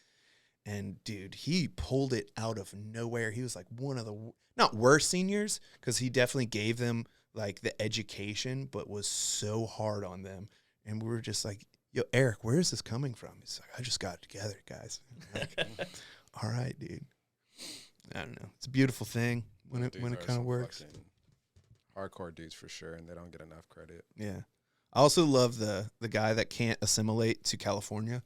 And dude, he pulled it out of nowhere. He was like one of the not worst seniors, because he definitely gave them like the education, but was so hard on them. And we were just like, yo, Eric, where is this coming from? He's like, I just got it together, guys. Like, all right, dude. I don't know. It's a beautiful thing when it kind of works. Hardcore dudes for sure, and they don't get enough credit. Yeah. I also love the guy that can't assimilate to California,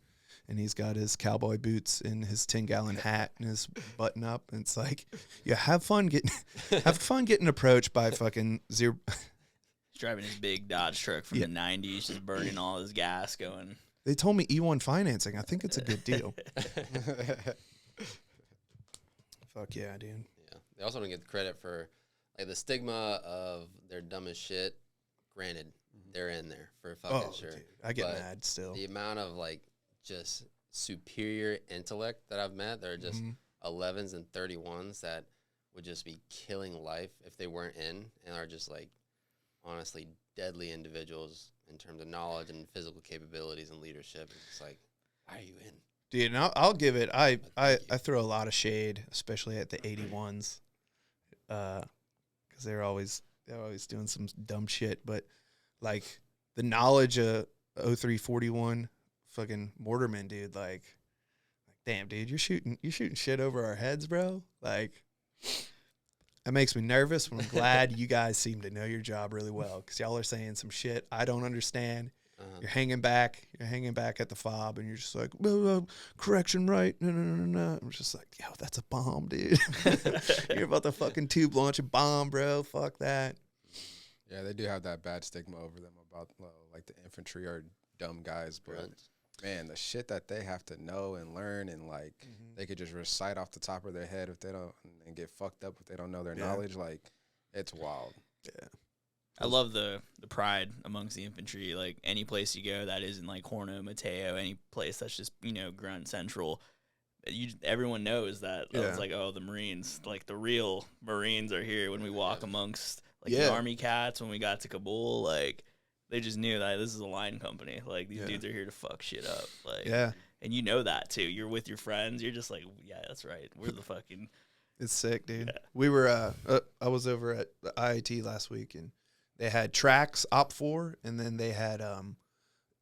and he's got his cowboy boots and his 10-gallon hat and his button up, and it's like, yeah, have fun getting approached by fucking zero. He's driving his big Dodge truck from the 90s, just burning all his gas, going. They told me E1 financing. I think it's a good deal. Fuck yeah, dude. Yeah, they also don't get the credit for like the stigma of they're dumb as shit. Granted, they're in there for fucking sure. Dude, I get But mad still. The amount of like just superior intellect that I've met, that are just 11s and 31s that would just be killing life if they weren't in, and are just like honestly deadly individuals in terms of knowledge and physical capabilities and leadership. It's like, why are you in? Dude, and I'll give it. I throw a lot of shade, especially at the 81s, because they're always doing some dumb shit. But like the knowledge of 0341 fucking Mortarman, dude, like damn, dude, you're shooting shit over our heads, bro. Like that makes me nervous. But I'm glad you guys seem to know your job really well, because y'all are saying some shit I don't understand. You're hanging back at the fob, and you're just like, correction, right? No. I'm just like, yo, that's a bomb, dude. You're about to fucking tube launch a bomb, bro. Fuck that. Yeah, they do have that bad stigma over them about like the infantry are dumb guys, but man, the shit that they have to know and learn, and like they could just recite off the top of their head if they don't, and get fucked up if they don't know their knowledge. Like, it's wild. Yeah. I love the pride amongst the infantry. Like, any place you go that isn't like Horno, Mateo, any place that's just, Grunt Central, everyone knows that. Yeah. It's like, oh, the Marines, like the real Marines are here. When we walk amongst like the Army cats, when we got to Kabul, like they just knew that this is a line company. Like, these dudes are here to fuck shit up. Like, and you know that too. You're with your friends. You're just like, yeah, that's right. We're the fucking. It's sick, dude. Yeah. We were. I was over at the IIT last week, and they had tracks Op 4, and then they had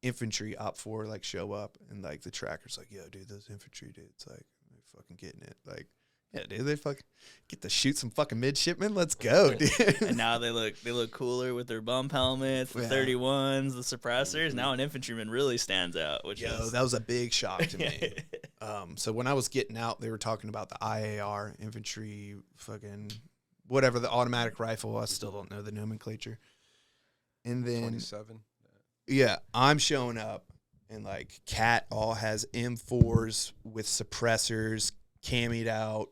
infantry Op 4 like show up, and like the tracker's like, yo, dude, those infantry dudes, like, they're fucking getting it. Like, yeah, dude, they fucking get to shoot some fucking midshipmen. Let's go, dude. And now they look cooler with their bump helmets, the 31s, the suppressors. Now an infantryman really stands out. Which that was a big shock to me. So when I was getting out, they were talking about the IAR infantry, fucking whatever, the automatic rifle. I still don't know the nomenclature. And then 27. Yeah, I'm showing up, and like Cat all has M4s with suppressors, camied out.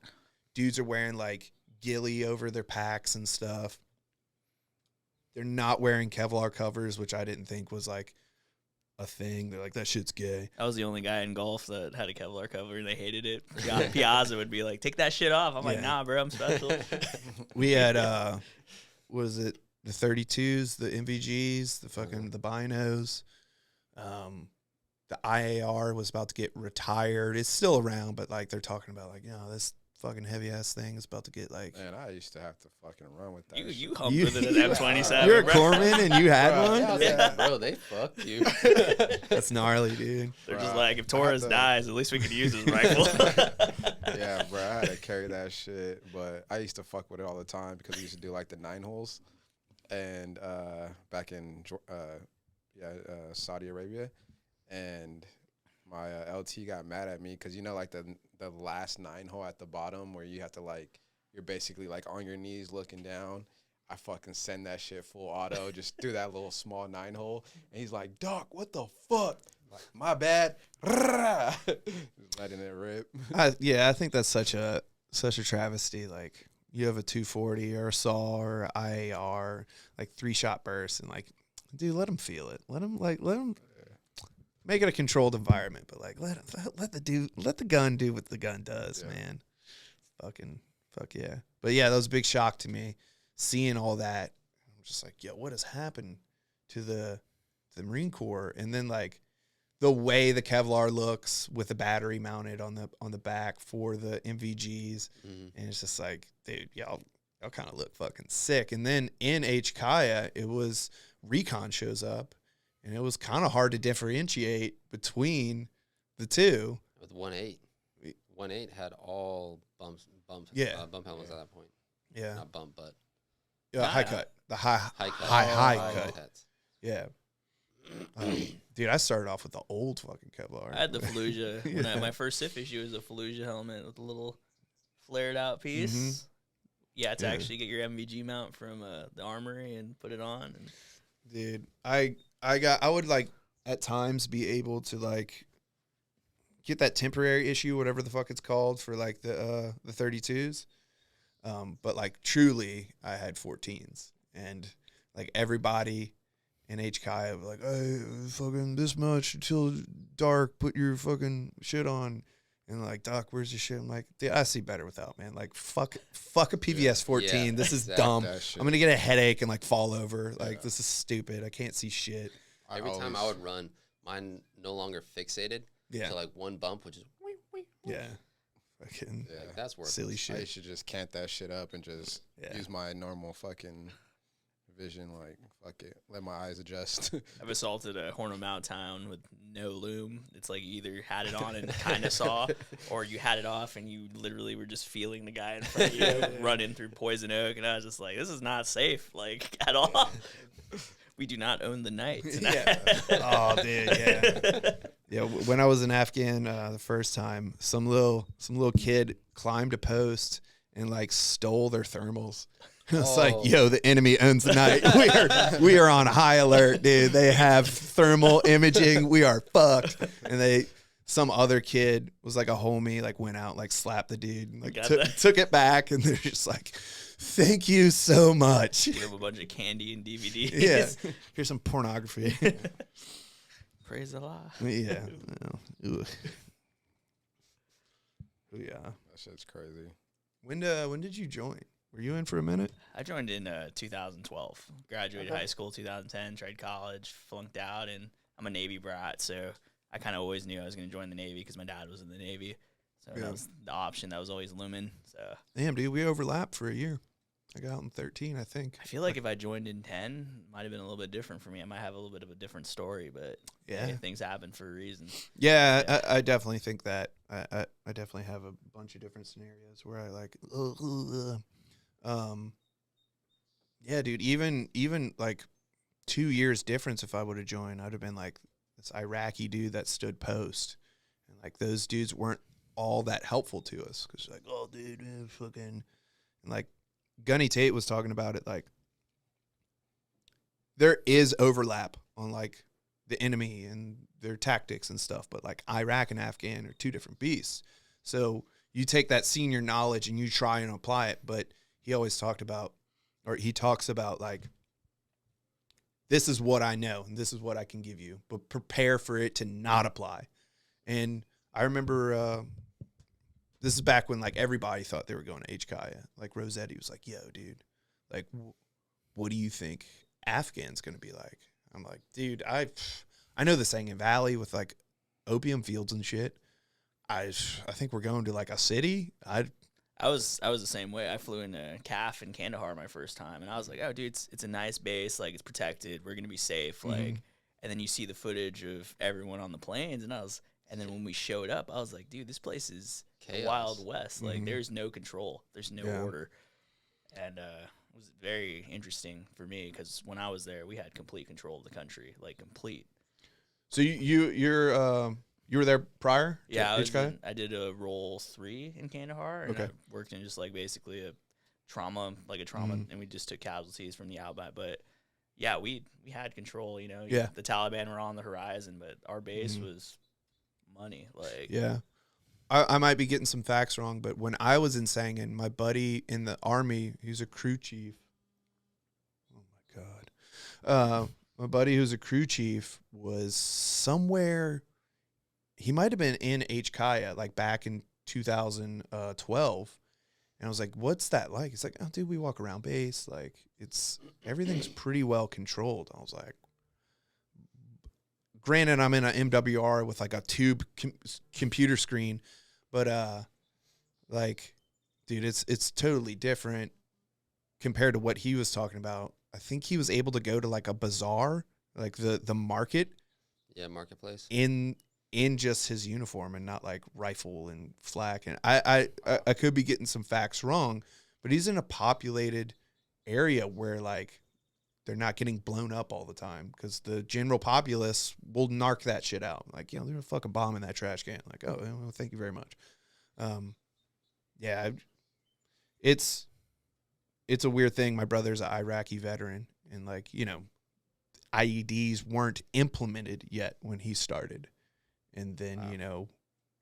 Dudes are wearing like ghillie over their packs and stuff. They're not wearing Kevlar covers, which I didn't think was like a thing. They're like, that shit's gay. I was the only guy in golf that had a Kevlar cover, and they hated it. Piazza would be like, take that shit off. I'm like, nah, bro, I'm special. We had, what was it, the 32s, the MVGs, the fucking, the binos. The IAR was about to get retired. It's still around, but like they're talking about like, this fucking heavy ass thing is about to get like. Man, I used to have to fucking run with that. You humped with it at M27. You're a bro. corpsman and you had one. Yeah, bro, they fucked you. That's gnarly, dude. They're just like, if Torres dies, at least we could use his rifle. Yeah, bro, I had to carry that shit, but I used to fuck with it all the time because we used to do like the 9 holes, and back in Saudi Arabia, and my LT got mad at me because like the last 9 hole at the bottom where you have to like you're basically like on your knees looking down. I fucking send that shit full auto, just through that little small 9 hole, and he's like, "Doc, what the fuck?" Like, my bad. Just letting it rip. I think that's such a travesty. Like, you have a 240 or a SAW or IAR, like 3-shot burst, and like, dude, let them feel it. Let them make it a controlled environment, but like let the gun do what the gun does, man. Fuck yeah. But yeah, that was a big shock to me, seeing all that. I'm just like, yo, what has happened to the Marine Corps? And then like the way the Kevlar looks with the battery mounted on the back for the MVGs, and it's just like, dude, y'all kind of look fucking sick. And then in HKIA, it was recon shows up, and it was kind of hard to differentiate between the two. With 1.8, 1.8 had all bump helmets at that point. Yeah, not bump, but high cut, the high cut. cuts. Yeah. Dude, I started off with the old fucking Kevlar. I had the Fallujah. My first SIF issue was a Fallujah helmet with a little flared out piece. Yeah, to actually get your MVG mount from the armory and put it on. And dude, I would like at times be able to like get that temporary issue, whatever the fuck it's called, for like the 32s. But like truly, I had 14s, and like everybody in HKI was like, hey, fucking this much until dark, put your fucking shit on. And like, Doc, where's your shit? I'm like, dude, I see better without, man. Like, fuck a PVS 14. Yeah, this is exactly. dumb. I'm gonna get a headache and like fall over. Like, this is stupid. I can't see shit. Every time I would run, mine no longer fixated. Yeah. So like one bump would just. Yeah. Fucking Like, that's worth silly I shit. should just cant that shit up and just use my normal fucking vision. Like, fuck it. Let my eyes adjust. I've assaulted a Horno Mount town with no loom. It's like you either had it on and kind of saw, or you had it off and you literally were just feeling the guy in front of you running through Poison Oak. And I was just like, this is not safe, like, at all. We do not own the night. Yeah. Oh, dude, yeah. Yeah, when I was in Afghan the first time, some little kid climbed a post and like stole their thermals. It's like, yo, the enemy owns the night. We are on high alert, dude. They have thermal imaging. We are fucked. And some other kid was like a homie, like went out, like slapped the dude, and, like took it back, and they're just like, thank you so much. You have a bunch of candy and DVDs. Yeah, here's some pornography. Praise the Lord. Yeah. Ooh. Yeah. That shit's crazy. When did you join? Were you in for a minute? I joined in 2012. Graduated high school 2010, tried college, flunked out, and I'm a Navy brat, so I kind of always knew I was going to join the Navy because my dad was in the Navy. So that was the option that was always looming. So Damn, dude, we overlapped for a year. I got out in 13, I think. I feel like if I joined in 10, it might have been a little bit different for me. I might have a little bit of a different story, but hey, things happen for a reason. Yeah. I definitely think that. I definitely have a bunch of different scenarios where I like, yeah, dude, even like 2 years difference, if I would have joined, I'd have been like this Iraqi dude that stood post. And like those dudes weren't all that helpful to us because like, oh, dude, fucking, and like Gunny Tate was talking about it, like there is overlap on like the enemy and their tactics and stuff, but like Iraq and Afghan are two different beasts. So you take that senior knowledge and you try and apply it, but he always talked about, or he talks about like, this is what I know and this is what I can give you, but prepare for it to not apply. And I remember, this is back when like everybody thought they were going to HKIA. Like Rossetti was like, yo, dude, like, what do you think Afghan's going to be like? I'm like, dude, I know the Sangin Valley with like opium fields and shit. I think we're going to like a city. I was the same way. I flew into CAF in Kandahar my first time, and I was like, oh, dude, it's a nice base. Like, it's protected. We're going to be safe. Like, and then you see the footage of everyone on the planes, and And then when we showed up, I was like, dude, this place is the Chaos. Wild West. Like, Mhm. there's no control. There's no Yeah. order. And it was very interesting for me because when I was there, we had complete control of the country, like complete. So you were there prior? to Yeah, HKIA? I did a role 3 in Kandahar, and Okay. I worked in just like basically a trauma, and we just took casualties from the outback. But yeah, we had control. You know, Yeah. the Taliban were on the horizon, but our base Mhm. was money. Like, Yeah. I might be getting some facts wrong, but when I was in Sangin, my buddy in the Army, he's a crew chief. Oh, my God. My buddy who's a crew chief was somewhere. He might have been in HKIA, like back in 2012. And I was like, what's that like? He's like, oh, dude, we walk around base. Like, everything's pretty well controlled. I was like, granted, I'm in an MWR with like a tube computer screen, but like, dude, it's totally different compared to what he was talking about. I think he was able to go to like a bazaar, like the market, Yeah, marketplace. in just his uniform and not like rifle and flak. And I could be getting some facts wrong, but he's in a populated area where like they're not getting blown up all the time because the general populace will narc that shit out. Like, there's a fucking bomb in that trash can. Like, oh, well, thank you very much. Yeah, it's a weird thing. My brother's an Iraqi veteran, and like, IEDs weren't implemented yet when he started. And then, Wow.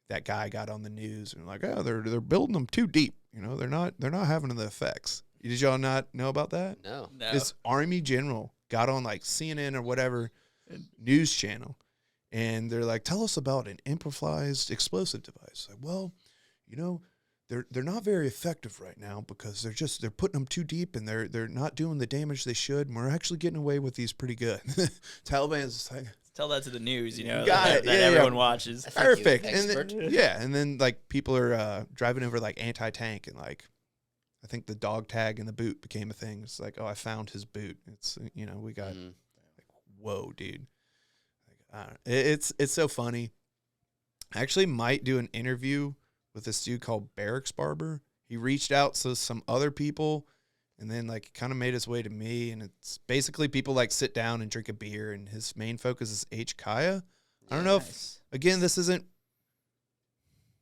That guy got on the news and like, oh, they're building them too deep. They're not having the effects. Did y'all not know about that? No. no. This Army general got on like CNN or whatever news channel, and they're like, tell us about an improvised explosive device. Like, well, they're not very effective right now because they're putting them too deep and they're not doing the damage they should. And we're actually getting away with these pretty good. Taliban's just like, Tell that to the news, Got that, it. that Yeah, everyone yeah. watches. Thank you, perfect. And expert. then like people are driving over like anti-tank, and like I think the dog tag in the boot became a thing. It's like, oh, I found his boot. It's we got Mhm. like, whoa, dude. Like, I don't know. It's so funny. I actually might do an interview with this dude called Barracks Barber. He reached out to some other people, and then like kind of made his way to me. And it's basically people like sit down and drink a beer, and his main focus is HKIA. I don't know if, Nice. again, this isn't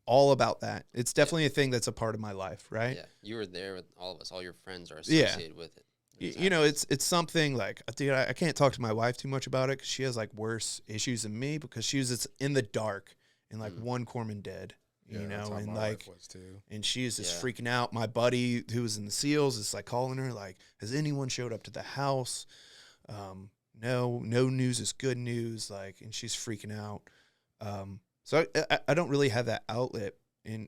all about that. It's definitely a thing that's a part of my life, right? Yeah, you were there with all of us. All your friends are Yeah. associated with it. It's something like, dude, I can't talk to my wife too much about it because she has like worse issues than me because she was in the dark and like one corpsman dead, that's how and my like, wife was too. and she is just Yeah. freaking out. My buddy who was in the SEALs is like calling her like, has anyone showed up to the house? No news is good news. Like, and she's freaking out. So I don't really have that outlet, and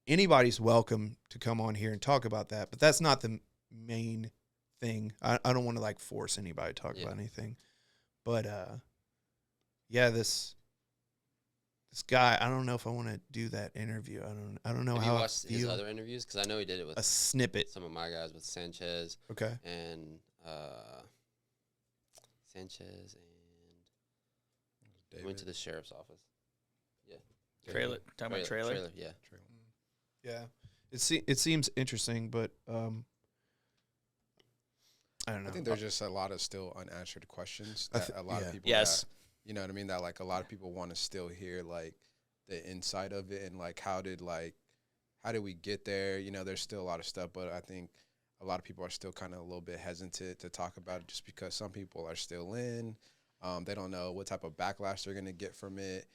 anybody's welcome to come on here and talk about that, but that's not the main thing. I don't want to like force anybody to talk about anything, but this guy, I don't know if I want to do that interview. I don't know Have how you I watched his feel. other interviews? Because I know he did it with A snippet. some of my guys, with Sanchez Okay. and David. went to the sheriff's office. Trailer. Talking about trailer. Yeah. Yeah. It seems interesting, but I don't know. I think there's just a lot of still unanswered questions I that th- a lot yeah. of people Yes. that, you know what I mean, that like a lot of people want to still hear like the inside of it and like how did we get there? There's still a lot of stuff, but I think a lot of people are still kind of a little bit hesitant to talk about it just because some people are still in. They don't know what type of backlash they're going to get from it.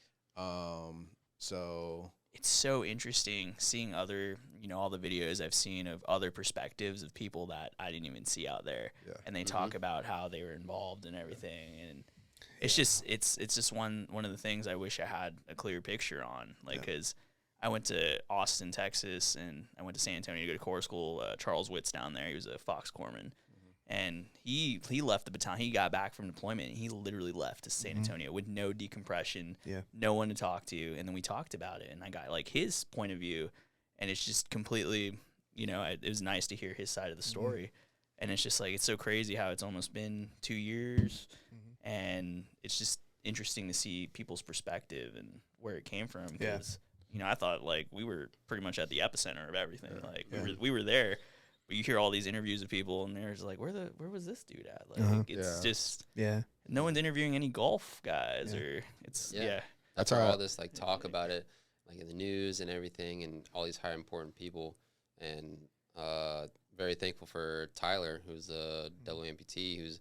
So It's so interesting seeing other, all the videos I've seen of other perspectives of people that I didn't even see out there. Yeah. And they talk about how they were involved and everything. And it's just one of the things I wish I had a clear picture on. Like, because I went to Austin, Texas, and I went to San Antonio to go to Corps School. Charles Witt's down there. He was a Fox Corpsman. And he left the battalion. He got back from deployment, and he literally left to San Antonio with no decompression, no one to talk to. And then we talked about it, and I got like his point of view, and it's just completely, it was nice to hear his side of the story. And it's just like, it's so crazy how it's almost been 2 years, and it's just interesting to see people's perspective and where it came from. Yeah. Because, you know, I thought, like, we were pretty much at the epicenter of everything. Yeah. Like, Yeah. we were there. But you hear all these interviews of people, and they're just like, where was this dude at? Like, Uh-huh. it's Yeah. just, Yeah. no one's interviewing any golf guys, Yeah. or it's, Yeah. yeah. That's That's where how all this like talk about it, like in the news and everything, and all these high important people. And very thankful for Tyler, who's a double amputee, who's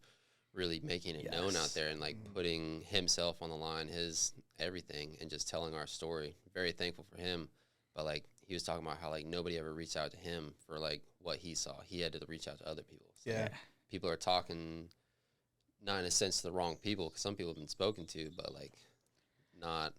really making it known out Yes. there and like putting himself on the line, his everything, and just telling our story. Very thankful for him. But like he was talking about how like nobody ever reached out to him for like what he saw. He had to reach out to other people. So Yeah. people are talking, not in a sense to the wrong people, because some people have been spoken to, but like not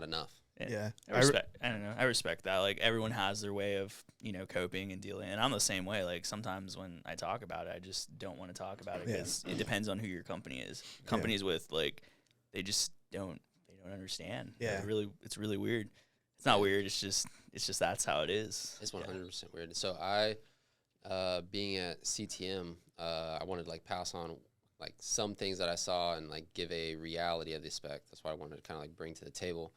enough. Yeah. I don't know. I respect that. Like, everyone has their way of, you know, coping and dealing. And I'm the same way. Like, sometimes when I talk about it, I just don't want to talk about it, because it depends on who your company is. Companies with, like, they just don't understand. Yeah. It's really weird. It's not weird. It's just that's how it is. It's 100% weird. So I, being at CTM, I wanted to like pass on like some things that I saw and like give a reality of the spec. That's what I wanted to kind of like bring to the table.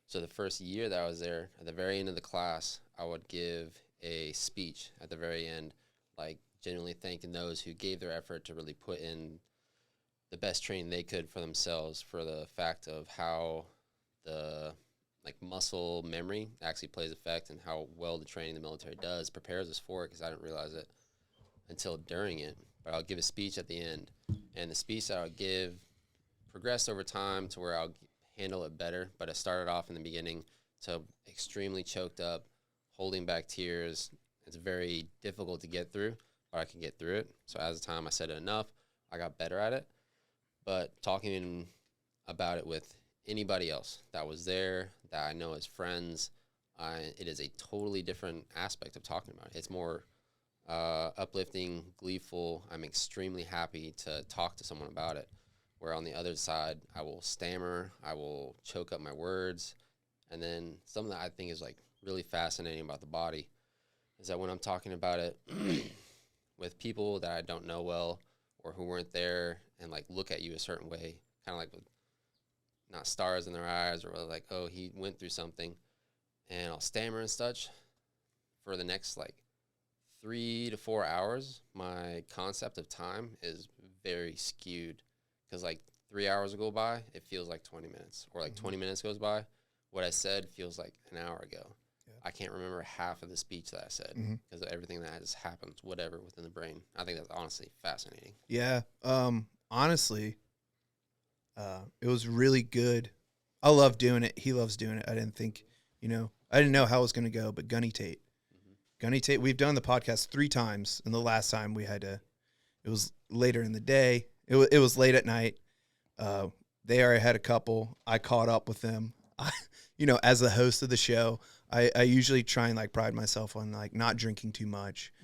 So the first year that I was there, at the very end of the class, I would give a speech at the very end, like genuinely thanking those who gave their effort to really put in the best training they could for themselves, for the fact of how the like muscle memory actually plays effect, and how well the training the military does prepares us for it, because I didn't realize it until during it. But I'll give a speech at the end, and the speech that I'll give progressed over time to where I'll handle it better. But I started off in the beginning to extremely choked up, holding back tears. It's very difficult to get through, but I can get through it. So as the time I said it enough, I got better at it. But talking about it with anybody else that was there, that I know as friends, it is a totally different aspect of talking about it. It's more uplifting, gleeful. I'm extremely happy to talk to someone about it. Where on the other side, I will stammer, I will choke up my words. And then something that I think is like really fascinating about the body is that when I'm talking about it with people that I don't know well, or who weren't there, and like look at you a certain way, kind of like with not stars in their eyes, or like, oh, he went through something, and I'll stammer and such, for the next like 3 to 4 hours, my concept of time is very skewed. Because like 3 hours will go by, it feels like 20 minutes. Or like 20 minutes goes by, what I said feels like an hour ago. Yeah. I can't remember half of the speech that I said, because of everything that has happened, whatever, within the brain. I think that's honestly fascinating. Yeah. Honestly, it was really good. I love doing it. He loves doing it. I didn't know how it was going to go, but Gunny Tate. Gunny Tate, we've done the podcast 3 times, and the last time it was later in the day. It was late at night. They already had a couple. I caught up with them. As the host of the show, I usually try and like pride myself on like not drinking too much,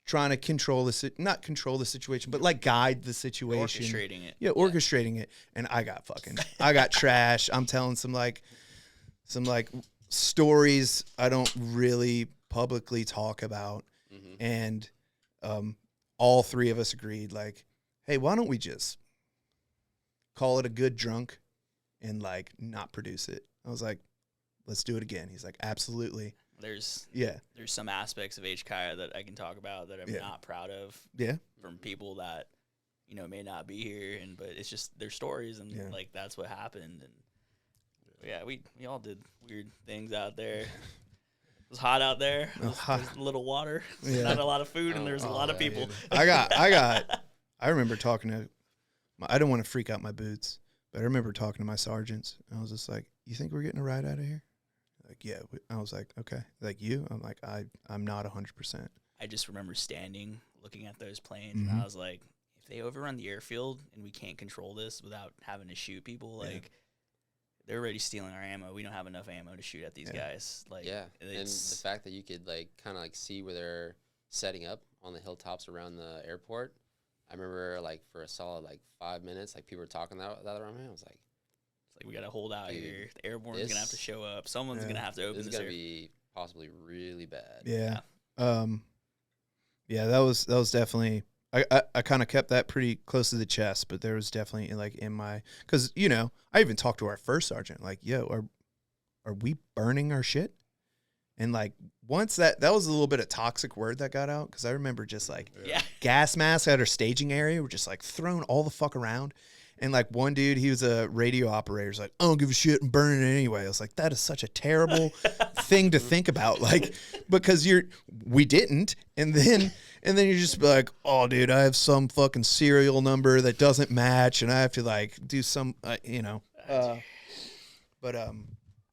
trying to not control the situation, but like guide the situation. Orchestrating it. Yeah, orchestrating it. And I got trash. I'm telling some stories I don't really publicly talk about. And all 3 of us agreed, like, hey, why don't we just call it a good drunk and like not produce it? I was like, let's do it again. He's like, absolutely. There's some aspects of HKIA that I can talk about that I'm not proud of. Yeah. From people that, may not be here, but it's just their stories, and like that's what happened. And we all did weird things out there. It was hot out there. There's a little water. Not a lot of food, and there's a lot of people. I remember talking to I don't want to freak out my boots, but I remember talking to my sergeants, and I was just like, you think we're getting a ride out of here? Like, yeah. I was like, okay. Like, you? I'm like, I'm not 100%. I just remember standing, looking at those planes, and I was like, if they overrun the airfield and we can't control this without having to shoot people, like, they're already stealing our ammo. We don't have enough ammo to shoot at these guys. Like, and the fact that you could like kind of like see where they're setting up on the hilltops around the airport. I remember like for a solid like 5 minutes, like people were talking that around me. I was like, it's like, we got to hold out here. The airborne's gonna have to show up. Someone's gonna have to open this. This is gonna be possibly really bad. Yeah. That was definitely. I kind of kept that pretty close to the chest, but there was definitely like in my, because I even talked to our first sergeant, like, yo, are we burning our shit? And like once that was a little bit of toxic word that got out, because I remember just like gas masks at our staging area were just like thrown all the fuck around. And like one dude, he was a radio operator, was like, I don't give a shit, I'm burning it anyway. I was like, that is such a terrible thing to think about, like, because we didn't, and then you just be like, oh dude, I have some fucking serial number that doesn't match, and I have to like do some, but I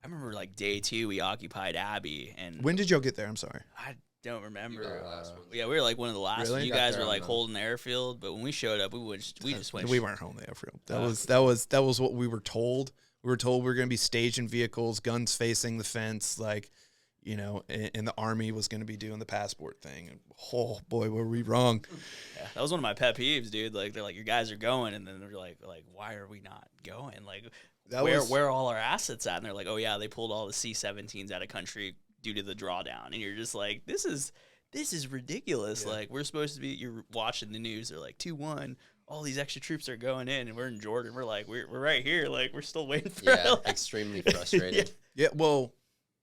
remember like day 2 we occupied Abbey, and when did y'all get there? I'm sorry. I don't remember. You were the last one. Yeah, we were like one of the last. Really? You Got guys there were on like the- holding the airfield, but when we showed up, we just went. We weren't home the airfield. That was what we were told. We were told we were going to be staged in vehicles, guns facing the fence, like, you know, and the Army was going to be doing the passport thing. And oh boy, were we wrong. Yeah, that was one of my pet peeves, dude. Like they're like, your guys are going, and then they're like, why are we not going? Like, where are all our assets at? And they're like, oh yeah, they pulled all the C-17s out of country due to the drawdown. And you're just like, this is ridiculous. Yeah. Like, we're supposed to be. You're watching the news. They're like 2-1. All these extra troops are going in, and we're in Jordan. We're like, we're right here. Like, we're still waiting for. Yeah, like, extremely frustrated. Yeah, well,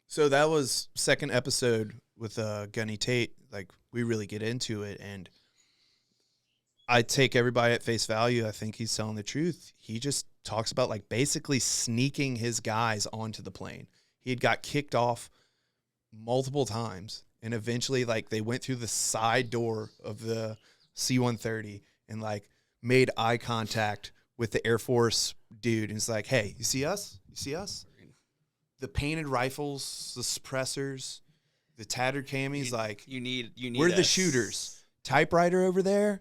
so that was second episode with Gunny Tate. Like, we really get into it, and I take everybody at face value. I think he's telling the truth. He just talks about like basically sneaking his guys onto the plane. He had got kicked off multiple times, and eventually like they went through the side door of the C-130 and like made eye contact with the Air Force dude, and it's like, hey, you see us? You see us? The painted rifles, the suppressors, the tattered camis, like, you need. we're the us. shooters. Typewriter over there.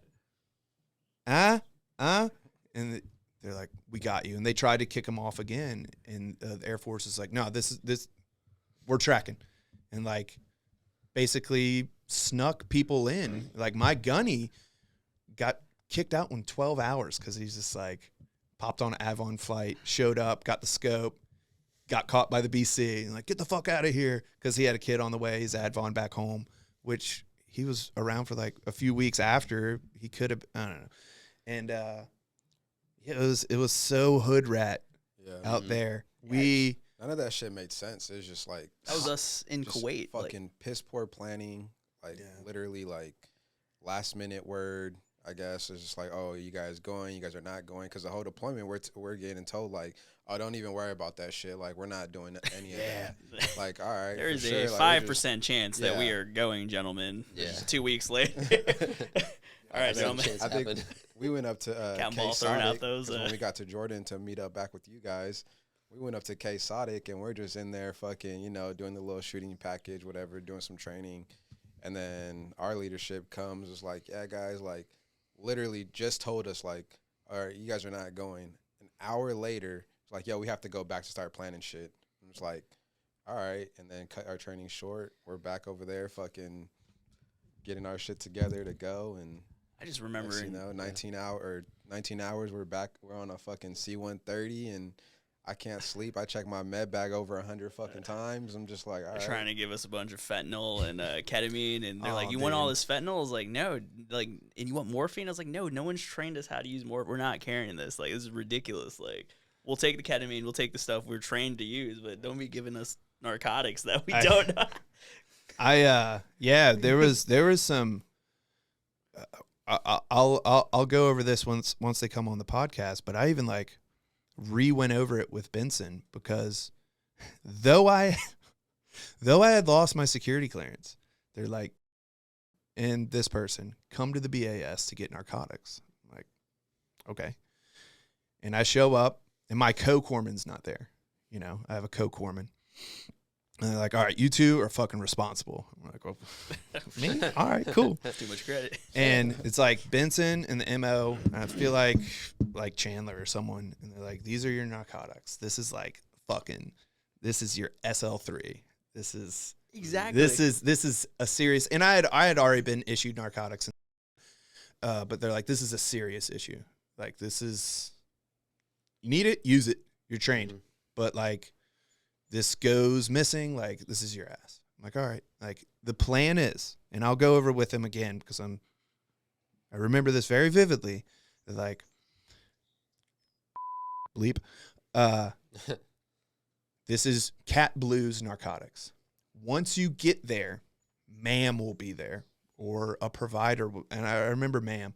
And they're like, we got you. And they tried to kick him off again. And the Air Force is like, no, this, we're tracking. And like, basically snuck people in. Like my gunny got kicked out in 12 hours because he's just like, popped on an Avon flight, showed up, got the scope, got caught by the BC, and like, get the fuck out of here, because he had a kid on the way. He's Advon back home, which he was around for like a few weeks after. He could have, I don't know. And it was so hood rat out there. None of that shit made sense. It was just like That was us in just Kuwait. fucking piss poor planning. Like literally like last minute word. I guess it's just like, oh, you guys going? You guys are not going, because the whole deployment we're getting told like, oh, don't even worry about that shit. Like, we're not doing any of that. Like, all right, There is sure. a Like, 5% chance that we are going, gentlemen. Yeah. 2 weeks later. All right, gentlemen. I think we went up to Count K ball throwing out Sonic, those, 'cause when we got to Jordan to meet up back with you guys. We went up to K Sonic, and we're just in there fucking, you know, doing the little shooting package, whatever, doing some training. And then our leadership comes, is like, yeah, guys, like, literally just told us, like, all right, you guys are not going. An hour later, it's like, yo, we have to go back to start planning shit. And it's like, all right. And then cut our training short. We're back over there fucking getting our shit together to go. And I just remember, next, you know, 19 hours, we're back. We're on a fucking C-130, and I can't sleep. I check my med bag over 100 fucking times. I'm just like, all right. they're trying to give us a bunch of fentanyl and ketamine, and they're Oh, like, you want all dude. this fentanyl? I was like, no. Like, and you want morphine? I was like, no one's trained us how to use morphine. We're not carrying this. Like, this is ridiculous. Like, we'll take the ketamine, we'll take the stuff we're trained to use, but don't be giving us narcotics that we don't know. There was some. I'll go over this once they come on the podcast. But I even like went over it with Benson, because though I had lost my security clearance, they're like, and this person come to the BAS to get narcotics. I'm like, okay. And I show up, and my co-corpsman's not there. You know, I have a co-corpsman. And they're like, all right, you two are fucking responsible. I'm like, well, me? All right, cool. That's too much credit. And it's like Benson and the MO, and I feel like Chandler or someone, and they're like, these are your narcotics. This is like this is your SL3. This is Exactly. This is a serious, and I had already been issued narcotics, but they're like, this is a serious issue. Like, this is, you need it, use it. You're trained, but like, this goes missing, like, this is your ass. I'm like, all right. Like, the plan is, and I'll go over with him again, because I remember this very vividly. They're like, bleep. This is Cat Blues Narcotics. Once you get there, ma'am will be there, or a provider. And I remember ma'am.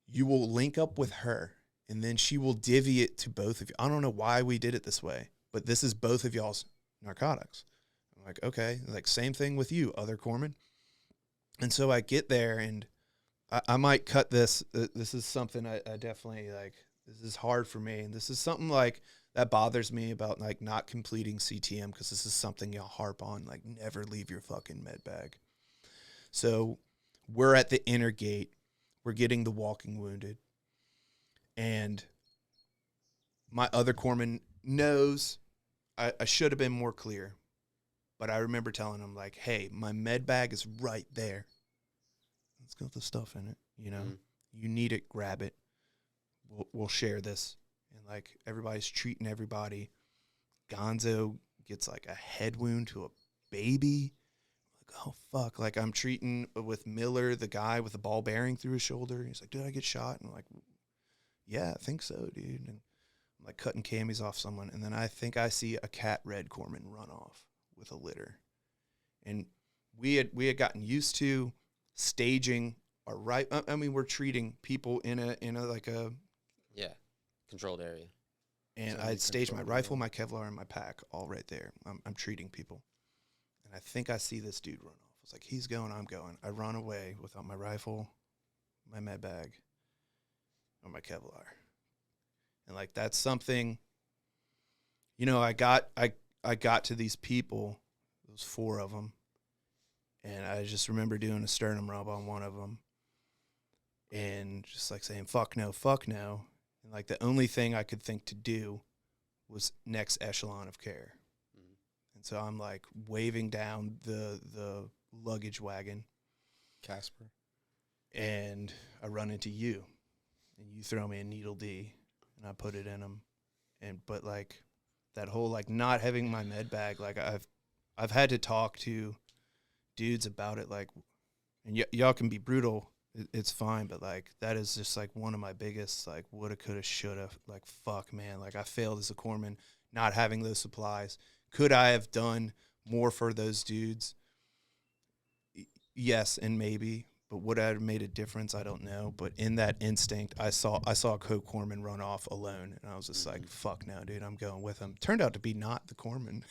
You will link up with her, and then she will divvy it to both of you. I don't know why we did it this way, but this is both of y'all's narcotics. I'm like, okay, like same thing with you, other corpsman. And so I get there, and I might cut this. This is something I definitely like. This is hard for me, and this is something like that bothers me about like not completing CTM, because this is something y'all harp on. Like, never leave your fucking med bag. So we're at the inner gate. We're getting the walking wounded, and my other corpsman knows I should have been more clear, but I remember telling him, like, hey, my med bag is right there. It's got the stuff in it, you know. You need it, grab it. We'll share this. And, like, everybody's treating everybody. Gonzo gets, like, a head wound to a baby. Like, oh, fuck. Like, I'm treating with Miller, the guy with the ball bearing through his shoulder. He's like, did I get shot? And I'm like, yeah, I think so, dude. And I'm, like, cutting camis off someone. And then I think I see a cat red corpsman run off with a litter. And we had gotten used to staging our right. I mean, we're treating people in a like a controlled area. And I'd staged my rifle, my Kevlar, and my pack all right there. I'm treating people, and I think I see this dude run off. I was like, he's going, I'm going. I run away without my rifle, my med bag, or my Kevlar, and like that's something. You know, I got to these people, those 4 of them. And I just remember doing a sternum rub on one of them and just like saying, fuck no, fuck no. And like the only thing I could think to do was next echelon of care. And so I'm like waving down the luggage wagon. Casper. And I run into you. And you throw me a needle D. And I put it in them. But like that whole like not having my med bag, like I've had to talk to dudes about it, like, and y'all can be brutal, it's fine, but like that is just like one of my biggest like woulda, coulda, shoulda, like fuck man, like I failed as a corpsman not having those supplies. Could I have done more for those dudes? Yes, and maybe, but would I have made a difference? I don't know. But in that instinct, I saw a co-corpsman run off alone, and I was just like, fuck no, dude, I'm going with him. Turned out to be not the corpsman.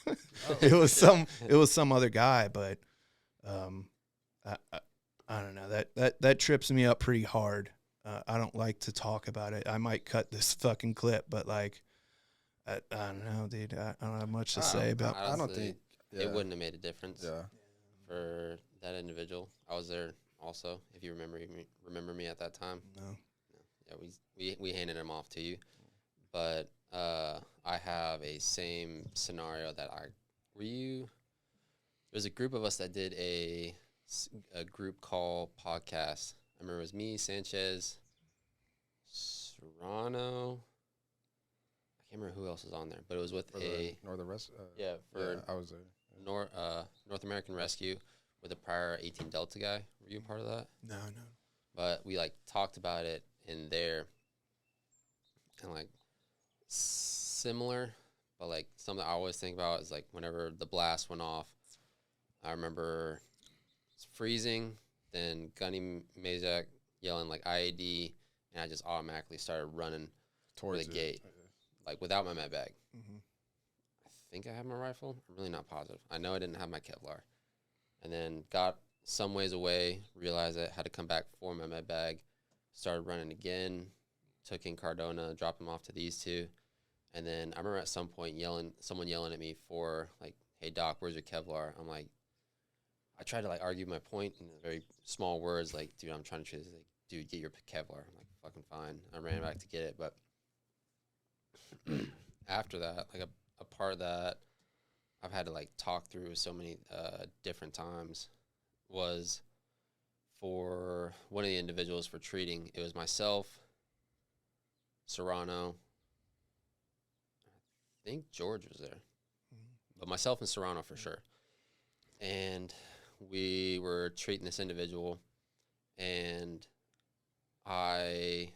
It was some other guy, but I don't know, that trips me up pretty hard. I don't like to talk about it. I might cut this fucking clip, but like, I don't know, dude. I don't have much to say about. Honestly, I don't think it wouldn't have made a difference. Yeah. For that individual, I was there also. If you remember me at that time. No. Yeah, we handed him off to you, but I have a same scenario that there's a group of us that did a group call podcast. I remember it was me, Sanchez, Serrano. I can't remember who else was on there, but it was with Northern Rescue. I was there. North American Rescue with a prior 18 Delta guy. Were you a part of that? No. But we like talked about it in there, and like similar, but like something I always think about is like whenever the blast went off, I remember it's freezing, then Gunny Mazak yelling like IAD, and I just automatically started running towards the gate, like without my med bag. Mm-hmm. I think I have my rifle. I'm really not positive. I know I didn't have my Kevlar. And then got some ways away, realized I had to come back for my med bag, started running again, took in Cardona, dropped him off to these 2. And then I remember at some point someone yelling at me for like, hey Doc, where's your Kevlar? I'm like, I tried to like argue my point in very small words, like, dude, I'm trying to treat this, like, dude, get your Kevlar. I'm like, fucking fine. I ran back to get it. But after that, like a part of that I've had to like talk through so many different times was for one of the individuals for treating. It was myself, Serrano. I think George was there, but myself and Serrano for sure. And we were treating this individual, and I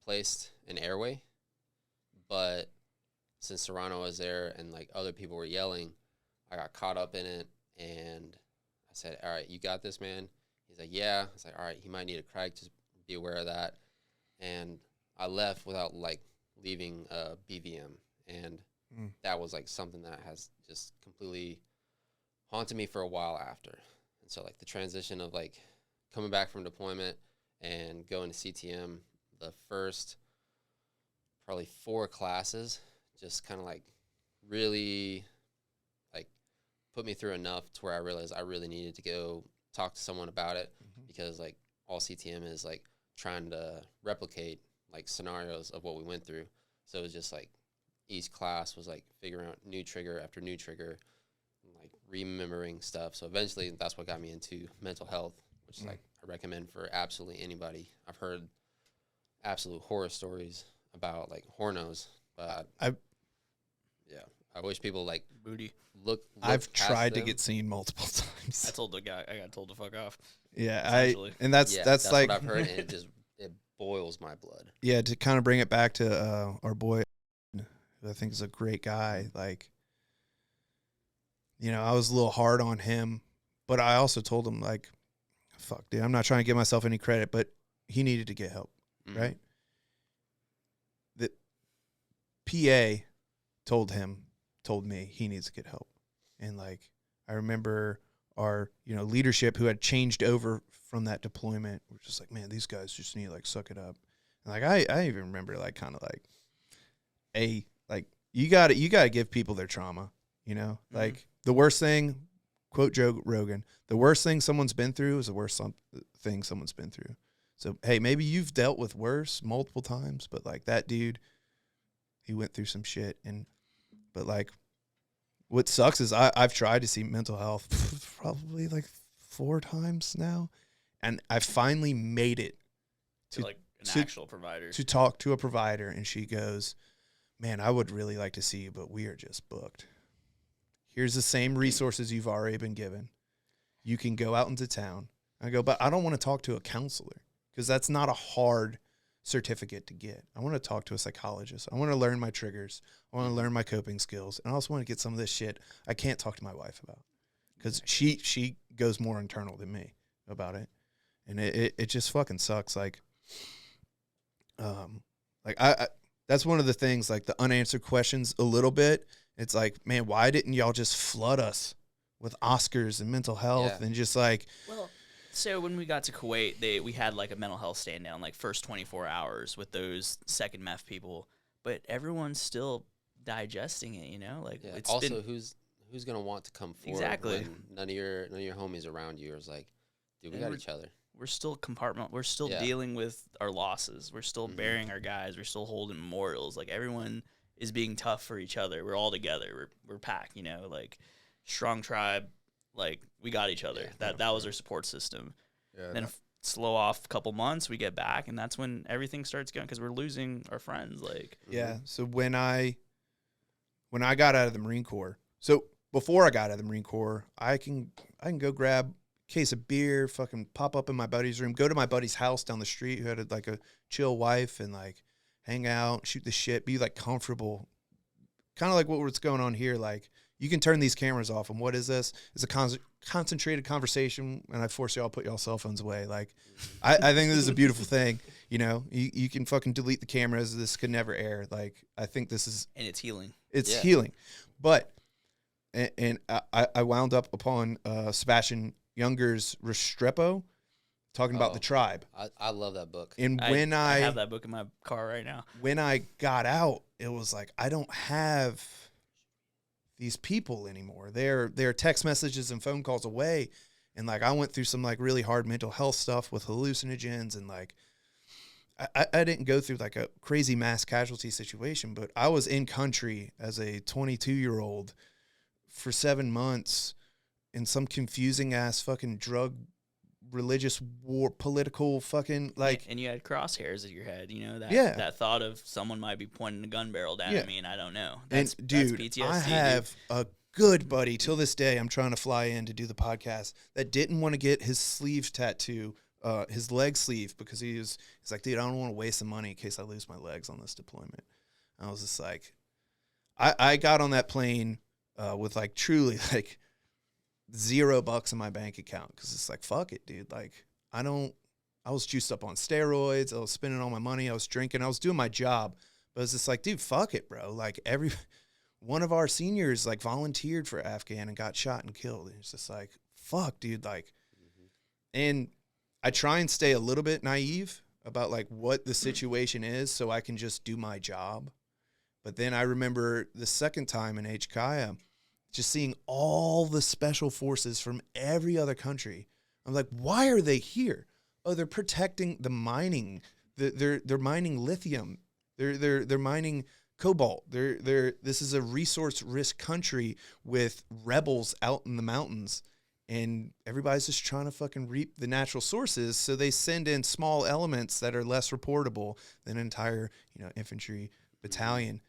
placed an airway, but since Serrano was there and like other people were yelling, I got caught up in it, and I said, all right, you got this, man. He's like, yeah. I was like, all right, he might need a crack, just be aware of that. And I left without like leaving BVM, and that was like something that has just completely haunted me for a while after. And so like the transition of like coming back from deployment and going to CTM, the first probably 4 classes just kind of like really like put me through enough to where I realized I really needed to go talk to someone about it, because like all CTM is like trying to replicate like scenarios of what we went through. So it was just like each class was like figuring out new trigger after new trigger, and, like remembering stuff. So eventually that's what got me into mental health, which is like I recommend for absolutely anybody. I've heard absolute horror stories about like hornos, but I wish people like Booty. look I've past tried to them. get seen multiple times. I told the guy, I got told to fuck off. Yeah, Essentially. that's like what I've heard, and it boils my blood. Yeah, to kind of bring it back to our boy, who I think is a great guy. Like, you know, I was a little hard on him, but I also told him like, fuck, dude, I'm not trying to give myself any credit, but he needed to get help, right? The PA told me he needs to get help. And like, I remember our, you know, leadership who had changed over from that deployment were just like, man, these guys just need to like suck it up. And like, I even remember like kind of like, you gotta give people their trauma, you know, like the worst thing, quote Joe Rogan, the worst thing someone's been through is the worst thing someone's been through. So, hey, maybe you've dealt with worse multiple times, but like that dude, he went through some shit. But like, what sucks is I've tried to see mental health probably like 4 times now, and I finally made it To like an actual provider. to talk to a provider, and she goes, man, I would really like to see you, but we are just booked. Here's the same resources you've already been given. You can go out into town. I go, but I don't want to talk to a counselor, because that's not a hard certificate to get. I want to talk to a psychologist. I want to learn my triggers. I want to learn my coping skills. And I also want to get some of this shit I can't talk to my wife about, because she goes more internal than me about it. And it just fucking sucks. Like I that's one of the things, like the unanswered questions a little bit. It's like, man, why didn't y'all just flood us with Oscars and mental health and just like, well, so when we got to Kuwait, we had like a mental health stand down, like first 24 hours with those second MEF people, but everyone's still digesting it, you know? Like it's also who's gonna want to come forward Exactly. when none of your homies around you is like, dude, we got each other. We're still we're still dealing with our losses. We're still burying our guys. We're still holding memorials. Like everyone is being tough for each other. We're all together. We're pack, you know, like strong tribe. Like we got each other. That was our support system. Yeah. Then slow off a couple months, we get back, and that's when everything starts going, because we're losing our friends. Like So when I got out of the Marine Corps, so before I got out of the Marine Corps, I can go grab a case of beer, fucking pop up in my buddy's room, go to my buddy's house down the street who had like a chill wife, and like hang out, shoot the shit, be like comfortable, kind of like what's going on here. Like, you can turn these cameras off, and what is this? It's a concentrated conversation, and I force y'all to put y'all cell phones away. Like, I think this is a beautiful thing. You know, you can fucking delete the cameras. This could never air. Like, I think this is... And it's healing. It's healing. But, and I wound up upon Sebastian Younger's Restrepo, talking about the tribe. I love that book. And I have that book in my car right now. When I got out, it was like, I don't have these people anymore. They're text messages and phone calls away. And like, I went through some like really hard mental health stuff with hallucinogens, and like, I didn't go through like a crazy mass casualty situation, but I was in country as a 22-year-old for 7 months in some confusing ass fucking drug, religious war, political fucking like. And you had crosshairs at your head, you know, that thought of someone might be pointing a gun barrel down at me, and I don't know. That's PTSD, I have a good buddy till this day. I'm trying to fly in to do the podcast, that didn't want to get his sleeve tattoo, his leg sleeve, because he's like, dude, I don't want to waste the money in case I lose my legs on this deployment. I was just like, I got on that plane with like truly like $0 in my bank account because it's like, fuck it, dude. Like, I was juiced up on steroids. I was spending all my money. I was drinking. I was doing my job. But it's just like, dude, fuck it, bro. Like, one of our seniors like volunteered for Afghan and got shot and killed. And it's just like, fuck, dude. Like, and I try and stay a little bit naive about like what the situation is so I can just do my job. But then I remember the second time in HKIA, just seeing all the special forces from every other country. I'm like, why are they here? Oh, they're protecting the mining. They're mining lithium. They're mining cobalt. This is a resource-rich country with rebels out in the mountains, and everybody's just trying to fucking reap the natural sources. So they send in small elements that are less reportable than an entire, infantry battalion.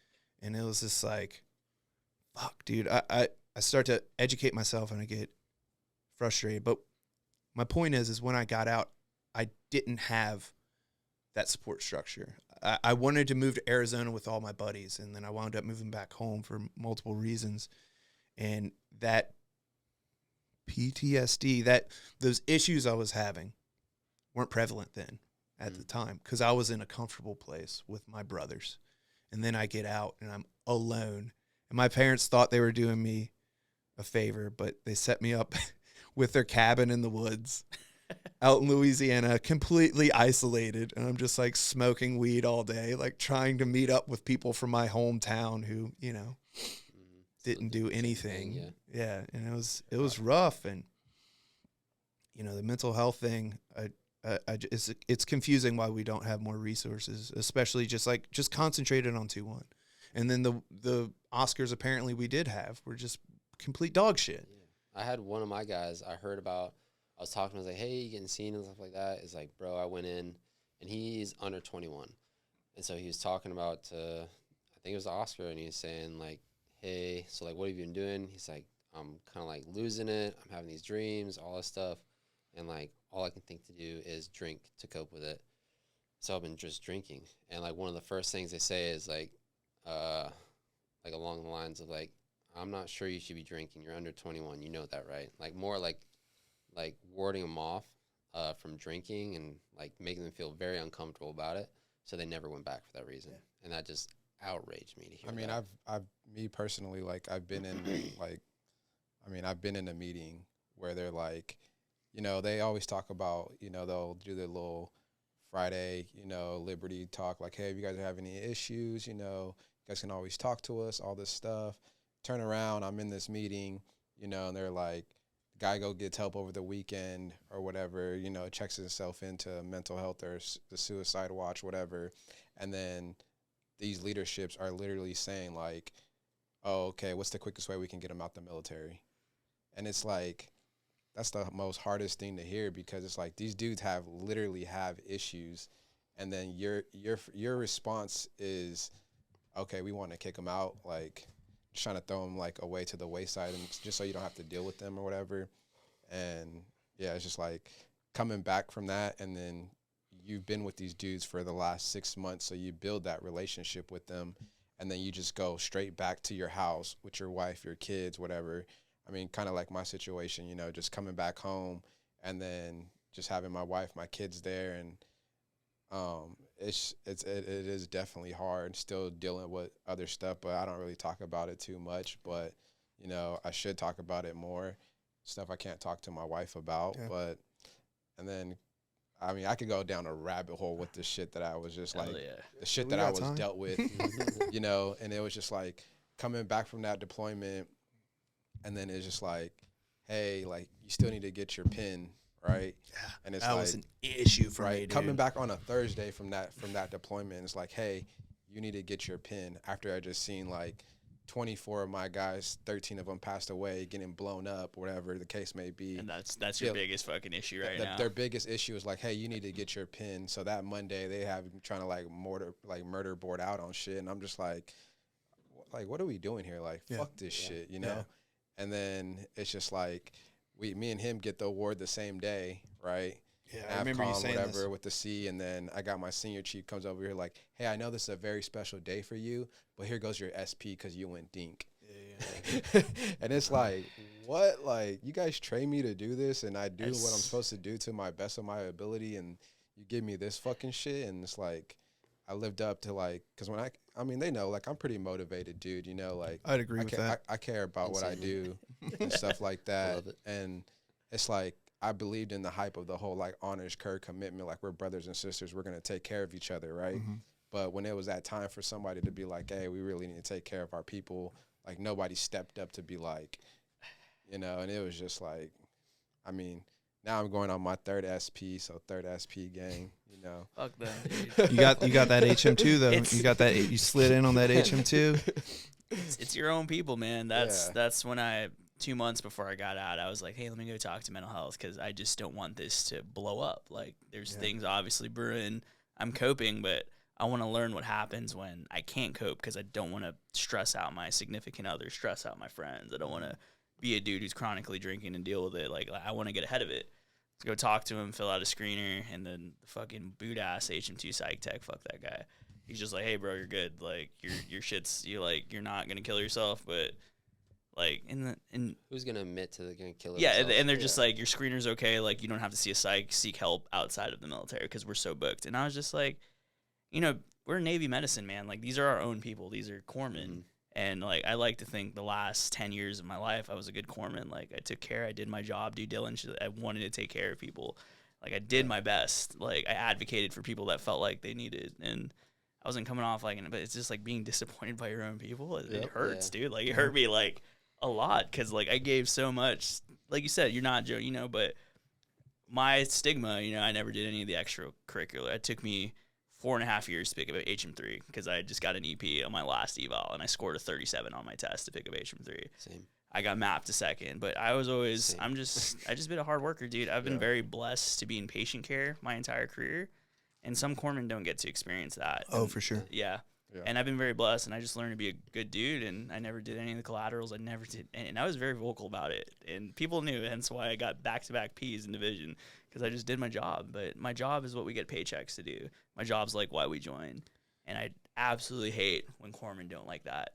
And it was just like, fuck, dude. I start to educate myself and I get frustrated. But my point is when I got out, I didn't have that support structure. I wanted to move to Arizona with all my buddies, and then I wound up moving back home for multiple reasons. And that PTSD, those issues I was having weren't prevalent then at the time because I was in a comfortable place with my brothers. And then I get out and I'm alone. And my parents thought they were doing me a favor, but they set me up with their cabin in the woods out in Louisiana, completely isolated. And I'm just like smoking weed all day, like trying to meet up with people from my hometown who, didn't do anything. Yeah. And it was rough. And, the mental health thing, it's confusing why we don't have more resources, especially just concentrated on 2-1. And then the Oscars apparently we did have were just complete dog shit. Yeah. I had one of my guys I heard about. I was talking, I was like, hey, you getting seen and stuff like that? It's like, bro, I went in, and he's under 21. And so he was talking about, I think it was the Oscar, and he was saying, like, hey, so, like, what have you been doing? He's like, I'm kind of, like, losing it. I'm having these dreams, all this stuff. And, like, all I can think to do is drink to cope with it. So I've been just drinking. And, like, one of the first things they say is, like along the lines of, like, I'm not sure you should be drinking. You're under 21. You know that, right? Like, more like warding them off from drinking and, like, making them feel very uncomfortable about it. So they never went back for that reason. Yeah. And that just outraged me to hear that. Me personally, like, I've been in, I've been in a meeting where they're like, they always talk about, they'll do their little Friday, Liberty talk, like, hey, if you guys are having any issues, you guys can always talk to us, all this stuff. Turn around, I'm in this meeting, and they're like, guy go gets help over the weekend or whatever, checks himself into mental health or the suicide watch, whatever. And then these leaderships are literally saying, like, oh, okay, what's the quickest way we can get him out the military? And it's like, that's the most hardest thing to hear, because it's like these dudes literally have issues, and then your response is, okay, we want to kick them out, like just trying to throw them like away to the wayside, and just so you don't have to deal with them or whatever. And yeah, it's just like coming back from that, and then you've been with these dudes for the last 6 months, so you build that relationship with them, and then you just go straight back to your house with your wife, your kids, whatever. I mean, kind of like my situation, just coming back home and then just having my wife, my kids there. And it is definitely hard, still dealing with other stuff, but I don't really talk about it too much. But, I should talk about it more, stuff I can't talk to my wife about. Yeah. But, and then, I could go down a rabbit hole with the shit that I was just like, the shit that I was dealt with, and it was just like coming back from that deployment. And then it's just like, hey, like, you still need to get your PIN, right? Yeah, and it's that like, was an issue for me, dude. Coming back on a Thursday from that deployment, it's like, hey, you need to get your PIN. After I just seen like 24 of my guys, 13 of them passed away, getting blown up, whatever the case may be. And that's your biggest fucking issue right now. Their biggest issue is like, hey, you need to get your PIN. So that Monday they have them trying to like murder board out on shit, and I'm just like, what are we doing here? Like, fuck this shit, Yeah. And then it's just like me and him get the award the same day, right? Yeah, I remember you saying whatever this. with the C, and then I got my senior chief comes over here like, hey, I know this is a very special day for you, but here goes your SP because you went dink. Yeah. And it's like, what? Like, you guys train me to do this, and I do what I'm It's- supposed to do to my best of my ability, and you give me this fucking shit, and it's like, I lived up to like, because when I mean, they know, like, I'm pretty motivated, dude, you know, like, I'd agree with that. I care about what I Insanely. do and stuff like that, love it. and it's like, I believed in the hype of the whole, like, honors, care, commitment, like, we're brothers and sisters, we're going to take care of each other, right? Mhm. But when it was that time for somebody to be like, hey, we really need to take care of our people, like, nobody stepped up to be like, you know, and it was just like, I mean, now I'm going on my third SP, so third SP gang, you know. Fuck them, dude. You got that HM2 though. It's- You got that. You slid in on that HM2. It's your own people, man. That's when 2 months before I got out, I was like, hey, let me go talk to mental health because I just don't want this to blow up. Like, there's things obviously brewing. I'm coping, but I want to learn what happens when I can't cope because I don't want to stress out my significant other, stress out my friends. I don't want to be a dude who's chronically drinking and deal with it. Like I want to get ahead of it. Let's go talk to him, fill out a screener, and then the fucking boot ass HM2 psych tech, fuck that guy. He's just like, hey, bro, you're good. Like your shit's you're not gonna kill yourself, but like in Who's gonna admit to gonna kill yeah, themselves? and they're just like, your screener's okay. Like, you don't have to see a psych, seek help outside of the military because we're so booked. And I was just like, you know, we're Navy medicine, man. Like, these are our own people. These are corpsmen. Mhm. And, like, I like to think the last 10 years of my life, I was a good corpsman. Like, I took care. I did my job, due diligence. I wanted to take care of people. Like, I did my best. Like, I advocated for people that felt like they needed. And I wasn't coming off like, but it's just like being disappointed by your own people. It Yep. hurts, Yeah. dude. Like, it hurt me, like, a lot because, like, I gave so much. Like you said, you're not Joe, you know, but my stigma, you know, I never did any of the extracurricular. It took me 4.5 years to pick up HM3 because I just got an EP on my last eval and I scored a 37 on my test to pick up HM3. Same. I got mapped to second, but I was always, Same. I just been a hard worker, dude. I've been Yeah. very blessed to be in patient care my entire career, and some corpsmen don't get to experience that. Oh, And, for sure. yeah. Yeah. And I've been very blessed, and I just learned to be a good dude, and I never did any of the collaterals. I never did, and I was very vocal about it, and people knew, hence why I got back-to-back Ps in division, because I just did my job. But my job is what we get paychecks to do. My job's like why we join, and I absolutely hate when corpsmen don't like that.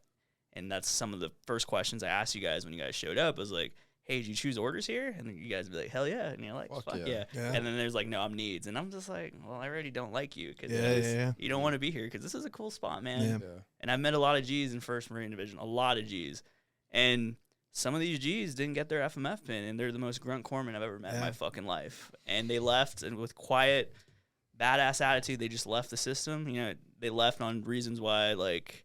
And that's some of the first questions I asked you guys when you guys showed up. Was like, hey, did you choose orders here? And then you guys would be like, hell yeah. And you're like, Fuck fuck yeah. yeah. Yeah. And then there's like, no, I'm needs. And I'm just like, well, I already don't like you because Yeah. you don't want to be here because this is a cool spot, man. Yeah. Yeah. And I've met a lot of G's in 1st Marine Division, a lot of G's. And some of these G's didn't get their FMF pin, and they're the most grunt corpsmen I've ever met in Yeah. my fucking life. And they left, and with quiet, badass attitude, they just left the system. You know, they left on reasons why, like,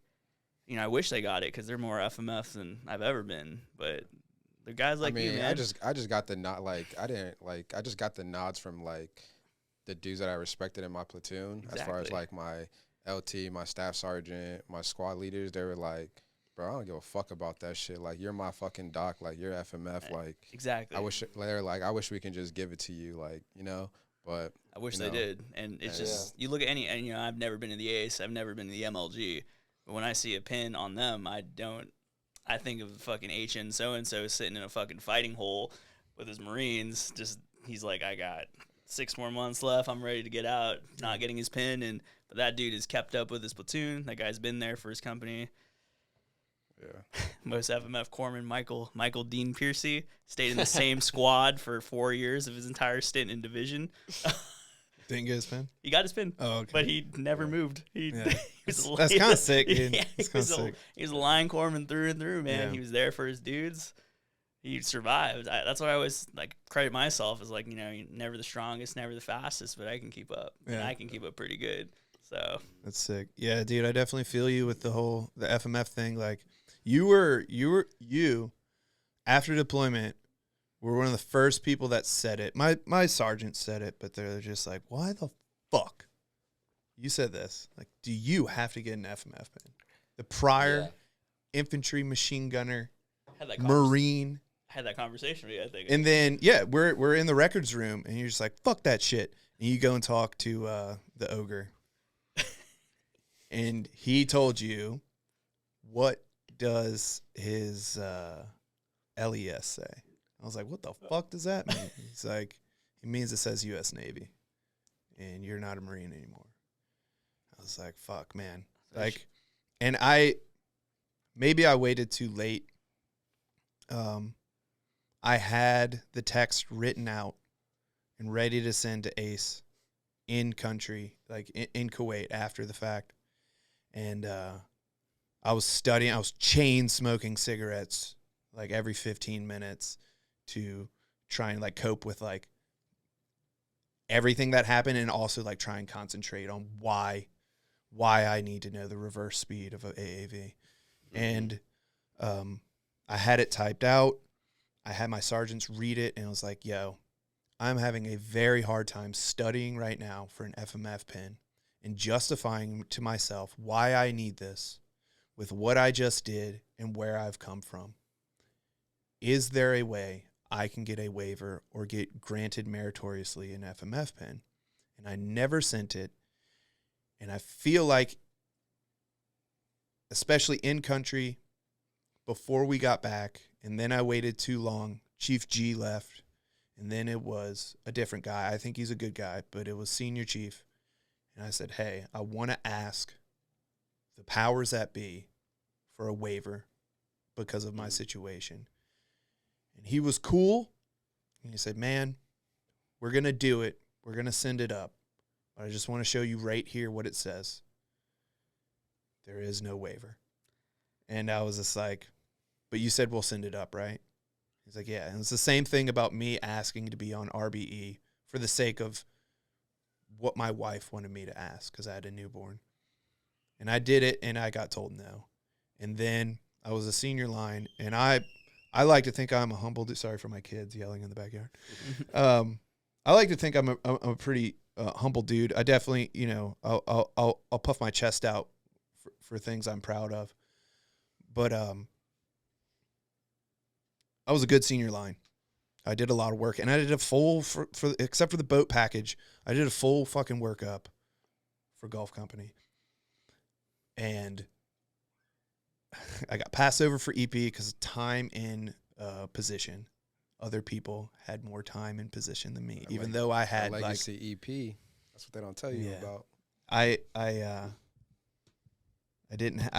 you know, I wish they got it because they're more FMF than I've ever been. But the guys like I mean, you, man. I just got the nod. Like, I just got the nods from like the dudes that I respected in my platoon. As far as Exactly. like my LT, my staff sergeant, my squad leaders, they were like, bro, I don't give a fuck about that shit. Like, you're my fucking doc. Like, you're FMF. Like, Exactly. I wish they're like, I wish we can just give it to you. Like, you know, but I wish you they know. did. And it's Yeah. just, you look at any, and you know, I've never been in the ACE, I've never been in the MLG. But when I see a pin on them, I think of fucking HN so-and-so sitting in a fucking fighting hole with his Marines. Just, he's like, I got 6 more months left. I'm ready to get out, not getting his pin. But that dude is kept up with his platoon. That guy's been there for his company. yeah. Most FMF corpsman, Michael Dean Piercy, stayed in the same squad for 4 years of his entire stint in division. Didn't get his pin. He got his pin. Oh, okay. But he never moved. He, Yeah. he was That's kinda sick, dude. Yeah, That's he was kinda sick. he was a line corpsman through and through, man. Yeah. He was there for his dudes. He survived. That's why I always like credit myself as like, you know, never the strongest, never the fastest, but I can keep up. And Yeah. I can keep up pretty good. So That's sick. Yeah, dude, I definitely feel you with the FMF thing. Like, you after deployment were one of the first people that said it. My sergeant said it, but they're just like, why the fuck? You said this. Like, do you have to get an FMF pin? The prior infantry machine gunner, had that Marine. had that conversation with you, I think. And then, yeah, we're in the records room, and you're just like, fuck that shit. And you go and talk to the ogre. And he told you, what does his LES say? I was like, what the fuck does that mean? He's like, it means it says U.S. Navy, and you're not a Marine anymore. I was like, fuck, man. Like, and maybe I waited too late. I had the text written out and ready to send to Ace in country, like in Kuwait after the fact. And I was studying. I was chain smoking cigarettes like every 15 minutes to try and like cope with like everything that happened, and also like try and concentrate on why I need to know the reverse speed of a AAV. And I had it typed out. I had my sergeants read it, and I was like, yo, I'm having a very hard time studying right now for an FMF pin and justifying to myself why I need this with what I just did and where I've come from. Is there a way I can get a waiver or get granted meritoriously an FMF pin? And I never sent it. And I feel like, especially in country, before we got back, and then I waited too long, Chief G left, and then it was a different guy. I think he's a good guy, but it was Senior Chief. And I said, hey, I want to ask the powers that be for a waiver because of my situation. And he was cool. And he said, man, we're going to do it. We're going to send it up. But I just want to show you right here what it says. There is no waiver. And I was just like, but you said we'll send it up, right? He's like, yeah. And it's the same thing about me asking to be on RBE for the sake of what my wife wanted me to ask because I had a newborn. And I did it, and I got told no. And then I was a senior line, and I like to think I'm a humble dude. Sorry for my kids yelling in the backyard. I like to think I'm a pretty humble dude. I definitely, you know, I'll puff my chest out for things I'm proud of. But I was a good senior line. I did a lot of work, and I did a full for except for the boat package. I did a full fucking workup for Gulf Company, and I got passed over for EP because of time in position. Other people had more time in position than me, even though I had legacy EP. That's what they don't tell you about. I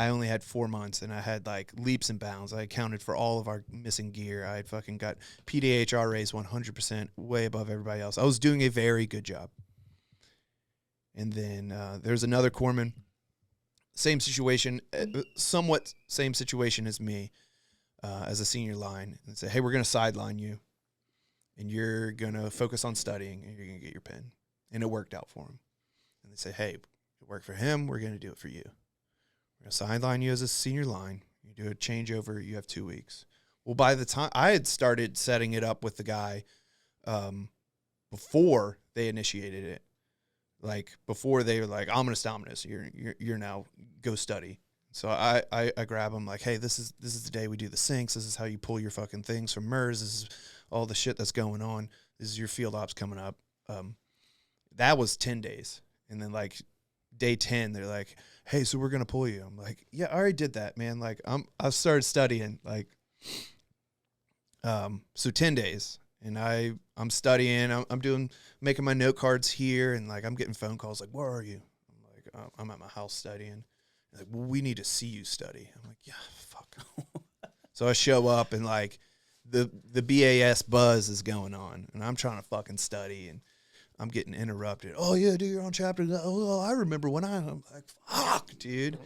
only had 4 months, and I had like leaps and bounds. I accounted for all of our missing gear. I had fucking got PDHR raised 100%, way above everybody else. I was doing a very good job. And then there's another corpsman, same situation, somewhat same situation as me, as a senior line, and say, hey, we're going to sideline you, and you're going to focus on studying, and you're going to get your pin. And it worked out for him. And they say, hey, it worked for him, we're going to do it for you. We're going to sideline you as a senior line. You do a changeover, you have 2 weeks. Well, by the time I had started setting it up with the guy before they initiated it, like before they were like, ominous dominus, you're now go study. So I grab him like, hey, this is the day we do the syncs. This is how you pull your fucking things from MERS. This is all the shit that's going on. This is your field ops coming up. That was 10 days. And then like day 10, they're like, hey, so we're going to pull you. I'm like, yeah, I already did that, man. Like I've started studying like, so 10 days and I'm studying, I'm making my note cards here. And like, I'm getting phone calls like, where are you? I'm like, I'm at my house studying. They're like, well, we need to see you study. I'm like, yeah, fuck. So I show up and like the BAS buzz is going on and I'm trying to fucking study and I'm getting interrupted. Oh yeah, dude, you're on chapter. Oh, I remember when I'm like, fuck, dude.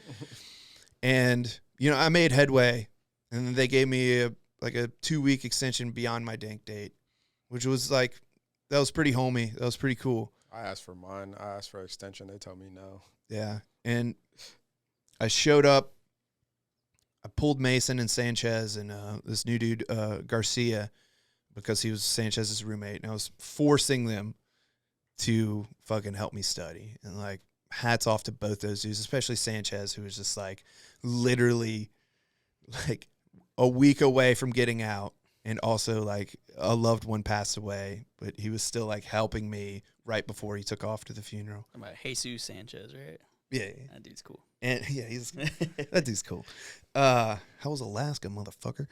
And you know, I made headway, and then they gave me a 2-week extension beyond my dank date, which was like, that was pretty homey. That was pretty cool. I asked for mine. I asked for extension. They told me no. Yeah, and I showed up. I pulled Mason and Sanchez and this new dude Garcia because he was Sanchez's roommate, and I was forcing them to fucking help me study. And like, hats off to both those dudes, especially Sanchez, who was just like literally like a week away from getting out, and also like a loved one passed away, but he was still like helping me right before he took off to the funeral. I'm about Jesus Sanchez, right? Yeah. That dude's cool. And yeah, that dude's cool. How was Alaska, motherfucker?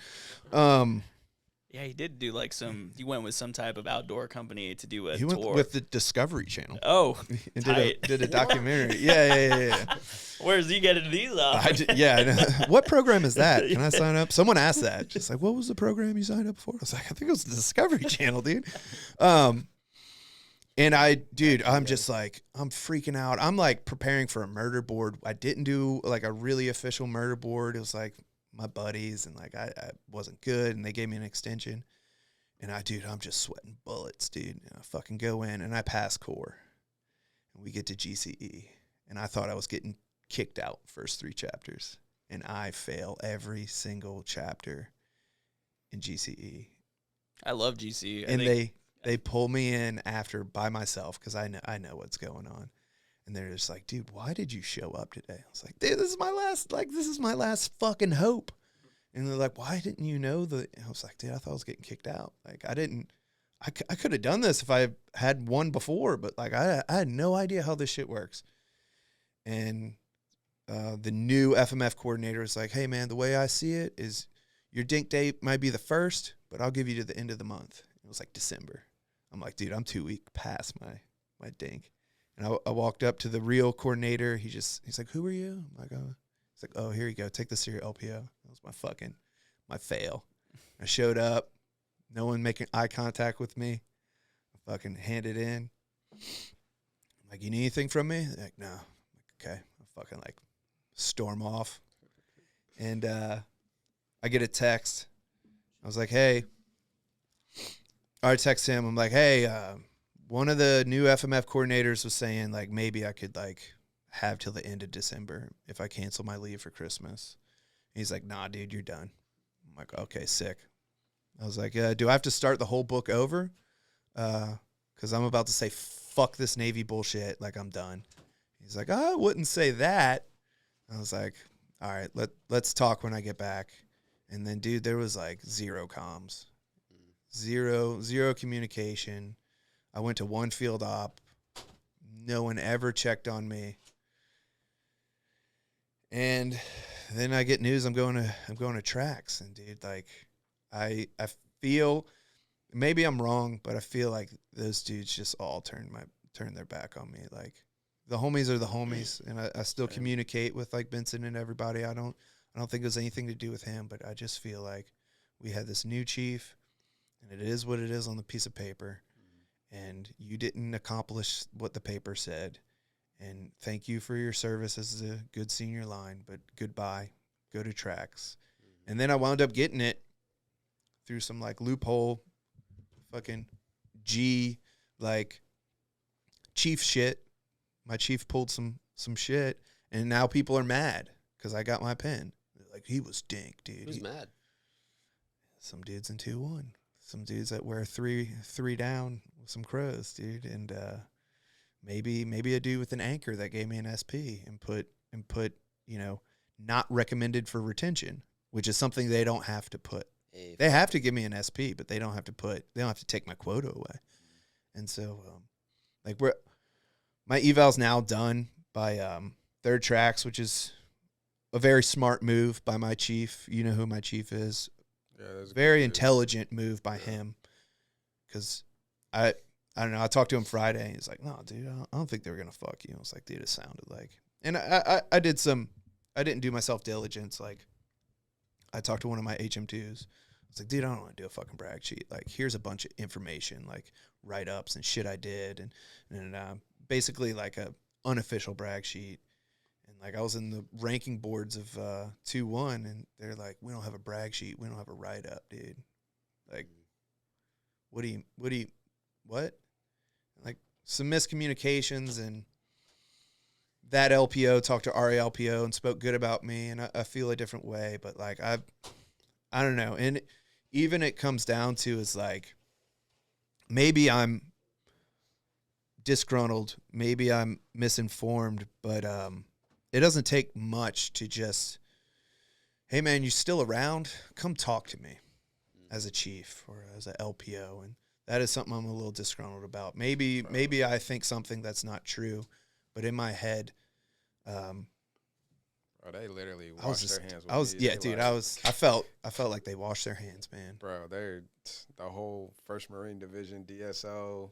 Yeah, he did do like he went with some type of outdoor company to do a He tour. went with the Discovery Channel. Oh, And tight. did a documentary. Yeah. Where's he getting these off? I know. What program is that? Can I sign up? Someone asked that. Just like, what was the program you signed up for? I was like, I think it was the Discovery Channel, dude. And I'm just like, I'm freaking out. I'm like preparing for a murder board. I didn't do like a really official murder board. It was like my buddies, and like I wasn't good, and they gave me an extension. And I'm just sweating bullets, dude. And I fucking go in, and I pass core. And we get to GCE. And I thought I was getting kicked out first 3 chapters. And I fail every single chapter in GCE. I love GC. And they pull me in after by myself because I know what's going on. And they're just like, dude, why did you show up today? I was like, dude, this is my last fucking hope. And they're like, why didn't you know I was like, dude, I thought I was getting kicked out. Like, I could have done this if I had one before, but like, I had no idea how this shit works. And the new FMF coordinator is like, hey man, the way I see it is your dink date might be the 1st, but I'll give you to the end of the month. It was like December. I'm like, dude, I'm 2 weeks past my dink. And I walked up to the real coordinator. He's like, who are you? I'm like, oh. He's like, oh, here you go. Take this to your LPO. That was my fail. I showed up. No one making eye contact with me. I fucking handed in. I'm like, you need anything from me? They're like, no. I'm like, okay. I fucking like storm off. And I get a text. I was like, hey. I text him. I'm like, hey, one of the new FMF coordinators was saying like maybe I could like have till the end of December if I cancel my leave for Christmas. He's like, nah, dude, you're done. I'm like, okay, sick. I was like, do I have to start the whole book over? Because I'm about to say fuck this Navy bullshit. Like, I'm done. He's like, I wouldn't say that. I was like, all right, let's talk when I get back. And then, dude, there was like 0 comms. Zero communication. I went to one field op. No one ever checked on me. And then I get news I'm going to tracks, and dude, like I feel, maybe I'm wrong, but I feel like those dudes just all turned their back on me. Like, the homies are the homies, and I still communicate with like Benson and everybody. I don't think it was anything to do with him, but I just feel like we had this new chief, and it is what it is on the piece of paper, and you didn't accomplish what the paper said. And thank you for your service as a good senior line, but goodbye. Go to tracks. And then I wound up getting it through some like loophole fucking like chief shit. My chief pulled some shit, and now people are mad because I got my pen. They're like, he was dink, dude. Who's mad? Some dudes in 2-1. Some dudes that wear three down with some crows, dude. And maybe a dude with an anchor that gave me an SP and put not recommended for retention, which is something they don't have to put. They have to give me an SP, but they don't have to take my quota away. And so my eval's now done by third tracks, which is a very smart move by my chief. You know who my chief is. Yeah, that's very intelligent move by him. Because I don't know. I talked to him Friday. And he's like, no, dude, I don't think they were going to fuck you. I was like, dude, it sounded like. And I didn't do myself diligence. Like, I talked to one of my HM2s. I was like, dude, I don't want to do a fucking brag sheet. Like, here's a bunch of information, like write-ups and shit I did. And basically like a unofficial brag sheet. And like, I was in the ranking boards of 2-1, and they're like, we don't have a brag sheet. We don't have a write-up, dude. Like, what? Like, some miscommunications, and that LPO talked to our LPO and spoke good about me, and I feel a different way, but like, I don't know. And even it comes down to is like, maybe I'm disgruntled, maybe I'm misinformed, but it doesn't take much to just, hey man, you still around? Come talk to me as a chief or as a LPO. And that is something I'm a little disgruntled about. Maybe I think something that's not true, but in my head, Bro, they literally I was wash their hands with I was, me. yeah, They dude. like, I felt like they washed their hands, man. bro, they're the whole 1st Marine Division, DSO,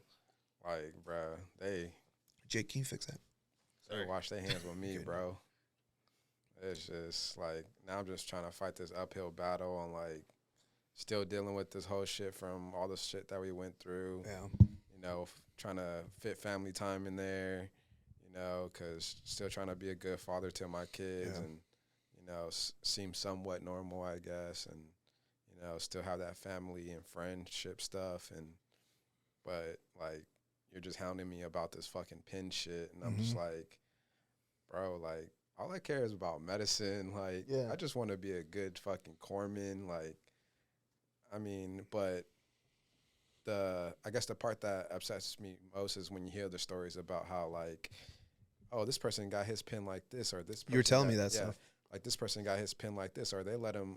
like, bro, they Jake, can you fix that? wash their hands with me, Good. bro. It's just like now I'm just trying to fight this uphill battle and like still dealing with this whole shit from all the shit that we went through. Yeah. You know, trying to fit family time in there. You know, because still trying to be a good father to my kids and you know seem somewhat normal, I guess, and you know still have that family and friendship stuff but like you're just hounding me about this fucking pin shit and I'm just like, bro, like all I care is about medicine. Like I just want to be a good fucking corpsman. Like I mean, but I guess the part that upsets me most is when you hear the stories about how like, oh, this person got his pin like this, or this person You were telling me that stuff. like this person got his pin like this, or they let him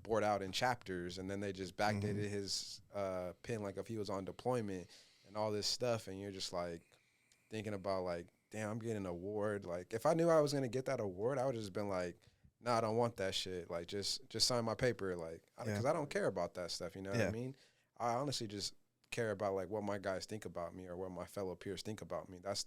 board out in chapters, and then they just backdated his pin like if he was on deployment and all this stuff, and you're just like thinking about like, damn, I'm getting an award. Like if I knew I was gonna get that award, I would just been like, nah, I don't want that shit. Like just sign my paper, like because I don't care about that stuff. You know what I mean? I honestly just care about like what my guys think about me or what my fellow peers think about me. That's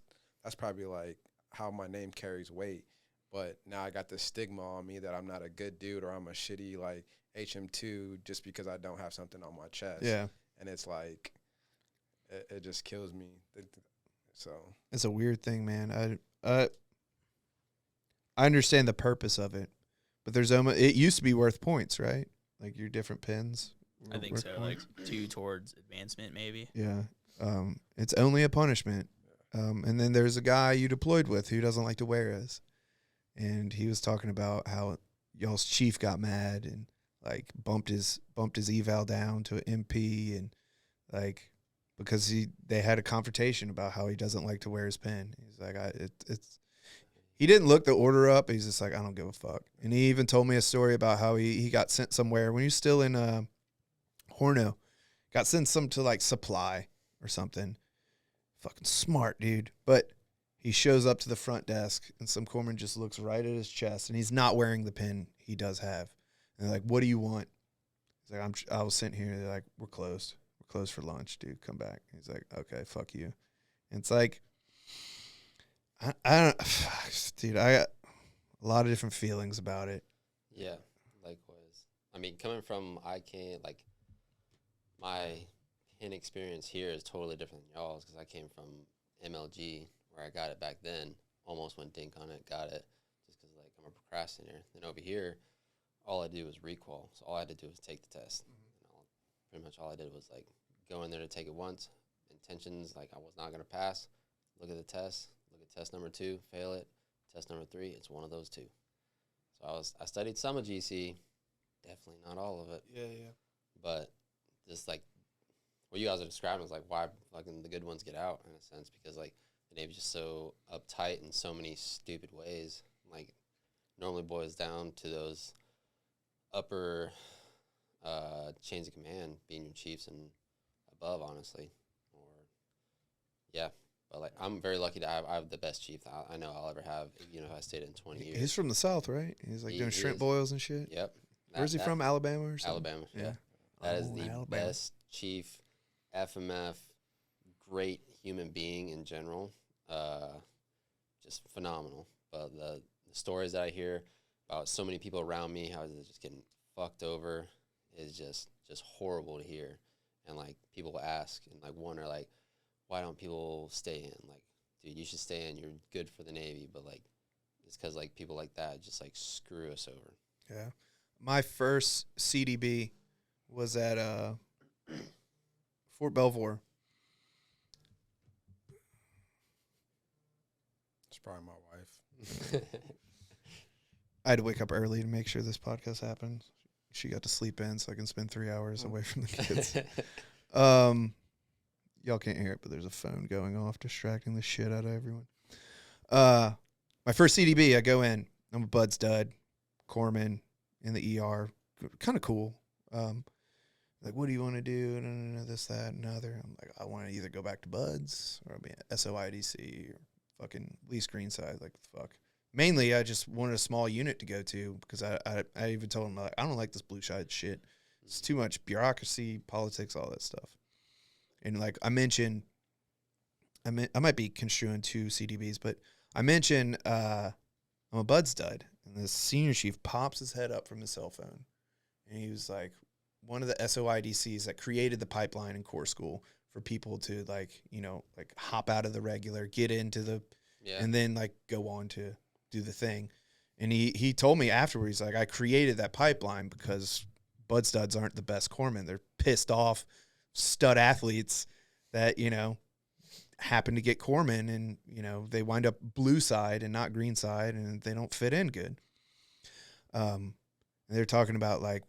probably like how my name carries weight. But now I got this stigma on me that I'm not a good dude or I'm a shitty like HM2 just because I don't have something on my chest. Yeah. And it's like it just kills me. So It's a weird thing, man. I understand the purpose of it, but there's it used to be worth points, right? Like your different pins. I think worth so. points. Like 2 towards advancement, maybe. Yeah. It's only a punishment. And then there's a guy you deployed with who doesn't like to wear his. And he was talking about how y'all's chief got mad and like bumped his eval down to an MP and like because they had a confrontation about how he doesn't like to wear his pin. He's like, he didn't look the order up. He's just like, I don't give a fuck. And he even told me a story about how he got sent somewhere when he was still in Horno. Got sent some to like supply or something. Fucking smart, dude. But he shows up to the front desk and some corpsman just looks right at his chest and he's not wearing the pin he does have. And they're like, what do you want? He's like, I was sent here. They're like, we're closed. We're closed for lunch, dude. Come back. He's like, okay, fuck you. And it's like, I don't, dude, I got a lot of different feelings about it. Yeah, likewise. I mean, coming from like, my pin experience here is totally different than y'all's because I came from MLG where I got it back then, almost went dink on it, got it, just because, like, I'm a procrastinator. Then over here, all I did was requal. So all I had to do was take the test. Pretty much all I did was, like, go in there to take it once. Intentions, like, I was not going to pass. Look at the test. Look at test number 2, fail it. Test number 3, it's one of those 2. So I studied some of GC, definitely not all of it. Yeah. But just, like, what you guys are describing is, like, why fucking the good ones get out, in a sense, because, like, the Navy's just so uptight in so many stupid ways. Like, normally boils down to those upper chains of command being your chiefs and above, honestly. Or, yeah. But, like, I'm very lucky to I have the best chief I know I'll ever have, you know, if I stayed in 20 years. He's from the South, right? He's like doing shrimp is. boils and shit. Yep. Where's he from? Alabama or something? Alabama, Yeah. yeah. That is the Alabama. best chief, FMF, great human being in general. Just phenomenal. But the stories that I hear about so many people around me, how they're just getting fucked over, is just horrible to hear. And, like, people will ask and, like, wonder, like, why don't people stay in? Like, dude, you should stay in. You're good for the Navy. But, like, it's because, like, people like that just, like, screw us over. Yeah. My first CDB was at Fort Belvoir. it's probably my wife. I had to wake up early to make sure this podcast happened. She got to sleep in so I can spend 3 hours away from the kids. Y'all can't hear it, but there's a phone going off distracting the shit out of everyone. My first CDB, I go in. I'm a bud stud, corpsman in the ER. Kind of cool. Like, what do you want to do? No, this, that, and other. I'm like, I want to either go back to buds or I'll be at SOIDC or fucking least Greenside. Like, fuck. Mainly, I just wanted a small unit to go to because I even told him, like, I don't like this blue side shit. It's too much bureaucracy, politics, all that stuff. And, like, I mentioned, I might be construing 2 CDBs, but I mentioned I'm a bud stud. And the senior chief pops his head up from his cell phone. And he was like, one of the SOIDCs that created the pipeline in core school for people to, like, you know, like hop out of the regular, get into the, and then, like, go on to do the thing. And he told me afterwards, like, I created that pipeline because bud studs aren't the best corpsmen. They're pissed off stud athletes that, you know, happen to get corpsmen, and, you know, they wind up blue side and not green side, and they don't fit in good. They're talking about, like,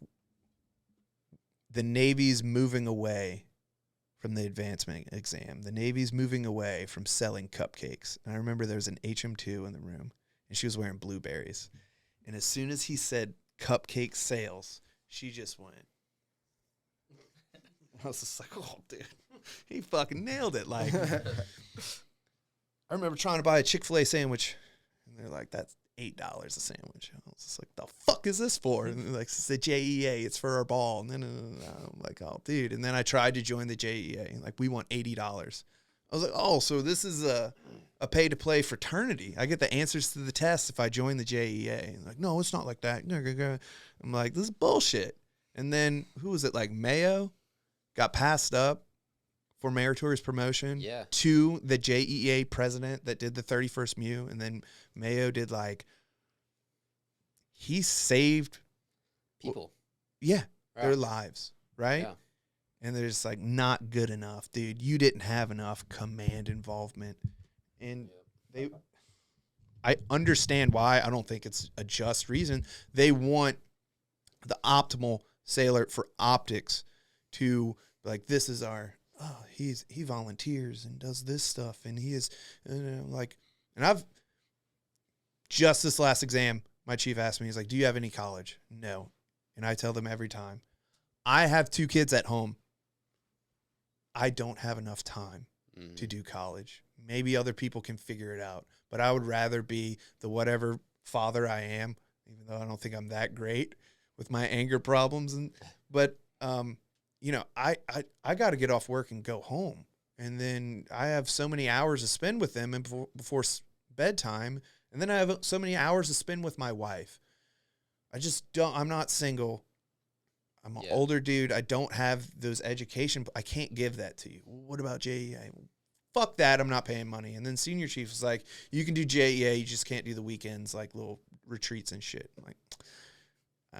the Navy's moving away from the advancement exam. The Navy's moving away from selling cupcakes. And I remember there was an HM2 in the room, and she was wearing blueberries. And as soon as he said cupcake sales, she just went. I was just like, oh, dude, he fucking nailed it. Like, I remember trying to buy a Chick-fil-A sandwich, and they're like, that's $8 a sandwich. I was just like, the fuck is this for? And they're like, it's the JEA, it's for our ball. And then I'm like, oh, dude. And then I tried to join the JEA. Like, we want $80. I was like, oh, so this is a pay-to-play fraternity. I get the answers to the test if I join the JEA. And like, no, it's not like that. I'm like, this is bullshit. And then, who was it, like Mayo got passed up for meritorious promotion to the JEA president that did the 31st MU. And then Mayo did, like, he saved people. Their lives, right? Yeah. And they're just like, not good enough, dude. You didn't have enough command involvement. And I understand why. I don't think it's a just reason. They want the optimal sailor for optics to, like, this is our, he volunteers and does this stuff, and he is, like, and I've, just this last exam, my chief asked me, he's like, do you have any college? No. And I tell them every time, I have 2 kids at home. I don't have enough time to do college. Maybe other people can figure it out, but I would rather be the whatever father I am, even though I don't think I'm that great with my anger problems. But you know, I got to get off work and go home. And then I have so many hours to spend with them and before bedtime. And then I have so many hours to spend with my wife. I'm not single. I'm an older dude. I don't have those education. I can't give that to you. What about JEA? Fuck that. I'm not paying money. And then senior chief was like, you can do JEA. You just can't do the weekends, like little retreats and shit. I'm like,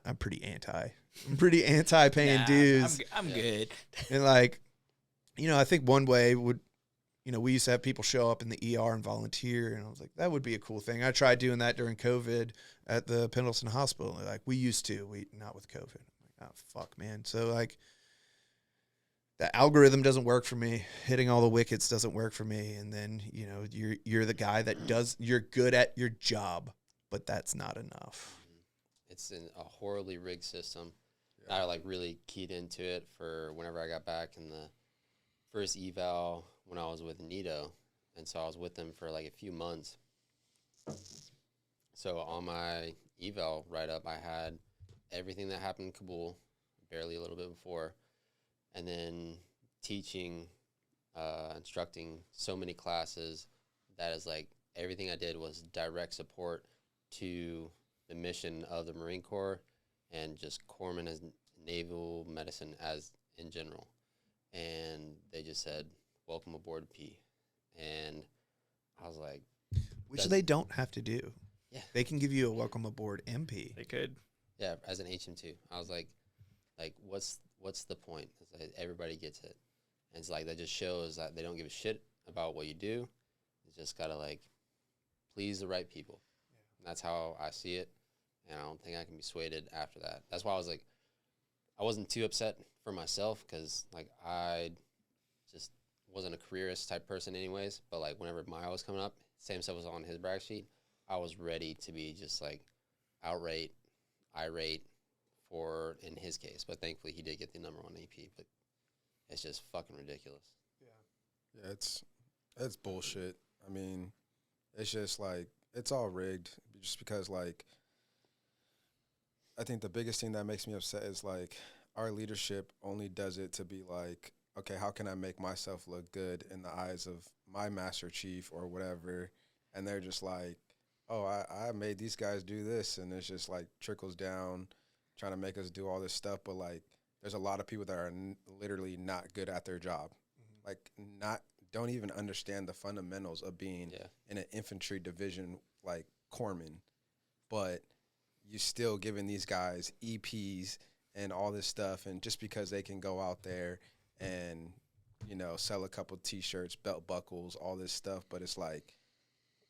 I'm pretty anti paying dues. I'm good. And, like, you know, I think one way would, you know, we used to have people show up in the ER and volunteer, and I was like, that would be a cool thing. I tried doing that during COVID at the Pendleton Hospital. They're like, we used to, not with COVID. I'm like, oh, fuck, man. So, like, the algorithm doesn't work for me. Hitting all the wickets doesn't work for me. And then, you know, you're the guy that you're good at your job, but that's not enough. It's in a horribly rigged system. I, like, really keyed into it for whenever I got back in the first eval when I was with Nito. And so I was with them for, like, a few months. So on my eval write-up, I had everything that happened in Kabul, barely a little bit before, and then teaching, instructing so many classes that is, like, everything I did was direct support to the mission of the Marine Corps and just corpsmen as naval medicine as in general. And they just said, welcome aboard P. And I was like, which they don't have to do. Yeah. They can give you a welcome aboard MP. They could. Yeah, as an HM2. I was like, what's the point? It's like everybody gets it. And it's like, that just shows that they don't give a shit about what you do. You just got to, like, please the right people. And that's how I see it. And I don't think I can be swayed after that. That's why I was like, I wasn't too upset for myself because, like, I just wasn't a careerist type person anyways. But, like, whenever Maya was coming up, same stuff was on his brag sheet. I was ready to be just, like, irate for, in his case. But thankfully he did get the number 1 AP. But it's just fucking ridiculous. Yeah, it's bullshit. I mean, It's just like it's all rigged just because like I think the biggest thing that makes me upset is like our leadership only does it to be like, okay, how can I make myself look good in the eyes of my master chief or whatever? And they're just like, oh, I made these guys do this, and it's just like trickles down, trying to make us do all this stuff. But like, there's a lot of people that are literally not good at their job, like don't even understand the fundamentals of being in an infantry division like corpsman, but you still giving these guys EPs and all this stuff, and just because they can go out there and, you know, sell a couple T-shirts, belt buckles, all this stuff, but it's like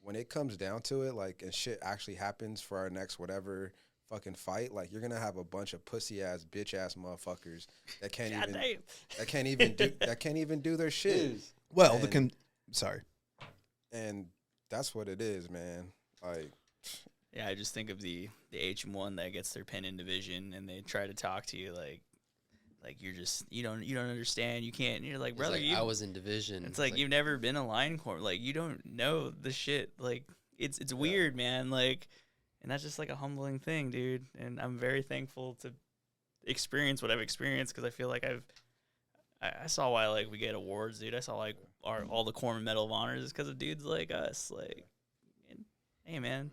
when it comes down to it, like, and shit actually happens for our next whatever fucking fight, like you're gonna have a bunch of pussy ass, bitch ass motherfuckers that can't even do their shit. Well, sorry, and that's what it is, man. Like. Yeah, I just think of the HM1 that gets their pin in division, and they try to talk to you like you're just you don't understand, you can't. And you're like, brother, like, I was in division. It's like you've never been a line corps, like you don't know the shit. Like it's weird, man. Like, and that's just like a humbling thing, dude. And I'm very thankful to experience what I've experienced because I feel like I saw why like we get awards, dude. I saw like all the Corpsman Medal of Honors is because of dudes like us. Like, hey, man.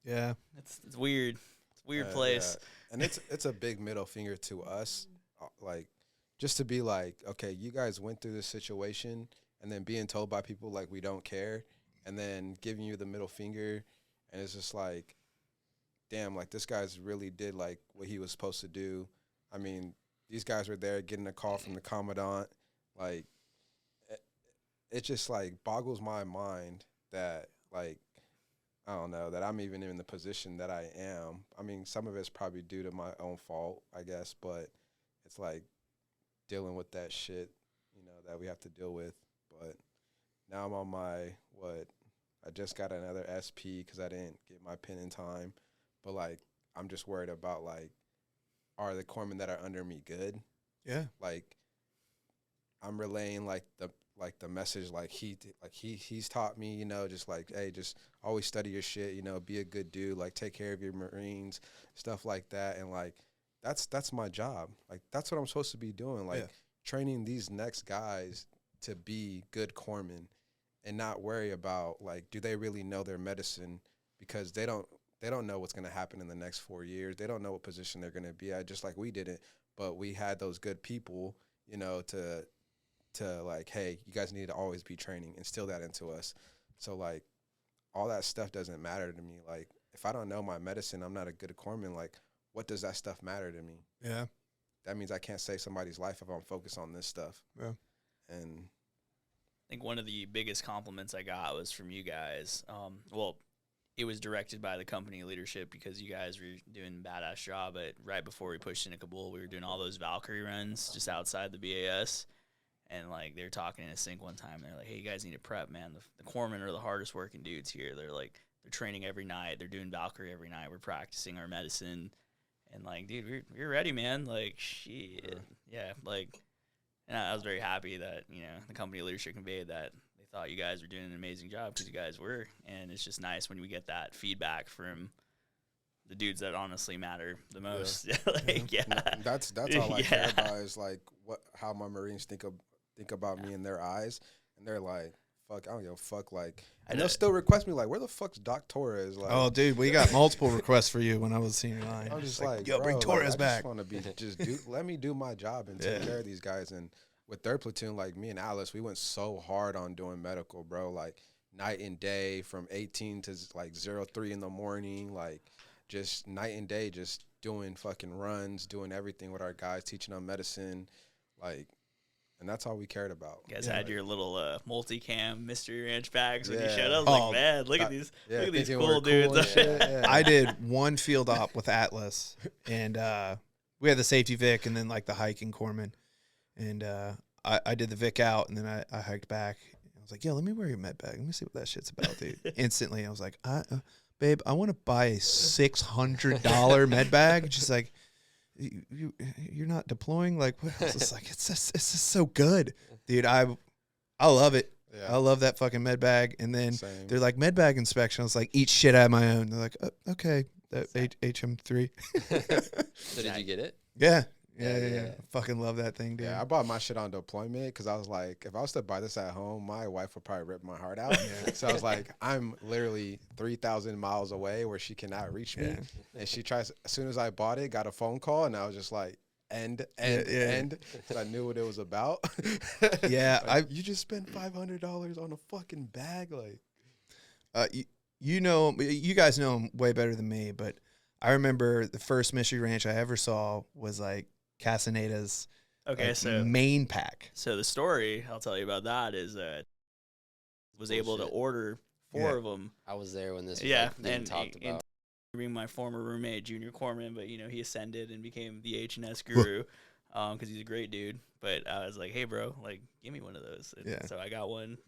Yeah, it's weird. It's a weird place. Yeah. And it's a big middle finger to us, like just to be like, okay, you guys went through this situation, and then being told by people like we don't care, and then giving you the middle finger, and it's just like, damn, like this guy's really did like what he was supposed to do. I mean, these guys were there getting a call from the commandant, like it just like boggles my mind that like. I don't know, that I'm even in the position that I am. I mean, some of it's probably due to my own fault, I guess, but it's like dealing with that shit, you know, that we have to deal with. But now I'm on I just got another SP because I didn't get my pin in time. But, like, I'm just worried about, like, are the corpsmen that are under me good? Yeah. Like, I'm relaying, like, the message he's taught me, you know, just like, hey, just always study your shit, you know, be a good dude, like take care of your Marines, stuff like that. And like that's my job. Like that's what I'm supposed to be doing, like training these next guys to be good corpsmen and not worry about like, do they really know their medicine, because they don't know what's going to happen in the next 4 years. They don't know what position they're going to be at, just like we didn't, but we had those good people, you know, to like, hey, you guys need to always be training, instill that into us. So like all that stuff doesn't matter to me. Like if I don't know my medicine, I'm not a good corpsman. Like what does that stuff matter to me? Yeah. That means I can't save somebody's life if I'm focused on this stuff. Yeah. And I think one of the biggest compliments I got was from you guys. Well, it was directed by the company leadership because you guys were doing a badass job. But right before we pushed into Kabul, we were doing all those Valkyrie runs just outside the BAS. And, like, they were talking in a sync one time. They're like, hey, you guys need to prep, man. The corpsmen are the hardest working dudes here. They're, like, they're training every night. They're doing Valkyrie every night. We're practicing our medicine. And, like, dude, we're ready, man. Like, shit. Yeah, like, and I was very happy that, you know, the company leadership conveyed that they thought you guys were doing an amazing job because you guys were. And it's just nice when we get that feedback from the dudes that honestly matter the most. That's all I care about is, like, how my Marines think about me in their eyes, and they're like, fuck, I don't give a fuck, like, and they'll still request me, like, where the fuck's Doc Torres? Like, oh, dude, we got multiple requests for you when I was senior line. I'm just like, yo, bring Torres back. I just want to let me do my job and take care of these guys. And with their platoon, like me and Alice, we went so hard on doing medical, bro, like night and day from 18 to like 03 in the morning, like just night and day, just doing fucking runs, doing everything with our guys, teaching them medicine, like. And that's all we cared about. You guys had your little multicam mystery ranch bags when you showed up. Like, man, look at these cool dudes. I did one field op with Atlas, and we had the safety Vic and then like the hiking corpsman. And I did the Vic out, and then I hiked back. I was like, yo, let me wear your med bag. Let me see what that shit's about, dude. Instantly, I was like, babe, I want to buy a $600 med bag. She's like, you're not deploying, like what else? It's like it's just so good, dude. I love it. Yeah. I love that fucking med bag. And then Same. they're like, med bag inspection. I was like, eat shit out of my own. They're like, okay, that HM3. So did you get it? Yeah. Yeah. I fucking love that thing, dude. Yeah, I bought my shit on deployment because I was like, if I was to buy this at home, my wife would probably rip my heart out. So I was like, I'm literally 3,000 miles away where she cannot reach me. Yeah. And she tries, as soon as I bought it, got a phone call, and I was just like, end. So I knew what it was about. Yeah, Like, you just spent $500 on a fucking bag, like. You guys know him way better than me, but I remember the first mystery ranch I ever saw was like Casaneda's Okay, so main pack. so the story I'll tell you about that is was able to Bullshit. order 4 of them. I was there when this was Yeah, like, being and talked about. being my former roommate, Junior Corpsman, but he ascended and became the H&S guru because he's a great dude. But I was like, hey, bro, like, give me one of those. And Yeah. so I got one.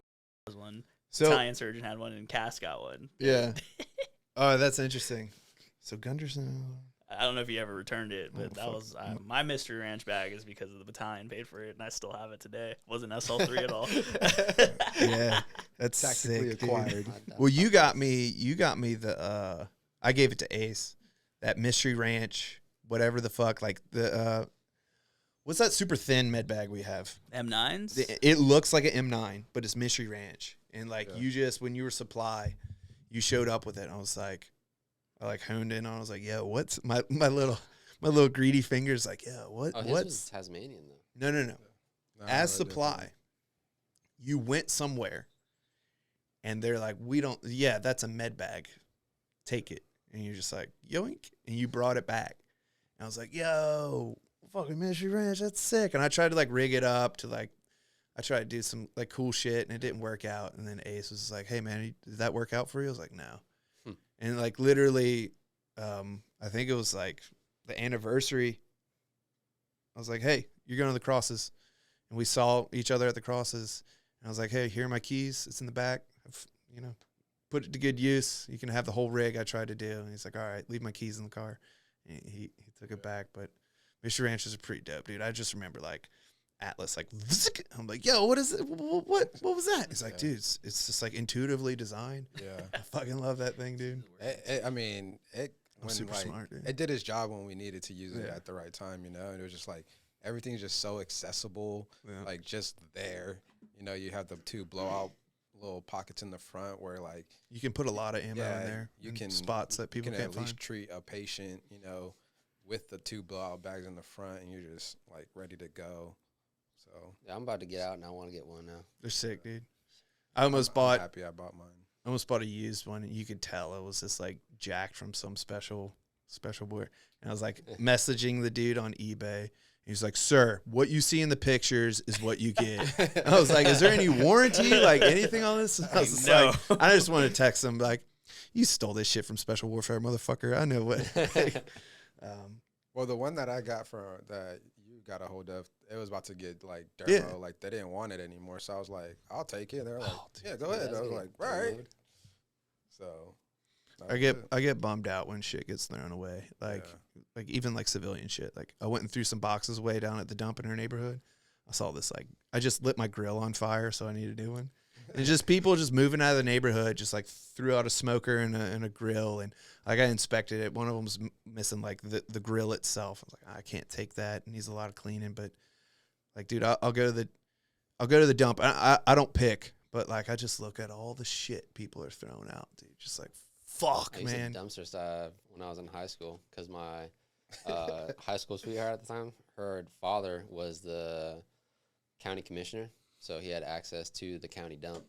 Was one. So Italian surgeon had one, and Cass got one. yeah. Oh, that's interesting. So Gunderson. I don't know if he ever returned it, but that fuck. was my mystery ranch bag is because of the battalion paid for it, and I still have it today. Wasn't SL3 at all. Yeah, that's Tactically sick, dude. acquired. Well, you got me the I gave it to Ace, that mystery ranch, whatever the fuck, like the what's that super thin med bag we have? M9s? It looks like an M9, but it's mystery ranch. And like Yeah. you just, when you were supply, you showed up with it. And I was like, I like honed in on. I was like, yeah, what's my little greedy fingers like, yeah, Oh, his was what's Tasmanian though. no. No, As it supply, you went somewhere, and they're like, we don't. Yeah, that's a med bag. Take it, and you're just like, yoink, and you brought it back. And I was like, yo, fucking mystery ranch, that's sick. And I tried to like rig it up to like, I tried to do some like cool shit, and it didn't work out. And then Ace was like, hey man, did that work out for you? I was like, no. And like literally, I think it was like the anniversary. I was like, hey, you're going to the crosses. And we saw each other at the crosses. And I was like, hey, here are my keys. It's in the back. Put it to good use. You can have the whole rig I tried to do. And he's like, all right, leave my keys in the car. And he took it back. But mystery ranches are pretty dope, dude. I just remember like Atlas, like, I'm like, yo, what is it? What was that? He's like, dude, it's just like intuitively designed. Yeah. I fucking love that thing, dude. I mean, it I'm when, super like, smart, dude. it did its job when we needed to use it Yeah. at the right time, you know. And it was just like everything's just so accessible, Yeah. like just there. You know, you have the 2 blowout little pockets in the front where like You can put a lot of ammo in there. you in can spots that people you can can't at least find. treat a patient, you know, with the 2 blowout bags in the front, and you're just like ready to go. So Yeah, I'm about to get out and I want to get one now. They're sick, dude. I I'm happy I bought mine. almost bought a used one, and you could tell it was just like jacked from some special board. And I was like messaging the dude on eBay. He's like, sir, what you see in the pictures is what you get. I was like, is there any warranty, like anything on this? I was just No. like, I just want to text him like, you stole this shit from Special Warfare, motherfucker. I know what. Well, the one that I got that you got a hold of, it was about to get like dermo. Yeah. Like they didn't want it anymore. So I was like, I'll take it. They were like, dude. yeah, go ahead. I was like, right. So that was it. I get bummed out when shit gets thrown away. Like even like civilian shit. Like I went and threw some boxes away down at the dump in her neighborhood. I saw this, like, I just lit my grill on fire, so I need a new one. And just people just moving out of the neighborhood, just like threw out a smoker and a grill, and like I inspected it. One of them was missing like the grill itself. I was like, I can't take that. It needs a lot of cleaning. But like, dude, I'll go to the dump. I don't pick, but like I just look at all the shit people are throwing out, dude. Just like, fuck, I used man. to dumpster dive when I was in high school because my high school sweetheart at the time, her father was the county commissioner, so he had access to the county dump.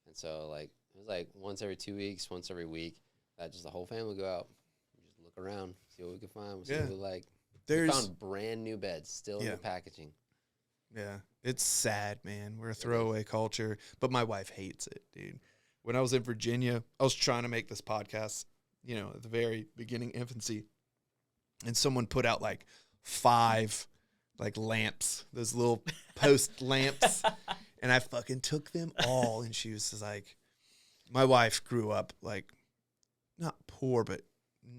And so like it was like once every 2 weeks, once every week, that just the whole family would go out, we just look around, see what we could find, see what we like. We found brand new beds still in the packaging. Yeah, it's sad, man. We're a throwaway culture, but my wife hates it, dude. When I was in Virginia, I was trying to make this podcast, at the very beginning, infancy, and someone put out like 5 like lamps, those little post lamps, and I fucking took them all. And she was just like, my wife grew up like not poor, but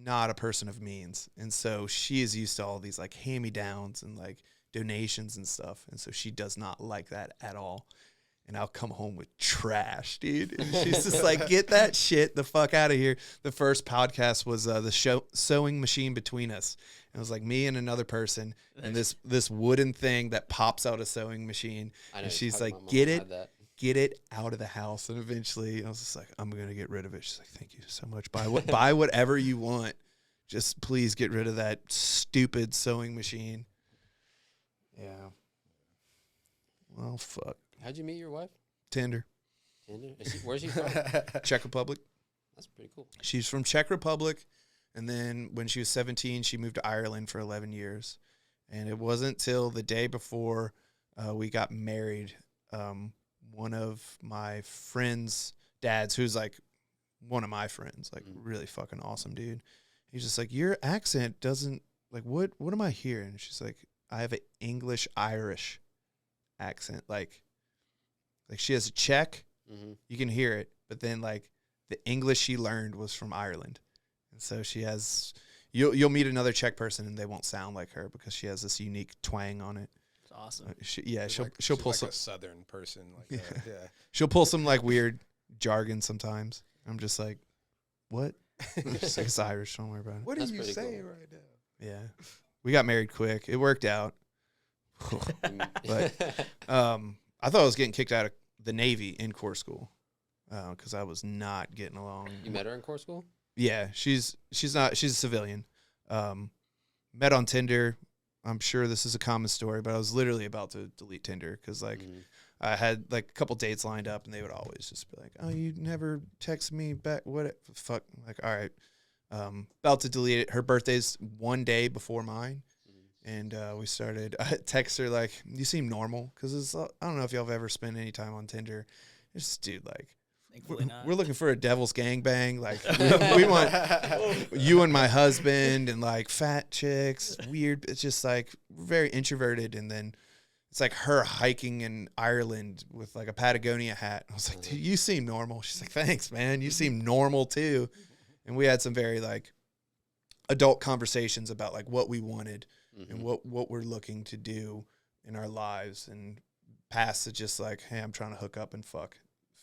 not a person of means, and so she is used to all these like hand-me-downs and like donations and stuff, and so she does not like that at all. and I'll come home with trash, dude. And she's just like, get that shit the fuck out of here. The first podcast was the sewing machine between us. It was like me and another person, and this wooden thing that pops out a sewing machine. And she's like, get it out of the house. And eventually I was just like, I'm going to get rid of it. She's like, thank you so much. Buy whatever you want. Just please get rid of that stupid sewing machine. Yeah. Well, fuck. How'd you meet your wife? Tinder. Where's she from? Czech Republic. That's pretty cool. She's from Czech Republic, and then when she was 17, she moved to Ireland for 11 years. And it wasn't till the day before we got married, one of my friends' dads, who's like one of my friends, like really fucking awesome dude. He's just like, your accent doesn't, like, what am I hearing? She's like, I have an English-Irish accent, like she has a Czech, you can hear it, but then like the English she learned was from Ireland, and so she has. You'll meet another Czech person and they won't sound like her because she has this unique twang on it. It's awesome. She'll pull some a southern person, like she'll pull some like weird jargon sometimes. I'm just like, what? She's like, it's Irish. Don't worry about it. What are That's you pretty saying cool. right now? Yeah, we got married quick. It worked out. But I thought I was getting kicked out of the Navy in corps school because I was not getting along. You met her in corps school? Yeah, she's a civilian. Met on Tinder. I'm sure this is a common story, but I was literally about to delete Tinder because like I had like a couple dates lined up and they would always just be like, "Oh, you never text me back. What fuck?" Like, all right, about to delete it. Her birthday's one day before mine. And we started, I text her like, you seem normal. Because I don't know if y'all have ever spent any time on Tinder. It's just, dude, like, Thankfully not. we're looking for a devil's gangbang. Like, we want you and my husband and like fat chicks, weird. It's just like very introverted. And then it's like her hiking in Ireland with like a Patagonia hat. I was like, dude, you seem normal. She's like, thanks, man. You seem normal too. And we had some very like adult conversations about like what we wanted. And what we're looking to do in our lives, and past the just like, hey, I'm trying to hook up and fuck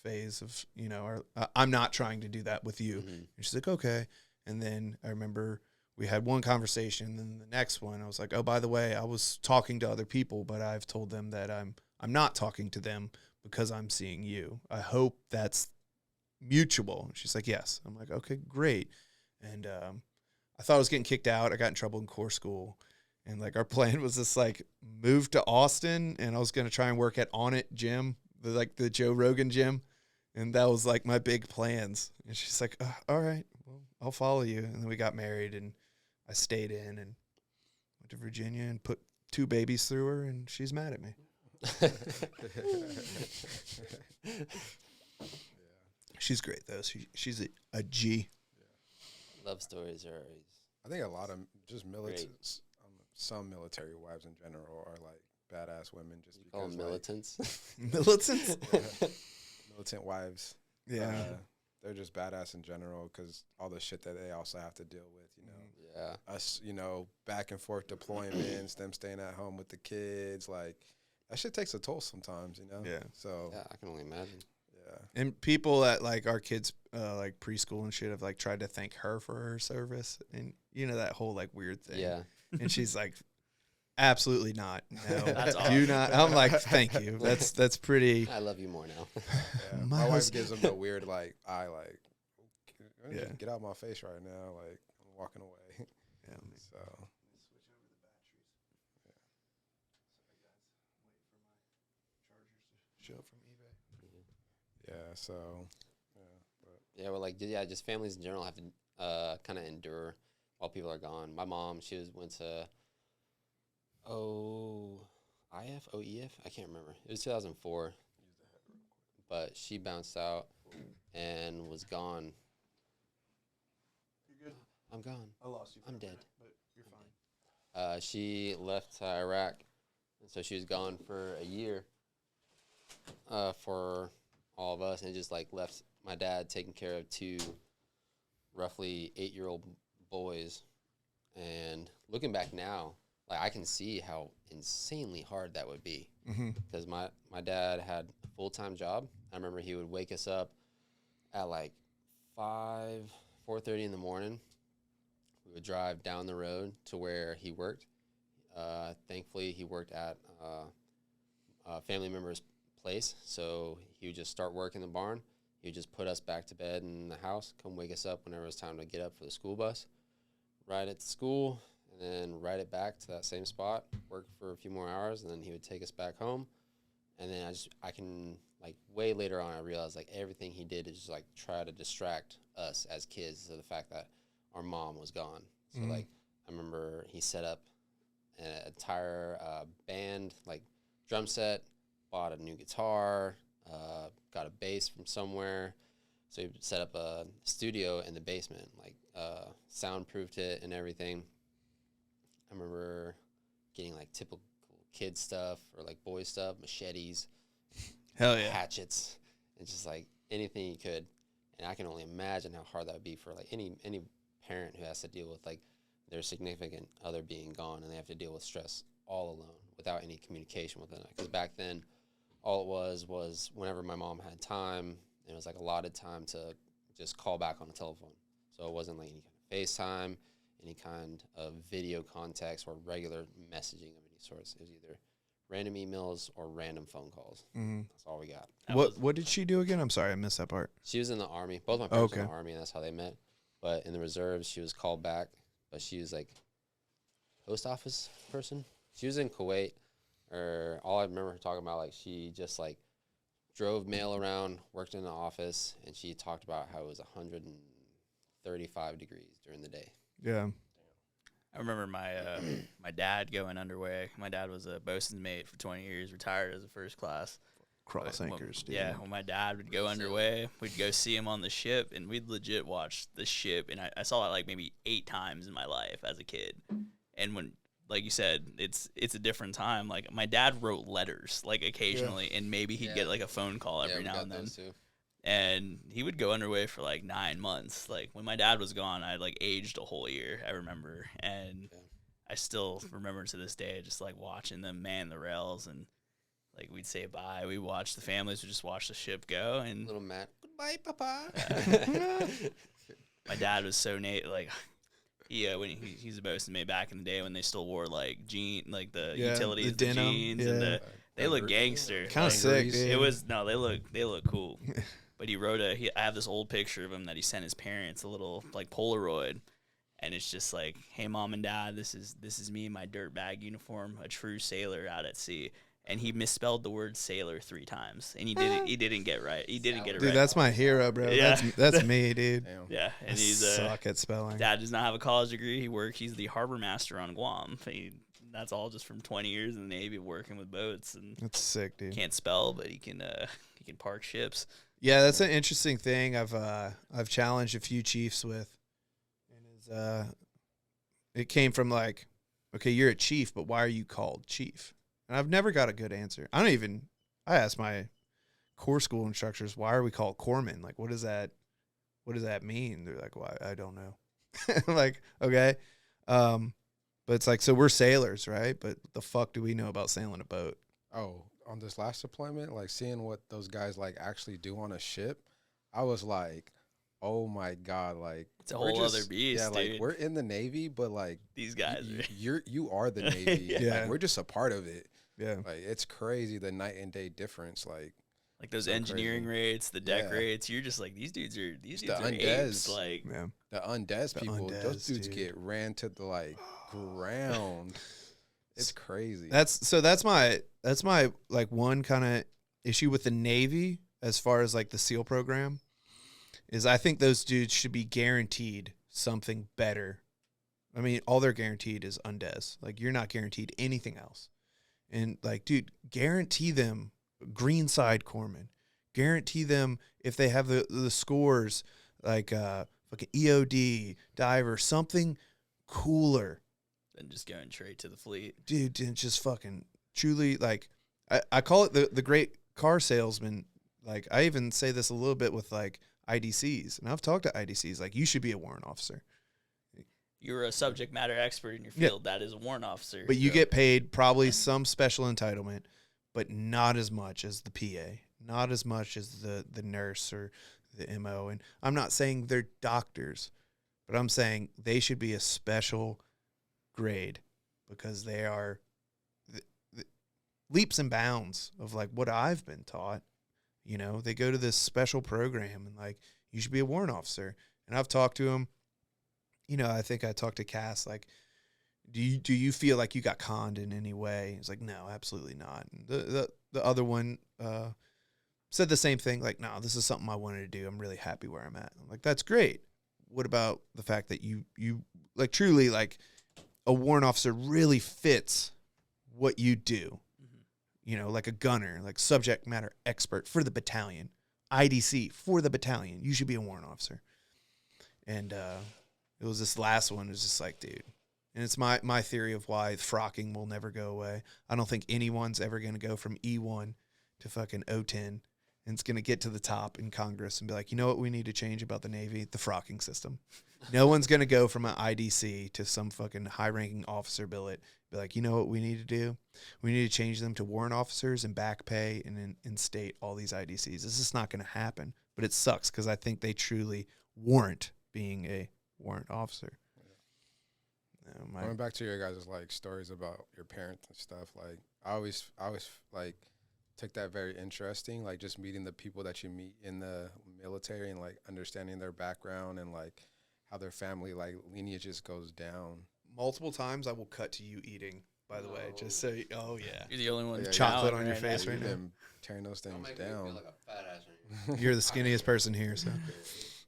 phase of, you know, or I'm not trying to do that with you. And she's like, okay. And then I remember we had one conversation, and then the next one I was like, oh, by the way, I was talking to other people, but I've told them that I'm not talking to them because I'm seeing you. I hope that's mutual. And she's like, yes. I'm like, okay, great. And I thought I was getting kicked out. I got in trouble in corps school. And like our plan was just like move to Austin, and I was gonna try and work at On It Gym, the Joe Rogan gym, and that was like my big plans. And she's like, "All right, well, I'll follow you." And then we got married, and I stayed in and went to Virginia and put 2 babies through her, and she's mad at me. She's great though. She's a G. Love stories are always. I think a lot of just militants. Some military wives in general are like badass women. Just because call them militants. Militants? Militant wives. Yeah. They're just badass in general because all the shit that they also have to deal with, you know. Yeah. Us, you know, back and forth deployments, them staying at home with the kids. Like, that shit takes a toll sometimes, you know. Yeah. So. Yeah, I can only imagine. Yeah. And people at like our kids, like preschool and shit, have like tried to thank her for her service, and you know that whole like weird thing. Yeah. And she's like, absolutely not. No, That's do awesome. not. I'm like, thank you. That's pretty. I love you more now. Yeah. My My wife hus- gives them the weird like eye, like, Yeah. get out of my face right now, like I'm walking away. Yeah. So. Show from eBay. Yeah. So. Yeah. But Yeah, well, like, just families in general have to kind of endure while people are gone. My mom, she went to OEF? I can't remember. It was 2004. But she bounced out and was gone. You good? I'm gone. I lost you. I'm dead. But you're fine. She left Iraq, and so she was gone for a year for all of us, and just, like, left my dad taking care of 2 roughly 8-year-old boys. And looking back now, like I can see how insanely hard that would be. Mm-hmm. Because my dad had a full-time job. I remember he would wake us up at like 4:30 in the morning. We would drive down the road to where he worked. Thankfully, he worked at a family member's place, so he would just start work in the barn. He would just put us back to bed in the house, come wake us up whenever it was time to get up for the school bus, ride it to school, and then ride it back to that same spot, work for a few more hours, and then he would take us back home. And then I can, like, way later on, I realized, like, everything he did is just, like, try to distract us as kids to the fact that our mom was gone. So, like, I remember he set up an entire band, like, drum set, bought a new guitar, got a bass from somewhere. So he set up a studio in the basement, like, soundproofed it and everything. I remember getting, like, typical kid stuff or, like, boy stuff, machetes, Hell yeah. hatchets, and just, like, anything you could. And I can only imagine how hard that would be for, like, any parent who has to deal with, like, their significant other being gone, and they have to deal with stress all alone without any communication with it. Because back then, all it was whenever my mom had time, it was, like, allotted time to just call back on the telephone. So it wasn't, like, any kind of FaceTime, any kind of video context or regular messaging of any sorts. It was either random emails or random phone calls. Mm-hmm. That's all we got. What did she do again? I'm sorry, I missed that part. She was in the Army. Both my parents were in the Army, and that's how they met. But in the reserves, she was called back. But she was, like, post office person. She was in Kuwait. Or all I remember her talking about, like, she just, like, drove mail around, worked in the office, and she talked about how it was 135 degrees during the day. Yeah. I remember my dad going underway. My dad was a bosun's mate for 20 years, retired as a first class. Cross anchors, dude. Yeah, when my dad would go underway, we'd go see him on the ship, and we'd legit watch the ship. And I saw it like maybe 8 times in my life as a kid. And when, like you said, it's a different time. Like, my dad wrote letters, like, occasionally, and maybe he'd get, like, a phone call every now and then. And he would go underway for, like, 9 months. Like, when my dad was gone, I, like, aged a whole year, I remember. And I still remember to this day just, like, watching them man the rails. And, like, we'd say bye. We'd watch the families. We'd just watch the ship go. And Little Matt, goodbye, Papa. My dad was so like, when he's a bosun mate back in the day when they still wore, like, the utilities, the denim, jeans, and they look gangster. Kind of sick, dude. It was they look cool. But he wrote I have this old picture of him that he sent his parents, a little, like, Polaroid, and it's just like, hey, Mom and Dad, this is me in my dirtbag uniform, a true sailor out at sea. And he misspelled the word sailor 3 times, and he didn't get right. He didn't get it right. Dude, that's my hero, bro. Yeah. That's me, dude. Damn. Yeah, and I he's suck at spelling. Dad does not have a college degree. He's the harbor master on Guam. That's all just from 20 years in the Navy working with boats, and That's sick, dude. can't spell, but he can park ships. Yeah, that's an interesting thing. I've challenged a few chiefs with, and it came from, like, okay, you're a chief, but why are you called chief? And I've never got a good answer. I asked my Corps school instructors, why are we called corpsmen? Like, what does that mean? They're like, well, I don't know. I'm like, okay. But it's like, so we're sailors, right? But the fuck do we know about sailing a boat? Oh, on this last deployment, like, seeing what those guys, like, actually do on a ship, I was like, oh my God, like, It's a whole other beast, yeah, like, dude. we're in the Navy, but, like, These guys. you are the Navy. Yeah. Like, we're just a part of it. Yeah. Like, it's crazy the night and day difference. Like Those so engineering crazy. rates, the deck Yeah. rates, you're just like, these dudes are undes. apes. Like, Yeah. the undes people, undes, those dudes dude. get ran to the, like, ground. It's crazy. That's my like one kind of issue with the Navy as far as, like, the SEAL program is I think those dudes should be guaranteed something better. I mean, all they're guaranteed is undes. Like, you're not guaranteed anything else. And, like, dude, guarantee them Greenside corpsmen. Guarantee them if they have the scores, like fucking EOD, diver, something cooler. and just going straight to the fleet. Dude, and just fucking truly, like, I call it the great car salesman. Like, I even say this a little bit with, like, IDCs. And I've talked to IDCs. Like, you should be a warrant officer. you're a subject matter expert in your Yeah. field. That is a warrant officer. But you get paid probably some special entitlement, but not as much as the PA, not as much as the nurse or the MO. And I'm not saying they're doctors, but I'm saying they should be a special grade because they are the leaps and bounds of like what I've been taught. You know, they go to this special program and like, you should be a warrant officer. And I've talked to them. You know, I think I talked to Cass, like, do you feel like you got conned in any way? He's like, no, absolutely not. And the other one said the same thing, like, no, this is something I wanted to do. I'm really happy where I'm at. I'm like, that's great. What about the fact that you like truly like a warrant officer really fits what you do? You know, like a gunner, like subject matter expert for the battalion, IDC for the battalion. You should be a warrant officer. And it was this last one. It was just like, dude. And it's my theory of why frocking will never go away. I don't think anyone's ever going to go from E1 to fucking O10. And it's going to get to the top in Congress and be like, you know what we need to change about the Navy? The frocking system. No one's going to go from an IDC to some fucking high-ranking officer billet. Be like, you know what we need to do? We need to change them to warrant officers and back pay and instate all these IDCs. This is not going to happen. But it sucks because I think they truly warrant being a warrant officer. Going back to your guys' like stories about your parents and stuff, like I always like took that very interesting, like just meeting the people that you meet in the military and like understanding their background and like how their family like lineages goes down. Multiple times I will cut to you eating, by the way, just so oh yeah. You're the only one with chocolate talent on your right face now. right now. Them tearing those things Don't make me down. feel like a fat ass right now. You're the skinniest person here, so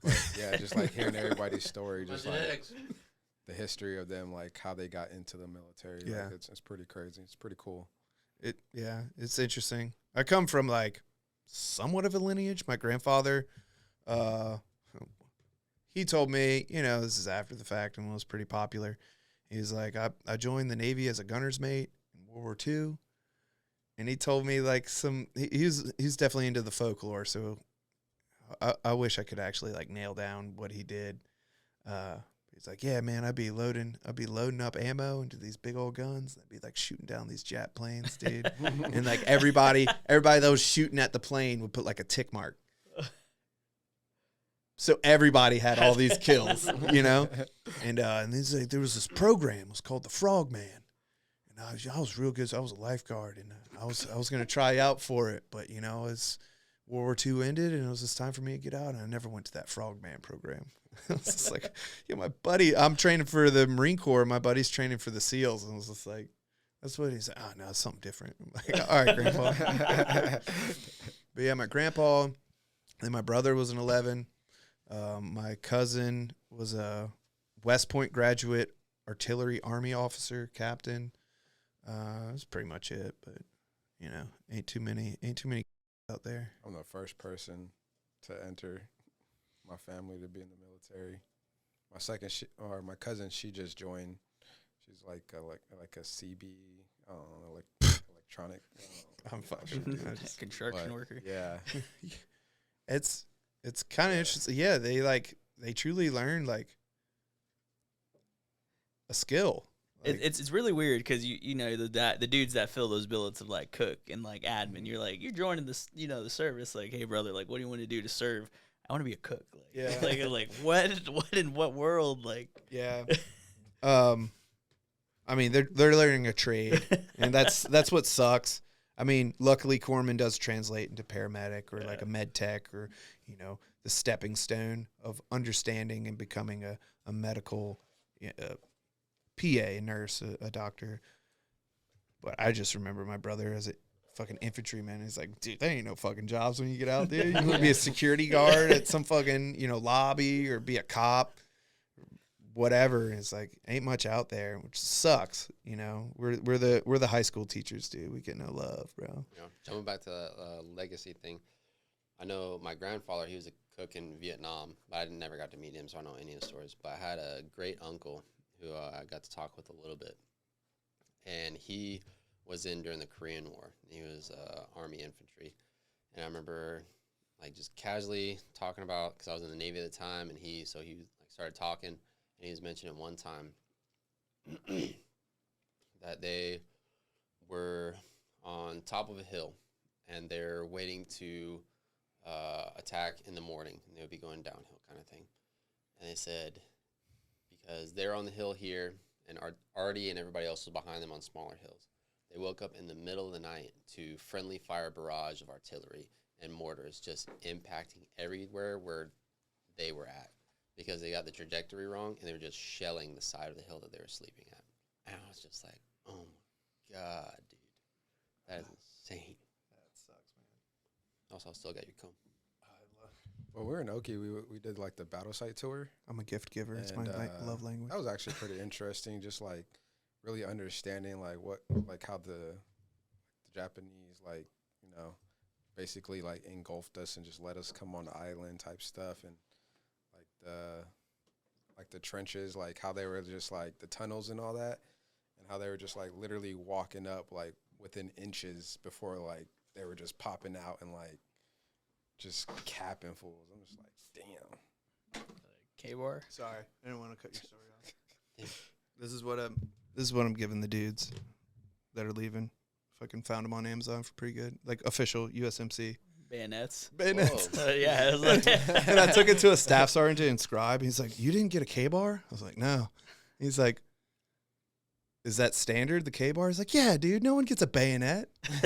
But yeah, just like hearing everybody's story, My just like genetics. the history of them, like how they got into the military. Yeah. Like, it's pretty crazy. It's pretty cool. it's interesting. I come from like somewhat of a lineage. My grandfather, he told me, you know, this is after the fact and was pretty popular. He's like, I joined the Navy as a gunner's mate in World War II. And he told me like he's definitely into the folklore. So I wish I could actually like nail down what he did. He's like, yeah, man, I'd be loading up ammo into these big old guns. I'd be like shooting down these jet planes, dude. And like everybody that was shooting at the plane would put like a tick mark. So everybody had all these kills, you know? And he's like, there was this program, it was called the Frogman. And I was real good. So I was a lifeguard, and I was going to try out for it. But, you know, as World War II ended, and it was just time for me to get out, and I never went to that Frogman program. I was just like, yeah, my buddy, I'm training for the Marine Corps. My buddy's training for the SEALs. And I was just like, that's what he said. Oh, no, it's something different. I'm like, all right, Grandpa. But yeah, my grandpa, then my brother was an 11. My cousin was a West Point graduate, artillery army officer, captain. That's pretty much it. But you know, ain't too many out there. I'm the first person to enter my family to be in the military. My second, my cousin, she just joined. She's like a CB, I don't know, like electronic. I'm fucking Construction worker. Yeah. It's kind of interesting. Yeah, they truly learn like a skill. Like, It's really weird because you know the dudes that fill those billets of like cook and like admin, you're joining this, you know, the service, like, hey brother, like, what do you want to do to serve? I want to be a cook. Like, yeah. like what in what world? Like, yeah. I mean, they're learning a trade, and that's what sucks. I mean, luckily Corpsman does translate into paramedic or like a med tech, or, you know, the stepping stone of understanding and becoming a medical PA, a nurse, a doctor. But I just remember my brother as a fucking infantryman. He's like, dude, there ain't no fucking jobs when you get out there. You want to be a security guard at some fucking, you know, lobby, or be a cop, whatever. And it's like, ain't much out there, which sucks. You know, we're the high school teachers, dude. We get no love, bro. Yeah. Jumping back to the legacy thing, I know my grandfather, he was a cook in Vietnam, but I never got to meet him, so I don't know any of the stories. But I had a great uncle who I got to talk with a little bit, and he was in during the Korean War. He was Army infantry, and I remember like just casually talking about, because I was in the Navy at the time, and he like started talking, and he was mentioning one time that they were on top of a hill, and they're waiting to attack in the morning, and they would be going downhill kind of thing. And they said, because they're on the hill here, and Artie and everybody else was behind them on smaller hills, they woke up in the middle of the night to friendly fire barrage of artillery and mortars just impacting everywhere where they were at, because they got the trajectory wrong, and they were just shelling the side of the hill that they were sleeping at. And I was just like, oh my God, dude. That is insane. That sucks, man. Also, I still got your comb. Well, we were in Oki. We did like the battle site tour. I'm a gift giver. It's my love language. That was actually pretty interesting. Just like really understanding like how the Japanese basically like engulfed us and just let us come on the island type stuff, and like the trenches, like how they were just like the tunnels and all that, and how they were just like literally walking up like within inches before like they were just popping out and like just capping fools. I'm just like, damn. K-Bar. Sorry, I didn't want to cut your story off. This is what I'm giving the dudes that are leaving. Fucking found them on Amazon for pretty good, like official USMC Bayonets. bayonets. Yeah. It was like And I took it to a staff sergeant to inscribe. He's like, "You didn't get a K-bar?" I was like, "No." He's like, "Is that standard, the K-bar?" He's like, "Yeah, dude, no one gets a bayonet." I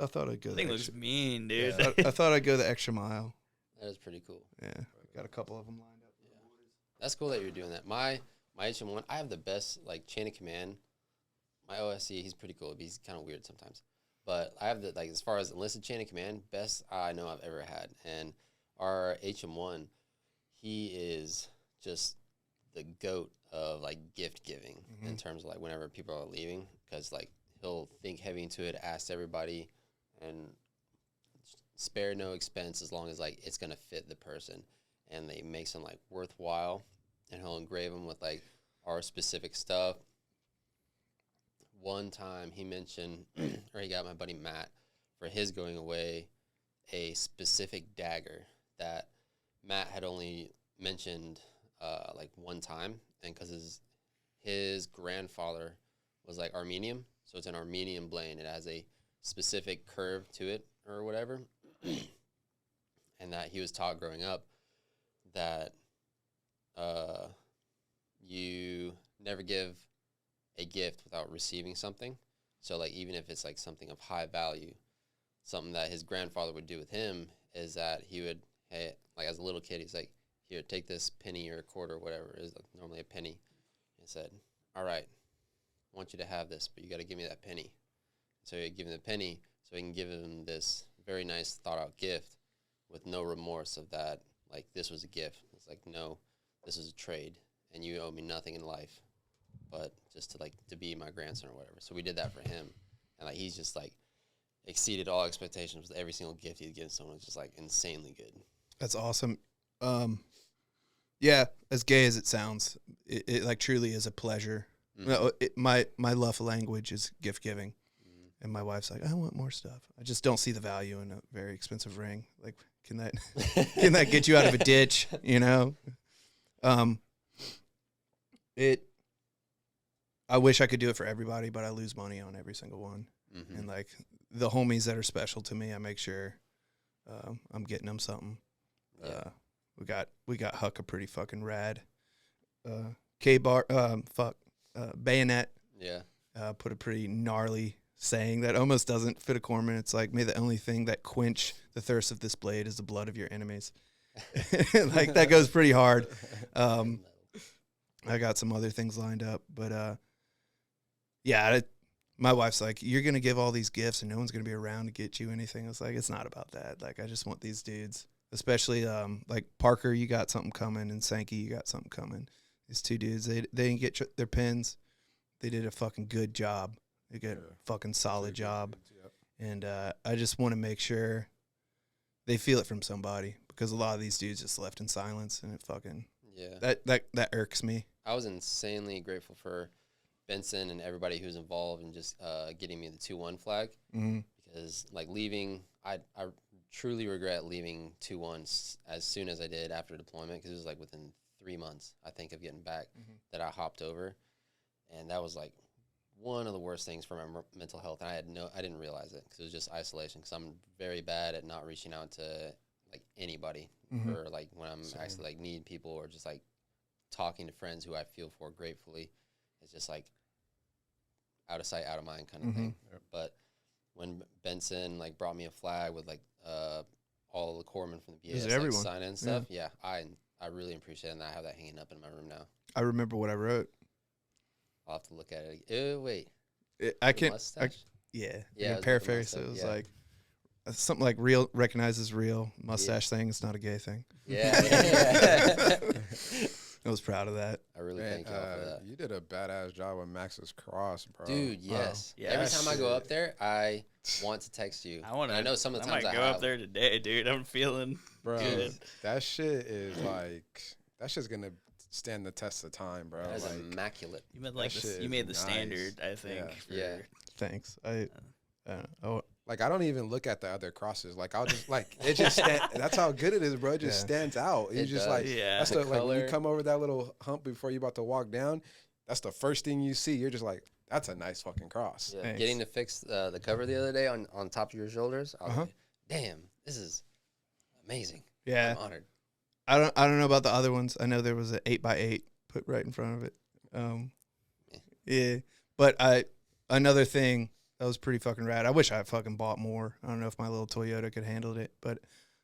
thought I'd go. that thing looks mean, dude. Yeah, I thought I'd go the extra mile. That is pretty cool. Yeah, got a couple of them lined up. Yeah. That's cool that you're doing that. My HM1, I have the best like chain of command. My OSC, he's pretty cool. He's kind of weird sometimes. But I have the, like, as far as enlisted chain of command, best I know I've ever had. And our HM1, he is just the GOAT of, like, gift giving in terms of, like, whenever people are leaving. Because, like, he'll think heavy into it, ask everybody, and spare no expense as long as, like, it's going to fit the person. And they make some, like, worthwhile. And he'll engrave them with, like, our specific stuff. One time he mentioned, or he got my buddy Matt for his going away, a specific dagger that Matt had only mentioned like one time, and because his grandfather was like Armenian, so it's an Armenian blade. It has a specific curve to it or whatever, and that he was taught growing up that you never give a gift without receiving something. So like even if it's like something of high value, something that his grandfather would do with him is that he would, hey, like as a little kid, he's like, here, take this penny or a quarter or whatever it is, like normally a penny. He said, all right, I want you to have this, but you got to give me that penny. So he'd give him the penny so he can give him this very nice thought out gift with no remorse of that, like this was a gift. It's like, no, this is a trade and you owe me nothing in life but just to be my grandson or whatever. So we did that for him. And like he's just like exceeded all expectations with every single gift he'd given someone. It's just like insanely good. That's awesome. Yeah, as gay as it sounds, it like truly is a pleasure. No, my love language is gift giving. And my wife's like, I want more stuff. I just don't see the value in a very expensive ring. Like, can that get you out of a ditch, you know? I wish I could do it for everybody, but I lose money on every single one. And like the homies that are special to me, I make sure I'm getting them something. Yeah. We got Huck a pretty fucking rad K-bar bayonet. Yeah. Put a pretty gnarly saying that almost doesn't fit a corpsman. It's like, may the only thing that quench the thirst of this blade is the blood of your enemies. Like that goes pretty hard. I got some other things lined up, but yeah, my wife's like, you're going to give all these gifts and no one's going to be around to get you anything. I was like, it's not about that. Like, I just want these dudes, especially like Parker, you got something coming, and Sankey, you got something coming. These two dudes, they didn't get their pins. They did a fucking good job. They did a fucking solid job. And I just want to make sure they feel it from somebody, because a lot of these dudes just left in silence, and it fucking, that irks me. I was insanely grateful for Benson and everybody who's involved in just getting me the 2-1 flag, because like leaving, I truly regret leaving 2-1 as soon as I did after deployment, because it was like within 3 months, I think, of getting back that I hopped over. And that was like one of the worst things for my mental health. And I didn't realize it because it was just isolation, because I'm very bad at not reaching out to like anybody for like when I'm actually like need people, or just like talking to friends who I feel for gratefully. It's just like out of sight, out of mind kind of thing. Yep. But when Benson like brought me a flag with like all the corpsmen from the BAS like, sign and stuff, I really appreciate it, and I have that hanging up in my room now. I remember what I wrote. I'll have to look at it. Oh wait, I can't. Paraphrase. It was like something like real recognizes real mustache thing. It's not a gay thing. Yeah. I was proud of that. I really thank y'all for that. You did a badass job with Max's cross, bro. Dude, yes. Yeah, every time I go up there, I want to text you. I know some of the times I might go up there today, dude. I'm feeling good. That shit is like, that shit's gonna stand the test of time, bro. That's like, immaculate. You made like you made the standard, I think. Yeah. Thanks. Like, I don't even look at the other crosses. Like, I'll just, like, it just that's how good it is, bro. It just stands out. You just, like, that's the like, when you come over that little hump before you're about to walk down, that's the first thing you see. You're just like, that's a nice fucking cross. Yeah. Getting to fix the cover the other day on top of your shoulders, I was like, damn, this is amazing. Yeah. I'm honored. I don't know about the other ones. I know there was an 8x8 put right in front of it. Yeah. But another thing that was pretty fucking rad. I wish I fucking bought more. I don't know if my little Toyota could handle it, but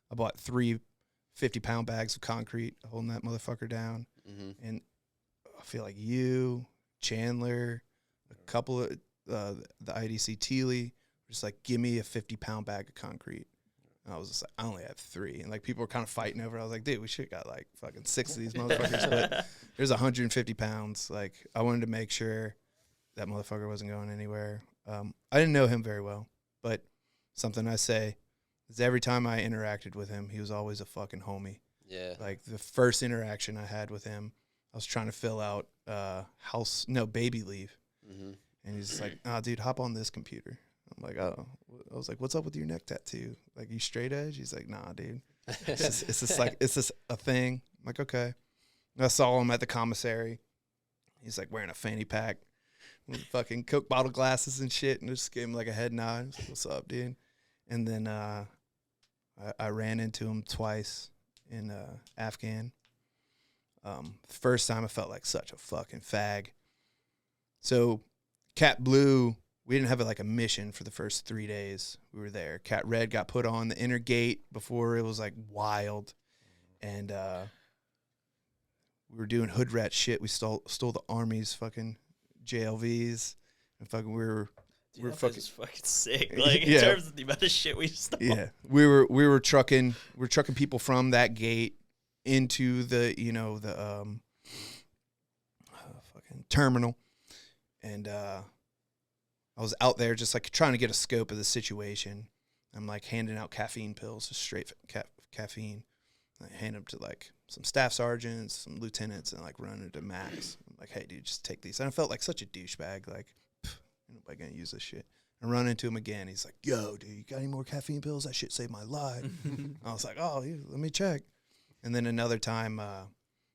I bought 3 50-pound bags of concrete holding that motherfucker down. And I feel like you, Chandler, a couple of the IDC Teely, just like, give me a 50-pound bag of concrete. And I was just like, I only have 3. And like, people were kind of fighting over it. I was like, dude, we should have got like fucking 6 of these motherfuckers. But there's 150 pounds. Like, I wanted to make sure that motherfucker wasn't going anywhere. I didn't know him very well, but something I say is every time I interacted with him, he was always a fucking homie. Yeah. Like, the first interaction I had with him, I was trying to fill out baby leave. And he's like, dude, hop on this computer. I'm like, oh. I was like, what's up with your neck tattoo? Like, you straight edge? He's like, nah, dude. It's just a thing. I'm like, okay. And I saw him at the commissary. He's like wearing a fanny pack with fucking Coke bottle glasses and shit, and just gave him like a head nod. Like, what's up, dude? And then I ran into him twice in Afghan. First time I felt like such a fucking fag. So Cat Blue, we didn't have like a mission for the first 3 days we were there. Cat Red got put on the inner gate before it was like wild. And we were doing hood rat shit. We stole the Army's fucking JLVs, and fucking we're fucking sick. Like, in terms of the amount of shit we stole. Yeah, we were trucking people from that gate into the fucking terminal, and I was out there just like trying to get a scope of the situation. I'm like handing out caffeine pills, just straight caffeine. I hand them to like some staff sergeants, some lieutenants, and like run into Max. I'm like, hey, dude, just take these. And I felt like such a douchebag. Like, nobody gonna use this shit. I run into him again. He's like, yo, dude, you got any more caffeine pills? That shit saved my life. I was like, oh, let me check. And then another time, I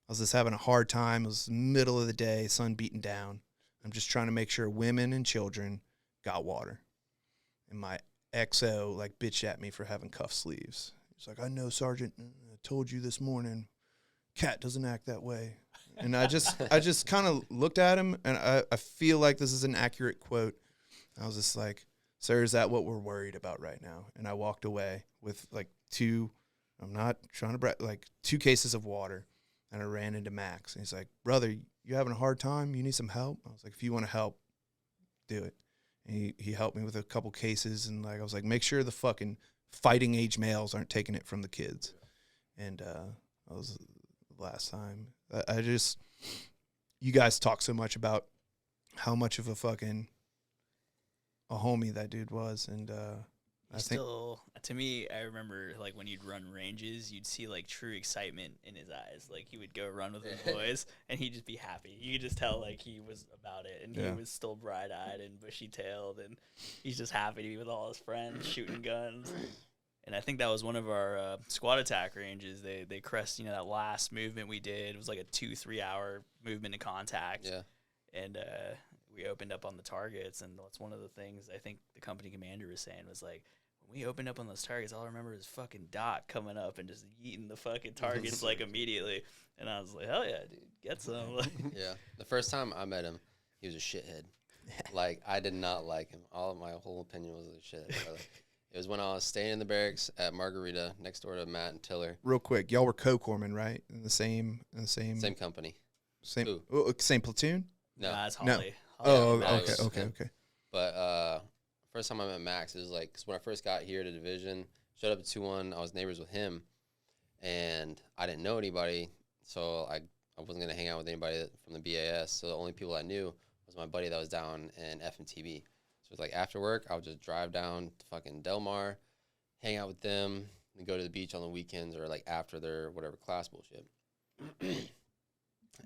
was just having a hard time. It was the middle of the day, sun beating down. I'm just trying to make sure women and children got water. And my XO like bitched at me for having cuff sleeves. He's like, I know, Sergeant. I told you this morning. Cat doesn't act that way. And I just kind of looked at him, and I feel like this is an accurate quote. I was just like, sir, is that what we're worried about right now? And I walked away with like 2, I'm not trying to like 2 cases of water. And I ran into Max. And he's like, brother, you having a hard time? You need some help? I was like, if you want to help, do it. And he helped me with a couple cases. And like, I was like, make sure the fucking fighting age males aren't taking it from the kids. And that was the last time. I just, you guys talk so much about how much of a fucking a homie that dude was. And I think to me, I remember like when you'd run ranges, you'd see like true excitement in his eyes. Like he would go run with his boys and he'd just be happy. You could just tell like he was about it, and he was still bright eyed and bushy tailed, and he's just happy to be with all his friends shooting guns. And I think that was one of our squad attack ranges. They crest, that last movement we did. It was like a 2-3 hour movement to contact. Yeah. And we opened up on the targets. And that's one of the things I think the company commander was saying was like, when we opened up on those targets, all I remember is fucking Doc coming up and just eating the fucking targets like immediately. And I was like, hell yeah, dude, get some. Yeah. The first time I met him, he was a shithead. Like, I did not like him. My whole opinion was a shithead. It was when I was staying in the barracks at Margarita next door to Matt and Tiller. Real quick, y'all were co-corpsmen, right? In the same Same company. same Ooh. same platoon? No. Nah, it's No. Holly. Oh, Holly was okay. him. But first time I met Max, it was like, 'cause when I first got here to division, showed up at 2-1, I was neighbors with him, and I didn't know anybody, so I wasn't going to hang out with anybody from the BAS, so the only people I knew was my buddy that was down in FMTB. So it's like after work, I would just drive down to fucking Del Mar, hang out with them, and go to the beach on the weekends or like after their whatever class bullshit.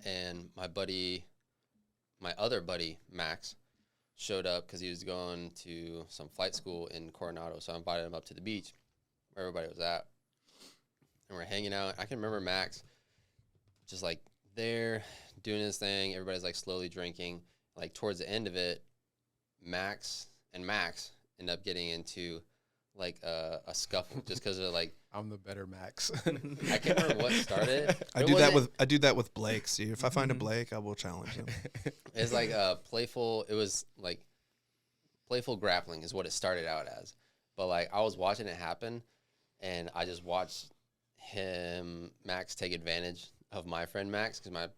And my other buddy, Max, showed up because he was going to some flight school in Coronado. So I invited him up to the beach where everybody was at. And we're hanging out. I can remember Max just like there doing his thing. Everybody's like slowly drinking. Like towards the end of it, Max end up getting into like a scuffle just because of like, I'm the better Max. I can't remember what started. I do that with Blake. See, if I find a Blake, I will challenge him. It's like it was like playful grappling is what it started out as. But like I was watching it happen and I just watched Max take advantage of my friend Max because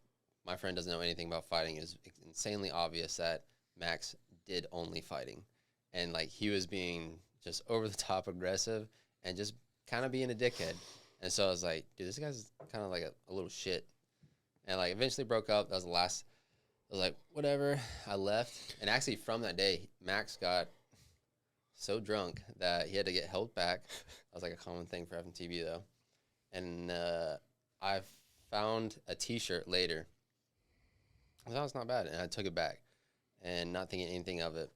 my friend doesn't know anything about fighting. It was insanely obvious that Max did only fighting. And like he was being just over the top aggressive and just kind of being a dickhead. And so I was like, dude, this guy's kind of like a little shit. And like eventually broke up. That was the last. I was like, whatever. I left. And actually from that day, Max got so drunk that he had to get held back. That was like a common thing for FMTB though. And I found a t-shirt later. I thought it's not bad. And I took it back and not thinking anything of it.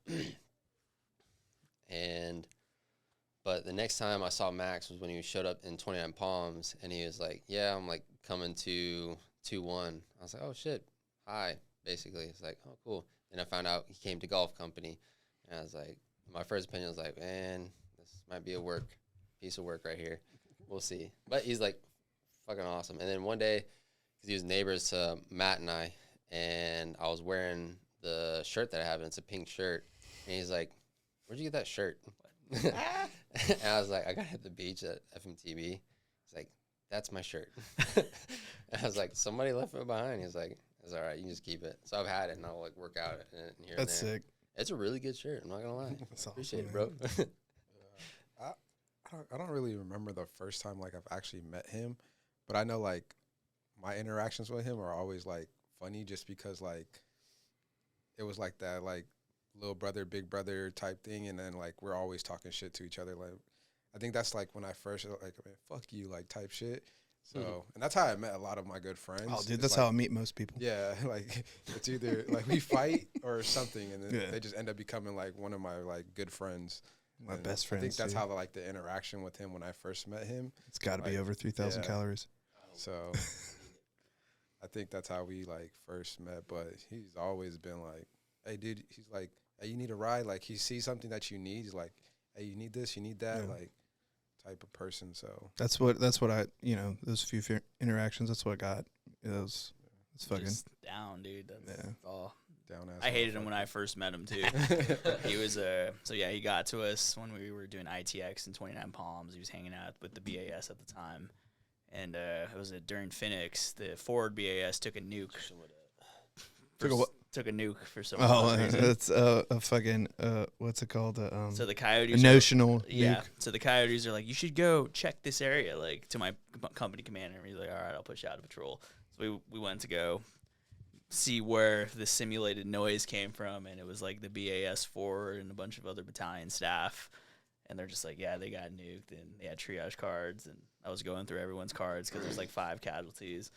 But the next time I saw Max was when he showed up in 29 Palms, and he was like, yeah, I'm like coming to 2-1. I was like, oh shit, hi, basically. It's like, oh cool. And I found out he came to Golf Company, and I was like, my first opinion was like, man, this might be a piece of work right here. We'll see. But he's like fucking awesome. And then one day, because he was neighbors to Matt and I was wearing the shirt that I have, and it's a pink shirt, and he's like, where'd you get that shirt? And I was like, I got it at the beach at FMTB. He's like, that's my shirt. And I was like, somebody left it behind. He's like, it's all right, you can just keep it. So I've had it, and I'll like work out in it here That's and there. sick. It's a really good shirt. I'm not gonna lie. That's awesome, Appreciate it, man. bro. I don't really remember the first time like I've actually met him, but I know like my interactions with him are always like funny just because like it was like that like little brother, big brother type thing, and then like we're always talking shit to each other. Like I think that's like when I first like, man, fuck you, like type shit. So and that's how I met a lot of my good friends. Oh, dude, It's that's like, how I meet most people. yeah, like it's either like we fight or something, and then Yeah. they just end up becoming like one of my like good friends. My And best I friends. think that's too. how like the interaction with him when I first met him. It's got to be like, over 3,000 yeah. calories. So I think that's how we like first met. But he's always been like, hey, dude, he's like, hey, you need a ride? Like he sees something that you need. He's like, hey, you need this, you need that, Yeah. like type of person. So That's what I, those few interactions, that's what I got. It's fucking, Just down, dude. That's Yeah. all. down ass. I hated him when I first met him too. He was he got to us when we were doing ITX in 29 Palms. He was hanging out with the BAS at the time, and it was during Phoenix. The forward BAS took a nuke. Took a what? Took a nuke for some reason. it's a fucking, what's it called? So the A Coyotes. notional Yeah. nuke. So the Coyotes are like, you should go check this area, like to my company commander. And he's like, all right, I'll push you out of patrol. So we went to go see where the simulated noise came from, and it was like the BAS forward and a bunch of other battalion staff. And they're just like, yeah, they got nuked, and they had triage cards, and I was going through everyone's cards because there's like 5 casualties.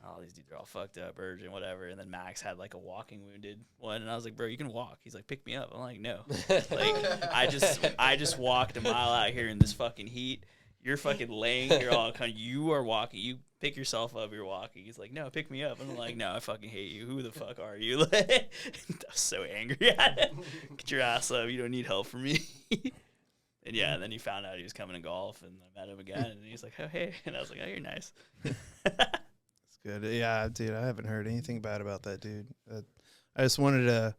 All these dudes are all fucked up, urgent, whatever. And then Max had like a walking wounded one, and I was like, bro, you can walk. He's like, pick me up. I'm like, no. Like, I just walked a mile out here in this fucking heat. You're fucking laying here all kind of, you are walking. You pick yourself up, you're walking. He's like, no, pick me up. And I'm like, no, I fucking hate you. Who the fuck are you? I was so angry at him. Get your ass up. You don't need help from me. And yeah, and then he found out he was coming to golf, and I met him again, and he's like, oh, hey. And I was like, oh, you're nice. That's good. Yeah, dude, I haven't heard anything bad about that dude. I just wanted to,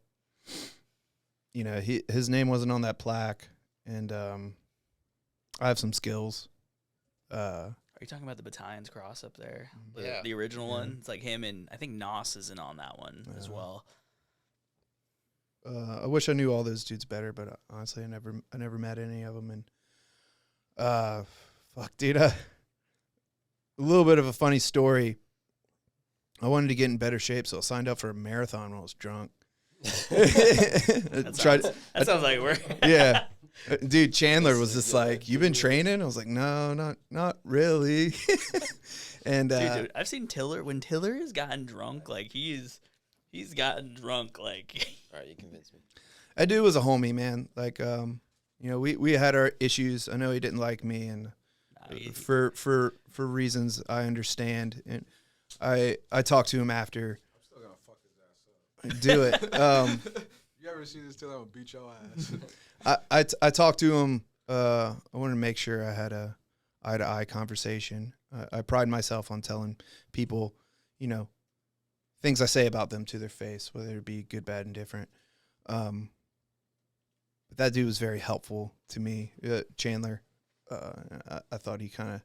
his name wasn't on that plaque, and I have some skills. Are you talking about the Battalion's Cross up there? Yeah. The original one? It's like him, and I think Nos isn't on that one as well. I wish I knew all those dudes better, but honestly, I never met any of them. And fuck, dude, a little bit of a funny story. I wanted to get in better shape, so I signed up for a marathon when I was drunk. That sounds like work. Yeah, dude, Chandler was just like, "You been training?" I was like, "No, not really." And dude, I've seen Tiller. When Tiller has gotten drunk, like he's gotten drunk, like. All right, you convinced me. That dude was a homie, man. Like, we had our issues. I know he didn't like me, and for reasons I understand. And I talked to him after. I'm still gonna fuck his ass up. Do it. You ever see this till I will beat your ass? I talked to him. I wanted to make sure I had a eye-to-eye conversation. I pride myself on telling people, things I say about them to their face, whether it be good, bad, and different. But that dude was very helpful to me, Chandler. I thought he kind of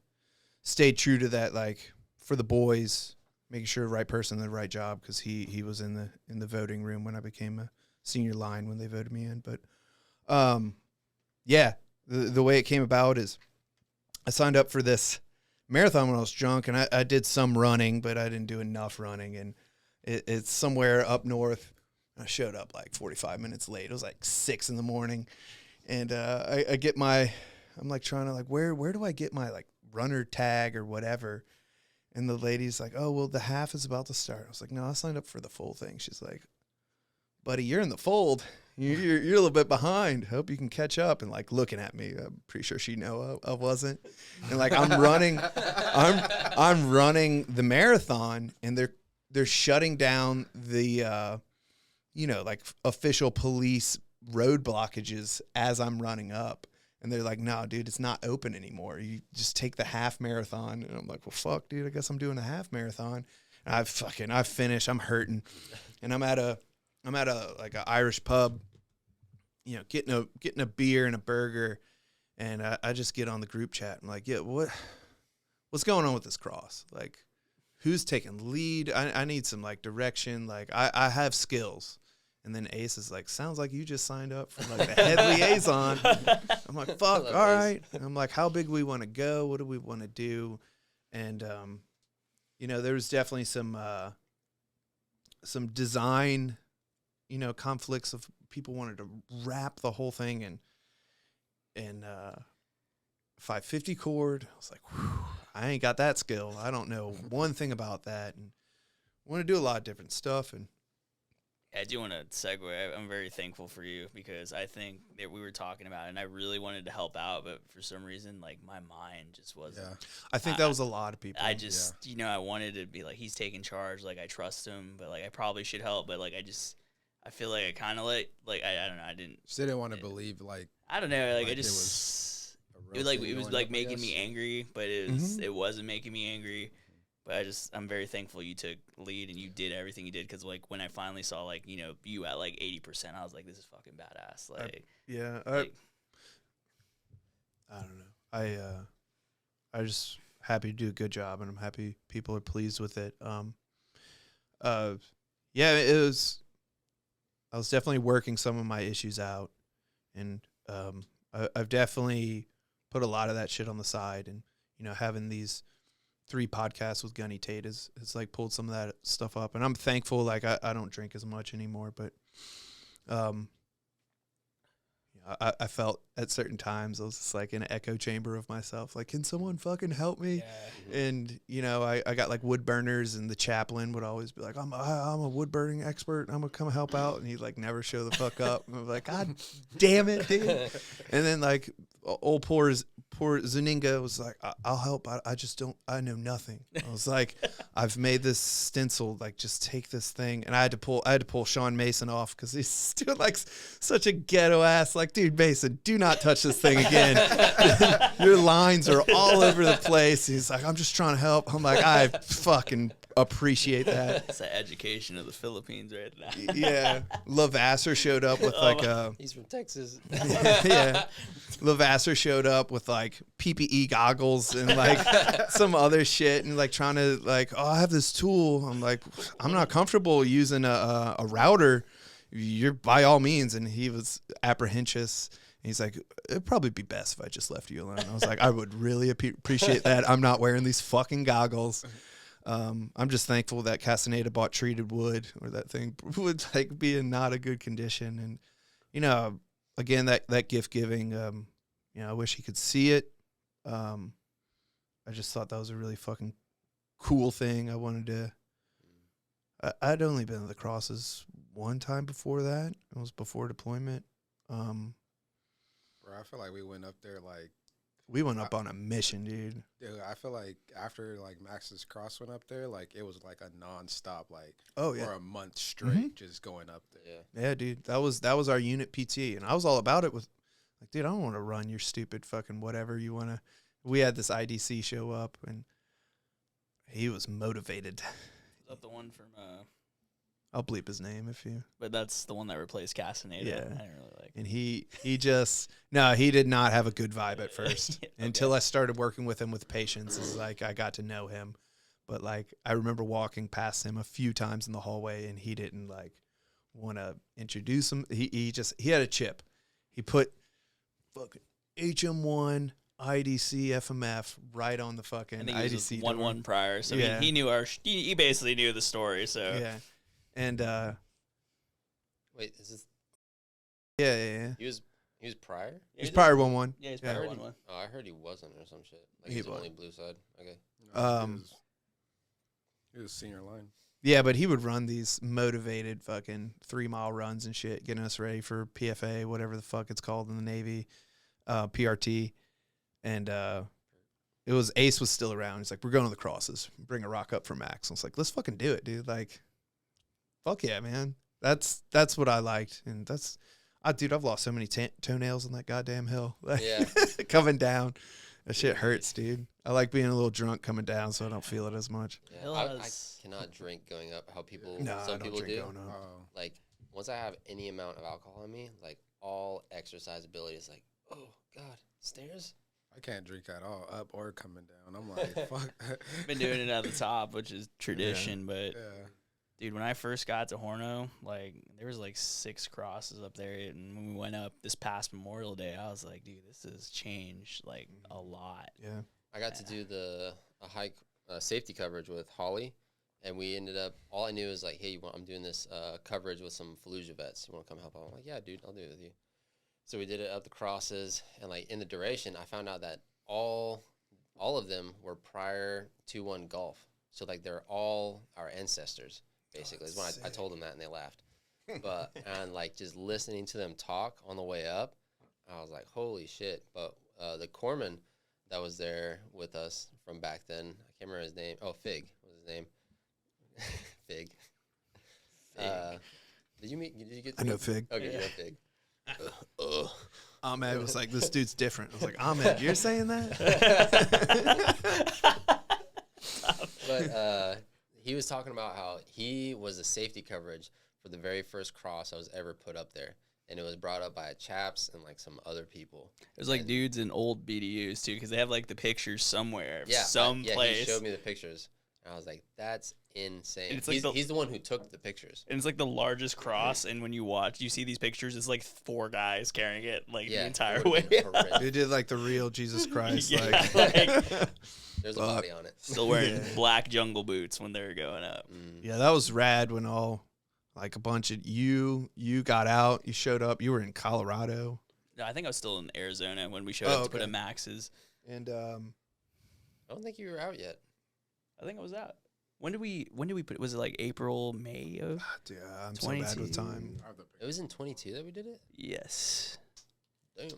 stayed true to that, like, for the boys, making sure the right person in the right job, because he was in the voting room when I became a senior line when they voted me in. But the way it came about is I signed up for this marathon when I was drunk, and I did some running, but I didn't do enough running, and it's somewhere up north. I showed up like 45 minutes late. It was like 6 a.m. And I get I'm like trying to like, where do I get my like runner tag or whatever? And the lady's like, oh, well, the half is about to start. I was like, no, I signed up for the full thing. She's like, buddy, you're in the fold. You're a little bit behind. Hope you can catch up. And like looking at me, I'm pretty sure she know I wasn't. And like I'm running the marathon, and they're shutting down the, like official police road blockages as I'm running up. And they're like, no, dude, it's not open anymore. You just take the half marathon. And I'm like, well, fuck, dude, I guess I'm doing a half marathon. And I finished. I'm hurting. And I'm at a like an Irish pub, getting a beer and a burger. And I just get on the group chat. I'm like, yeah, what's going on with this cross? Like, who's taking lead? I need some like direction. Like I have skills. And then Ace is like, sounds like you just signed up for like the head liaison. I'm like, fuck, all right. And I'm like, how big do we want to go? What do we want to do? And there was definitely some design, conflicts of people wanted to wrap the whole thing in 550 cord. I was like, whew, I ain't got that skill. I don't know one thing about that, and want to do a lot of different stuff. And I do want to segue. I'm very thankful for you, because I think that we were talking about it, and I really wanted to help out, but for some reason, like, my mind just wasn't. Yeah. I think that was a lot of people. I just, I wanted to be like, he's taking charge. Like, I trust him, but like, I probably should help. But like, I feel like I kind of like I don't know. I didn't. Just didn't want to believe, like. I don't know. Like I just. It was making me angry, but it wasn't making me angry. But I'm very thankful you took lead and you did everything you did, because like when I finally saw like you at like 80%, I was like, this is fucking badass. Like I don't know. I just happy to do a good job, and I'm happy people are pleased with it. It was. I was definitely working some of my issues out, and I've definitely put a lot of that shit on the side, and having these 3 podcasts with Gunny Tate is like pulled some of that stuff up, and I'm thankful. Like I don't drink as much anymore, but I felt at certain times I was just like in an echo chamber of myself. Like, can someone fucking help me? Yeah. And you know, I got like wood burners, and the chaplain would always be like, I'm a wood burning expert. I'm gonna come help out, and he'd like never show the fuck up. And I'm like, God damn it, dude. And then like old poor Zuninga was like, I'll help. I just don't. I know nothing. I was like, I've made this stencil. Like, just take this thing. And I had to pull Sean Mason off because he's doing like such a ghetto ass. Like, dude, Mason, do not touch this thing again. Your lines are all over the place. He's like, I'm just trying to help. I'm like, I fucking appreciate that. That's the education of the Philippines right now. Yeah, Lavasser showed up with like a. He's from Texas. Yeah, Lavasser showed up with like PPE goggles and like some other shit, and like trying to like, oh, I have this tool. I'm like, I'm not comfortable using a router. You're by all means. And he was apprehensive. He's like, it'd probably be best if I just left you alone. I was like, I would really appreciate that. I'm not wearing these fucking goggles. I'm just thankful that Castaneda bought treated wood, or that thing would like be in not a good condition. And, you know, again, that gift giving, you know, I wish he could see it. I just thought that was a really fucking cool thing. I wanted to, I'd only been to the crosses one time before that. It was before deployment. Bro, I feel like we went up there like. We went up on a mission, dude. Dude, I feel like after like Max's cross went up there, like it was like a nonstop, like Oh yeah, for a month straight, just going up there. Yeah. yeah, dude. That was our unit PT, and I was all about it. With like, dude, I don't want to run your stupid fucking whatever you want to. We had this IDC show up, and he was motivated. Is that the one from? I'll bleep his name if you. But that's the one that replaced Castaneda. Yeah. I didn't really like. And he just no, he did not have a good vibe at first until I started working with him with patients. It's like I got to know him, but like I remember walking past him a few times in the hallway, and he didn't like want to introduce him. He had a chip. He put fucking HM1 IDC FMF right on the fucking I think IDC. he was 1-1 prior, so Yeah. he knew he basically knew the story. So Yeah, and Wait, is this? yeah. He was prior. He's prior 1-1. Yeah, he's I prior heard 1-1. Oh, I heard he wasn't or some shit. Like He he's was. only blue side. Okay. No, he was senior line. Yeah, but he would run these motivated fucking 3-mile runs and shit, getting us ready for PFA, whatever the fuck it's called in the Navy, PRT. And it was Ace was still around. He's like, we're going to the crosses. Bring a rock up for Max. I was like, let's fucking do it, dude. Like, fuck yeah, man. That's what I liked. And dude, I've lost so many toenails on that goddamn hill. Like, Yeah. coming down. That shit hurts, dude. I like being a little drunk coming down so I don't feel it as much. Yeah. Hill I has- cannot drink going up. How people, No, I some don't people drink do. going up. Oh, Like once I have any amount of alcohol in me, like all exercise ability is like, oh god, stairs. I can't drink at all, up or coming down. I'm like, fuck. Been doing it at the top, which is tradition. But Yeah. dude, when I first got to Horno, like there was like 6 crosses up there, and when we went up this past Memorial Day, I was like, dude, this has changed like a lot. Yeah. I got to do a high safety coverage with Holly, and we ended up. All I knew was like, hey, I'm doing this coverage with some Fallujah vets. You want to come help out? I'm like, yeah, dude, I'll do it with you. So we did it up the crosses, and like in the duration, I found out that all of them were prior 2-1 Gulf. So like they're all our ancestors, basically. Is when I told them that, and they laughed. But and like just listening to them talk on the way up, I was like, holy shit. But the corpsman that was there with us from back then, I can't remember his name. Oh, Fig was his name. Fig. Did you get? I know Fig. Okay, Yeah. you know Fig. Ahmed was like, this dude's different. I was like, Ahmed, you're saying that? But he was talking about how he was a safety coverage for the very first cross I was ever put up there. And it was brought up by Chaps and like some other people. There's like dudes in old BDUs too, because they have like the pictures somewhere, Yeah, someplace. he showed me the pictures. And I was like, that's insane. And it's like He's the one who took the pictures. And it's like the largest cross, and when you watch, you see these pictures. It's like 4 guys carrying it, like the entire it would've way. been horrendous. They did like the real Jesus Christ. Yeah, like, like- There's a Fuck. body on it. Still wearing Yeah. black jungle boots when they were going up. yeah, that was rad when a bunch of you got out, you showed up, you were in Colorado. No, I think I was still in Arizona when we showed up to put okay. in Max's. And I don't think you were out yet. I think I was out. When did we put? Was it like April, May of? dude, I'm so bad with 22. time. It was in 22 that we did it. Yes. Damn.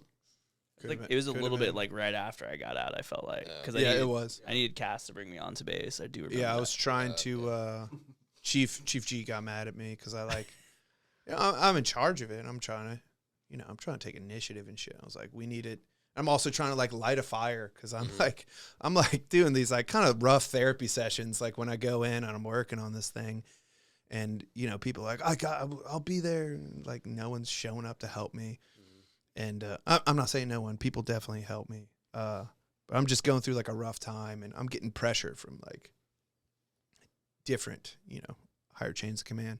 Like it was a little bit like right after I got out. I felt like because it was. I needed Cass to bring me onto base. I do remember. Yeah, I that. was trying to. Chief G got mad at me because I like, I'm in charge of it. I'm trying to take initiative and shit. I was like, we need it. I'm also trying to like light a fire because I'm like doing these like kind of rough therapy sessions. Like when I go in and I'm working on this thing, and people are like, I'll be there. And, like no one's showing up to help me, and I'm not saying no one. People definitely help me. But I'm just going through like a rough time, and I'm getting pressure from like different, higher chains of command.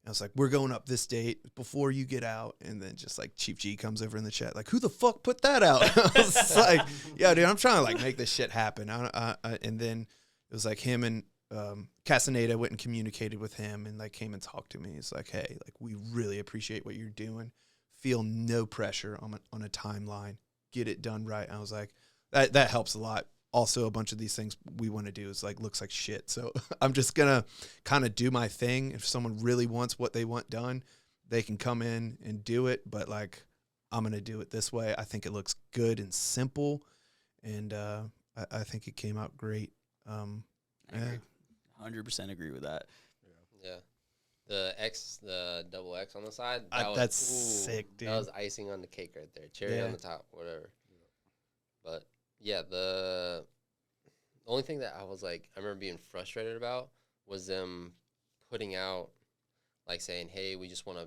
And I was like, we're going up this date before you get out. And then just like Chief G comes over in the chat, like, who the fuck put that out? I was just like, yeah, dude, I'm trying to like make this shit happen. And then it was like him and Castaneda went and communicated with him and like came and talked to me. It's like, hey, like we really appreciate what you're doing. Feel no pressure on a timeline. Get it done right. And I was like, that helps a lot. Also, a bunch of these things we want to do is like looks like shit. So I'm just gonna kind of do my thing. If someone really wants what they want done, they can come in and do it. But like I'm gonna do it this way. I think it looks good and simple, and I think it came out great. I agree. 100% agree with that. Yeah. The double X on the side. That's sick, dude. That was icing on the cake right there. Cherry on the top, whatever. But yeah, the only thing that I was like, I remember being frustrated about was them putting out, like saying, hey, we just want to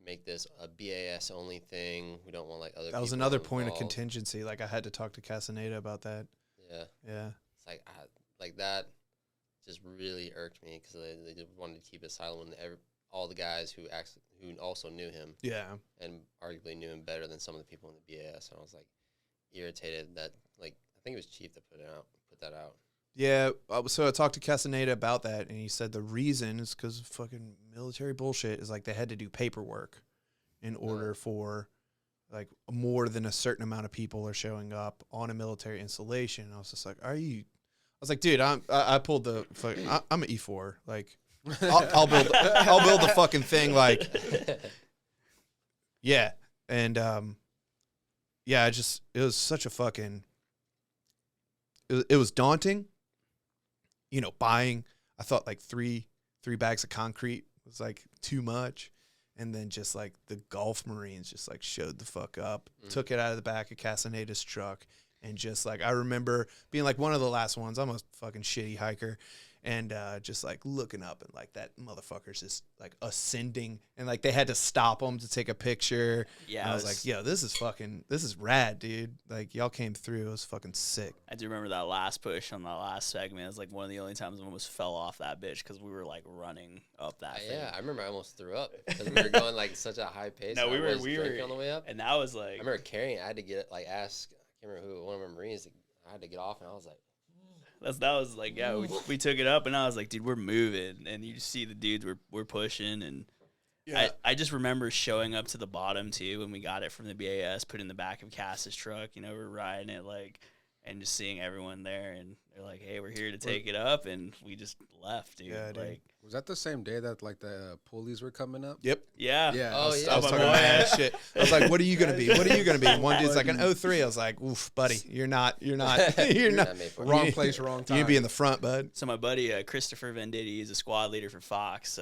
make this a BAS only thing. We don't want like other. That was another point of contingency. Like I had to talk to Castaneda about that. Yeah. Yeah. It's like like that just really irked me because they just wanted to keep it silent when all the guys who also knew him. Yeah. And arguably knew him better than some of the people in the BAS. And I was like irritated that like I think it was Chief that put that out. Yeah, so I talked to Castaneda about that, and he said the reason is because fucking military bullshit is like they had to do paperwork in order for like more than a certain amount of people are showing up on a military installation. And I was just like, I was like, dude, I pulled the I'm an E4, like I'll build the fucking thing, like yeah, and yeah, it was such a fucking. It was daunting, buying. I thought like three bags of concrete was like too much, and then just like the Gulf Marines just like showed the fuck up, took it out of the back of Castaneda's truck, and just like I remember being like one of the last ones. I'm a fucking shitty hiker. And just like looking up and like that motherfucker's just like ascending and like they had to stop him to take a picture. Yeah, and I was like, yo, this is rad, dude. Like y'all came through. It was fucking sick. I do remember that last push on that last segment. It was like one of the only times I almost fell off that bitch because we were like running up that thing. Yeah, I remember I almost threw up because we were going like such a high pace. No, we were on the way up, and that was like I remember carrying. I had to get ask. I can't remember who one of our Marines. I had to get off, and I was like. That was like, yeah, we took it up, and I was like, dude, we're moving, and you just see the dudes we're pushing, and yeah. I just remember showing up to the bottom too when we got it from the BAS, put in the back of Cass's truck, we're riding it like, and just seeing everyone there, and they're like, hey, we're here to take it up, and we just left, dude. Yeah, like, was that the same day that like the pulleys were coming up? Yep. Yeah. Yeah. I was talking mad shit. I was like, what are you gonna be? What are you gonna be? And one dude's like an 03. I was like, oof, buddy, you're not Wrong place, wrong time. You'd be in the front, bud. So my buddy Christopher Venditti, he's a squad leader for Fox.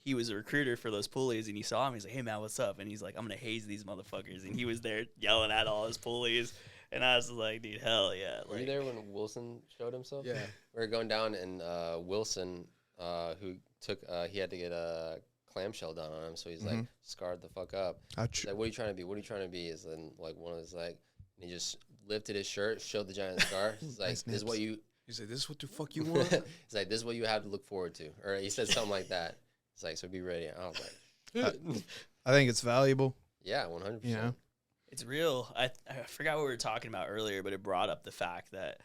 He was a recruiter for those pulleys, and he saw him. He's like, hey man, what's up? And he's like, I'm gonna haze these motherfuckers. And he was there yelling at all his pulleys. And I was like, dude, hell yeah. Were you there when Wilson showed himself? Yeah. We were going down, and Wilson, who took, he had to get a clamshell done on him, so he's like scarred the fuck up. He's like, what are you trying to be? What are you trying to be? Is then like one of his like, and he just lifted his shirt, showed the giant scar. He's like, this is what you. He's like, this is what the fuck you want? He's like, this is what you have to look forward to, or he said something like that. He's like, so be ready. I was like, I think it's valuable. Yeah, 100%. It's real. I forgot what we were talking about earlier, but it brought up the fact that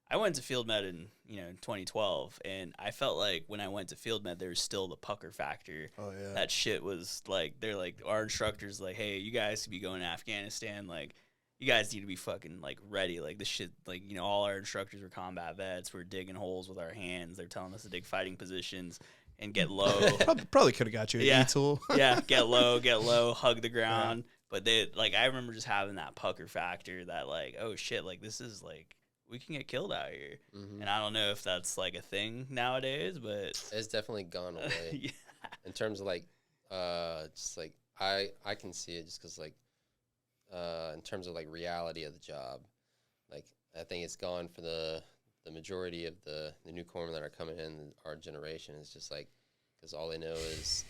I went to field med in 2012, and I felt like when I went to field med, there was still the pucker factor. Oh yeah. That shit was like, they're like, our instructors like, hey, you guys could be going to Afghanistan, like, you guys need to be fucking like ready. Like this shit, like, all our instructors were combat vets. We're digging holes with our hands. They're telling us to dig fighting positions and get low. Probably could have got you an E-tool. Yeah, get low, hug the ground. Yeah. But they like, I remember just having that pucker factor that like, oh shit, like this is like, we can get killed out here. Mm-hmm. And I don't know if that's like a thing nowadays, but it's definitely gone away. Yeah. In terms of like, just like I can see it just because like, in terms of like reality of the job, like I think it's gone for the majority of the new corpsmen that are coming in our generation. Is just like, because all they know is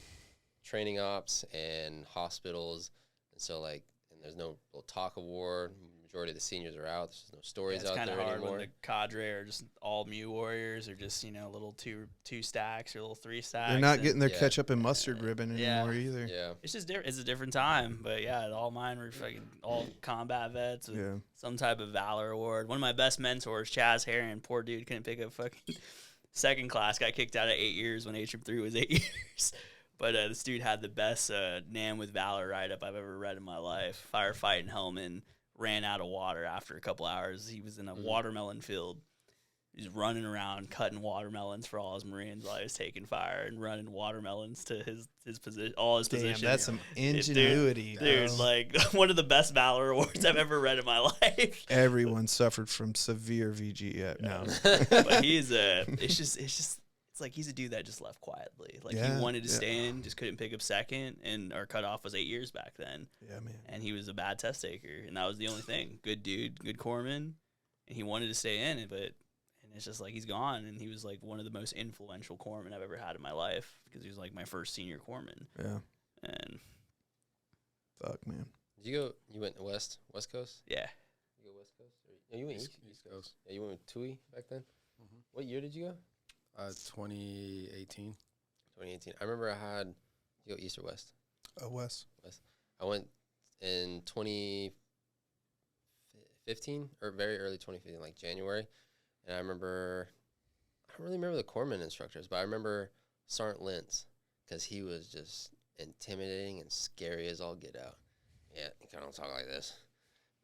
training ops and hospitals, and so like, and there's no real talk of war. Majority of the seniors are out. There's no stories out there anymore. It's kind of hard when the cadre are just all Mew warriors, or just little two stacks or little 3 stacks. They're not getting their ketchup and mustard ribbon anymore either. Yeah, it's just it's a different time. But yeah, all mine were fucking all combat vets with some type of valor award. One of my best mentors, Chaz Herron, poor dude, couldn't pick up fucking second class. Got kicked out at 8 years when HM 3 was 8 years. But this dude had the best NAM with Valor write-up I've ever read in my life. Firefighting Hellman. Ran out of water after a couple hours. He was in a watermelon field. He's running around cutting watermelons for all his Marines while he was taking fire and running watermelons to his position, all his positions. That's some ingenuity, dude. Like one of the best Valor awards I've ever read in my life. Everyone suffered from severe VG. No, but he's it's like he's a dude that just left quietly. Like he wanted to stay in, just couldn't pick up second, and our cutoff was 8 years back then. Yeah, man. And he was a bad test taker, and that was the only thing. Good dude, good corpsman, and he wanted to stay in it, and it's just like he's gone, and he was like one of the most influential corpsmen I've ever had in my life because he was like my first senior corpsman. Yeah. And fuck, man. Did you went west Coast? Yeah. You go West Coast? Or, you went East Coast. Yeah, you went with TUI back then? Mm-hmm. What year did you go? 2018. 2018. I remember I had, you go East or West? West. I went in 2015 or very early 2015, like January. And I don't really remember the corpsman instructors, but I remember Sergeant Lentz because he was just intimidating and scary as all get out. Yeah, he kind of talk like this.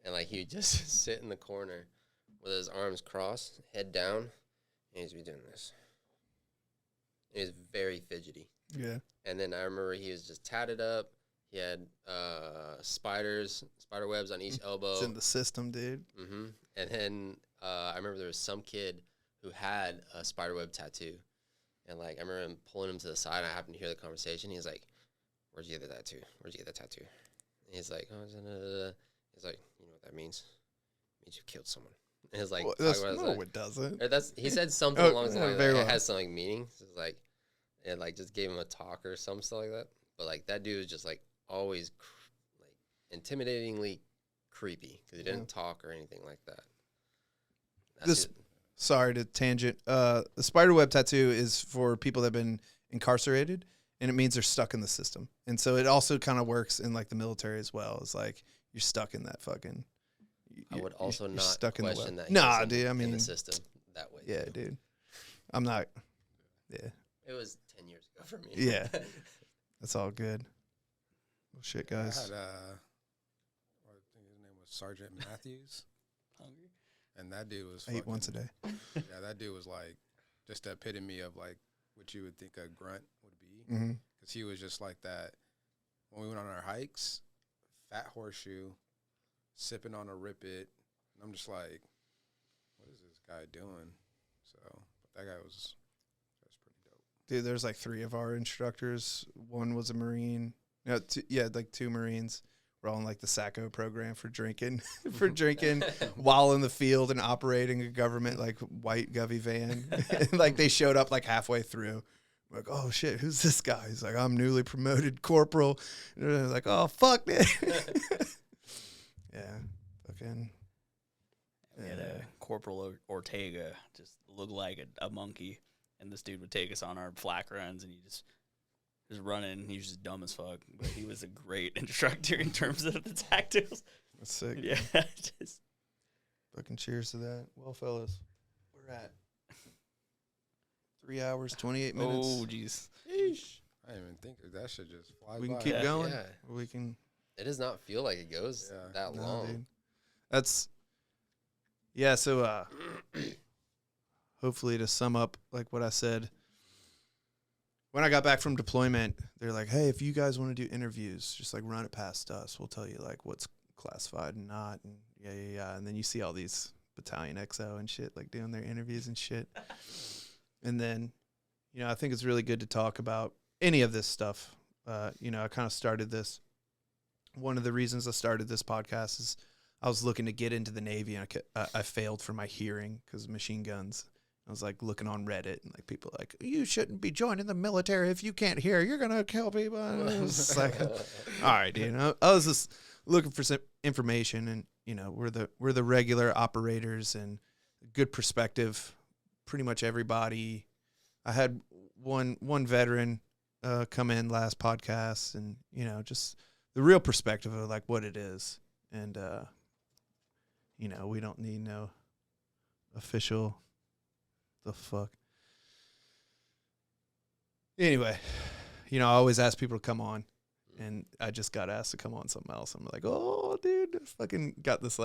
And like he would just sit in the corner with his arms crossed, head down, and he'd be doing this. He was very fidgety. Yeah. And then I remember he was just tatted up. He had spider webs on each elbow. It's in the system, dude. Mm-hmm. And then I remember there was some kid who had a spider web tattoo. And, like, I remember him pulling him to the side. And I happened to hear the conversation. He's like, where'd you get the tattoo? Where'd you get the tattoo? And he's like, oh, he's like, you know what that means? It means you killed someone. And it's like, it doesn't. He said something along the lines it has something meaning. So it's like, it like just gave him a talk or some stuff like that. But like that dude was just like always like intimidatingly creepy because he didn't talk or anything like that. Sorry to tangent. The spiderweb tattoo is for people that have been incarcerated, and it means they're stuck in the system. And so it also kind of works in like the military as well. It's like you're stuck in that fucking. I would also not stuck question in that. Nah, dude. I mean, in the system that way. Yeah, dude. I'm not. Yeah. It was 10 years ago for me. Yeah. That's all good. Well, shit, guys. I think his name was Sergeant Matthews. Hungry? And that dude was I eat once a day. Yeah, that dude was like just the epitome of like what you would think a grunt would be. Mm-hmm. Because he was just like that. When we went on our hikes, fat horseshoe, sipping on a Rip It. And I'm just like, what is this guy doing? So, but that guy was pretty dope. Dude, there's like 3 of our instructors. One was a Marine. No, like 2 Marines. We're all in like the SACO program for drinking, while in the field and operating a government like white Govy van. And, like they showed up like halfway through. We're like, oh shit, who's this guy? He's like, I'm newly promoted corporal. And they're like, oh fuck, man. Yeah, fucking. We had Corporal Ortega just looked like a monkey, and this dude would take us on our flak runs, and he just running. He was just dumb as fuck, but he was a great instructor in terms of the tactics. That's sick. Yeah, Fucking cheers to that. Well, fellas. at 3 hours, 28 minutes. Oh, jeez. I didn't even think that should just fly We can by. keep Yeah. going. Yeah. Or we can. It does not feel like it goes Yeah. that No, long. dude. That's. Yeah, so hopefully to sum up like what I said, when I got back from deployment, they're like, hey, if you guys want to do interviews, just like run it past us. We'll tell you like what's classified and not. And yeah. And then you see all these Battalion XO and shit like doing their interviews and shit. And then, I think it's really good to talk about any of this stuff. I kind of started this. One of the reasons I started this podcast is I was looking to get into the Navy, and I failed for my hearing because of machine guns. I was like looking on Reddit, and like people were like, you shouldn't be joining the military if you can't hear. You're gonna kill people. And I was just like, all right, dude. I was just looking for some information, and we're the regular operators and good perspective. Pretty much everybody. I had one veteran come in last podcast, and just the real perspective of like what it is, and we don't need no official. The fuck. Anyway, I always ask people to come on, and I just got asked to come on something else. I'm like, oh, dude, I fucking got this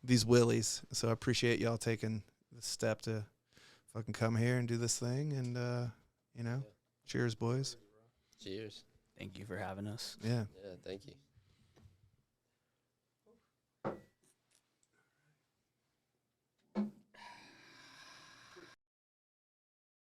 these willies. So I appreciate y'all taking the step to fucking come here and do this thing, and cheers, boys. Cheers. Thank you for having us. Yeah. Yeah, thank you.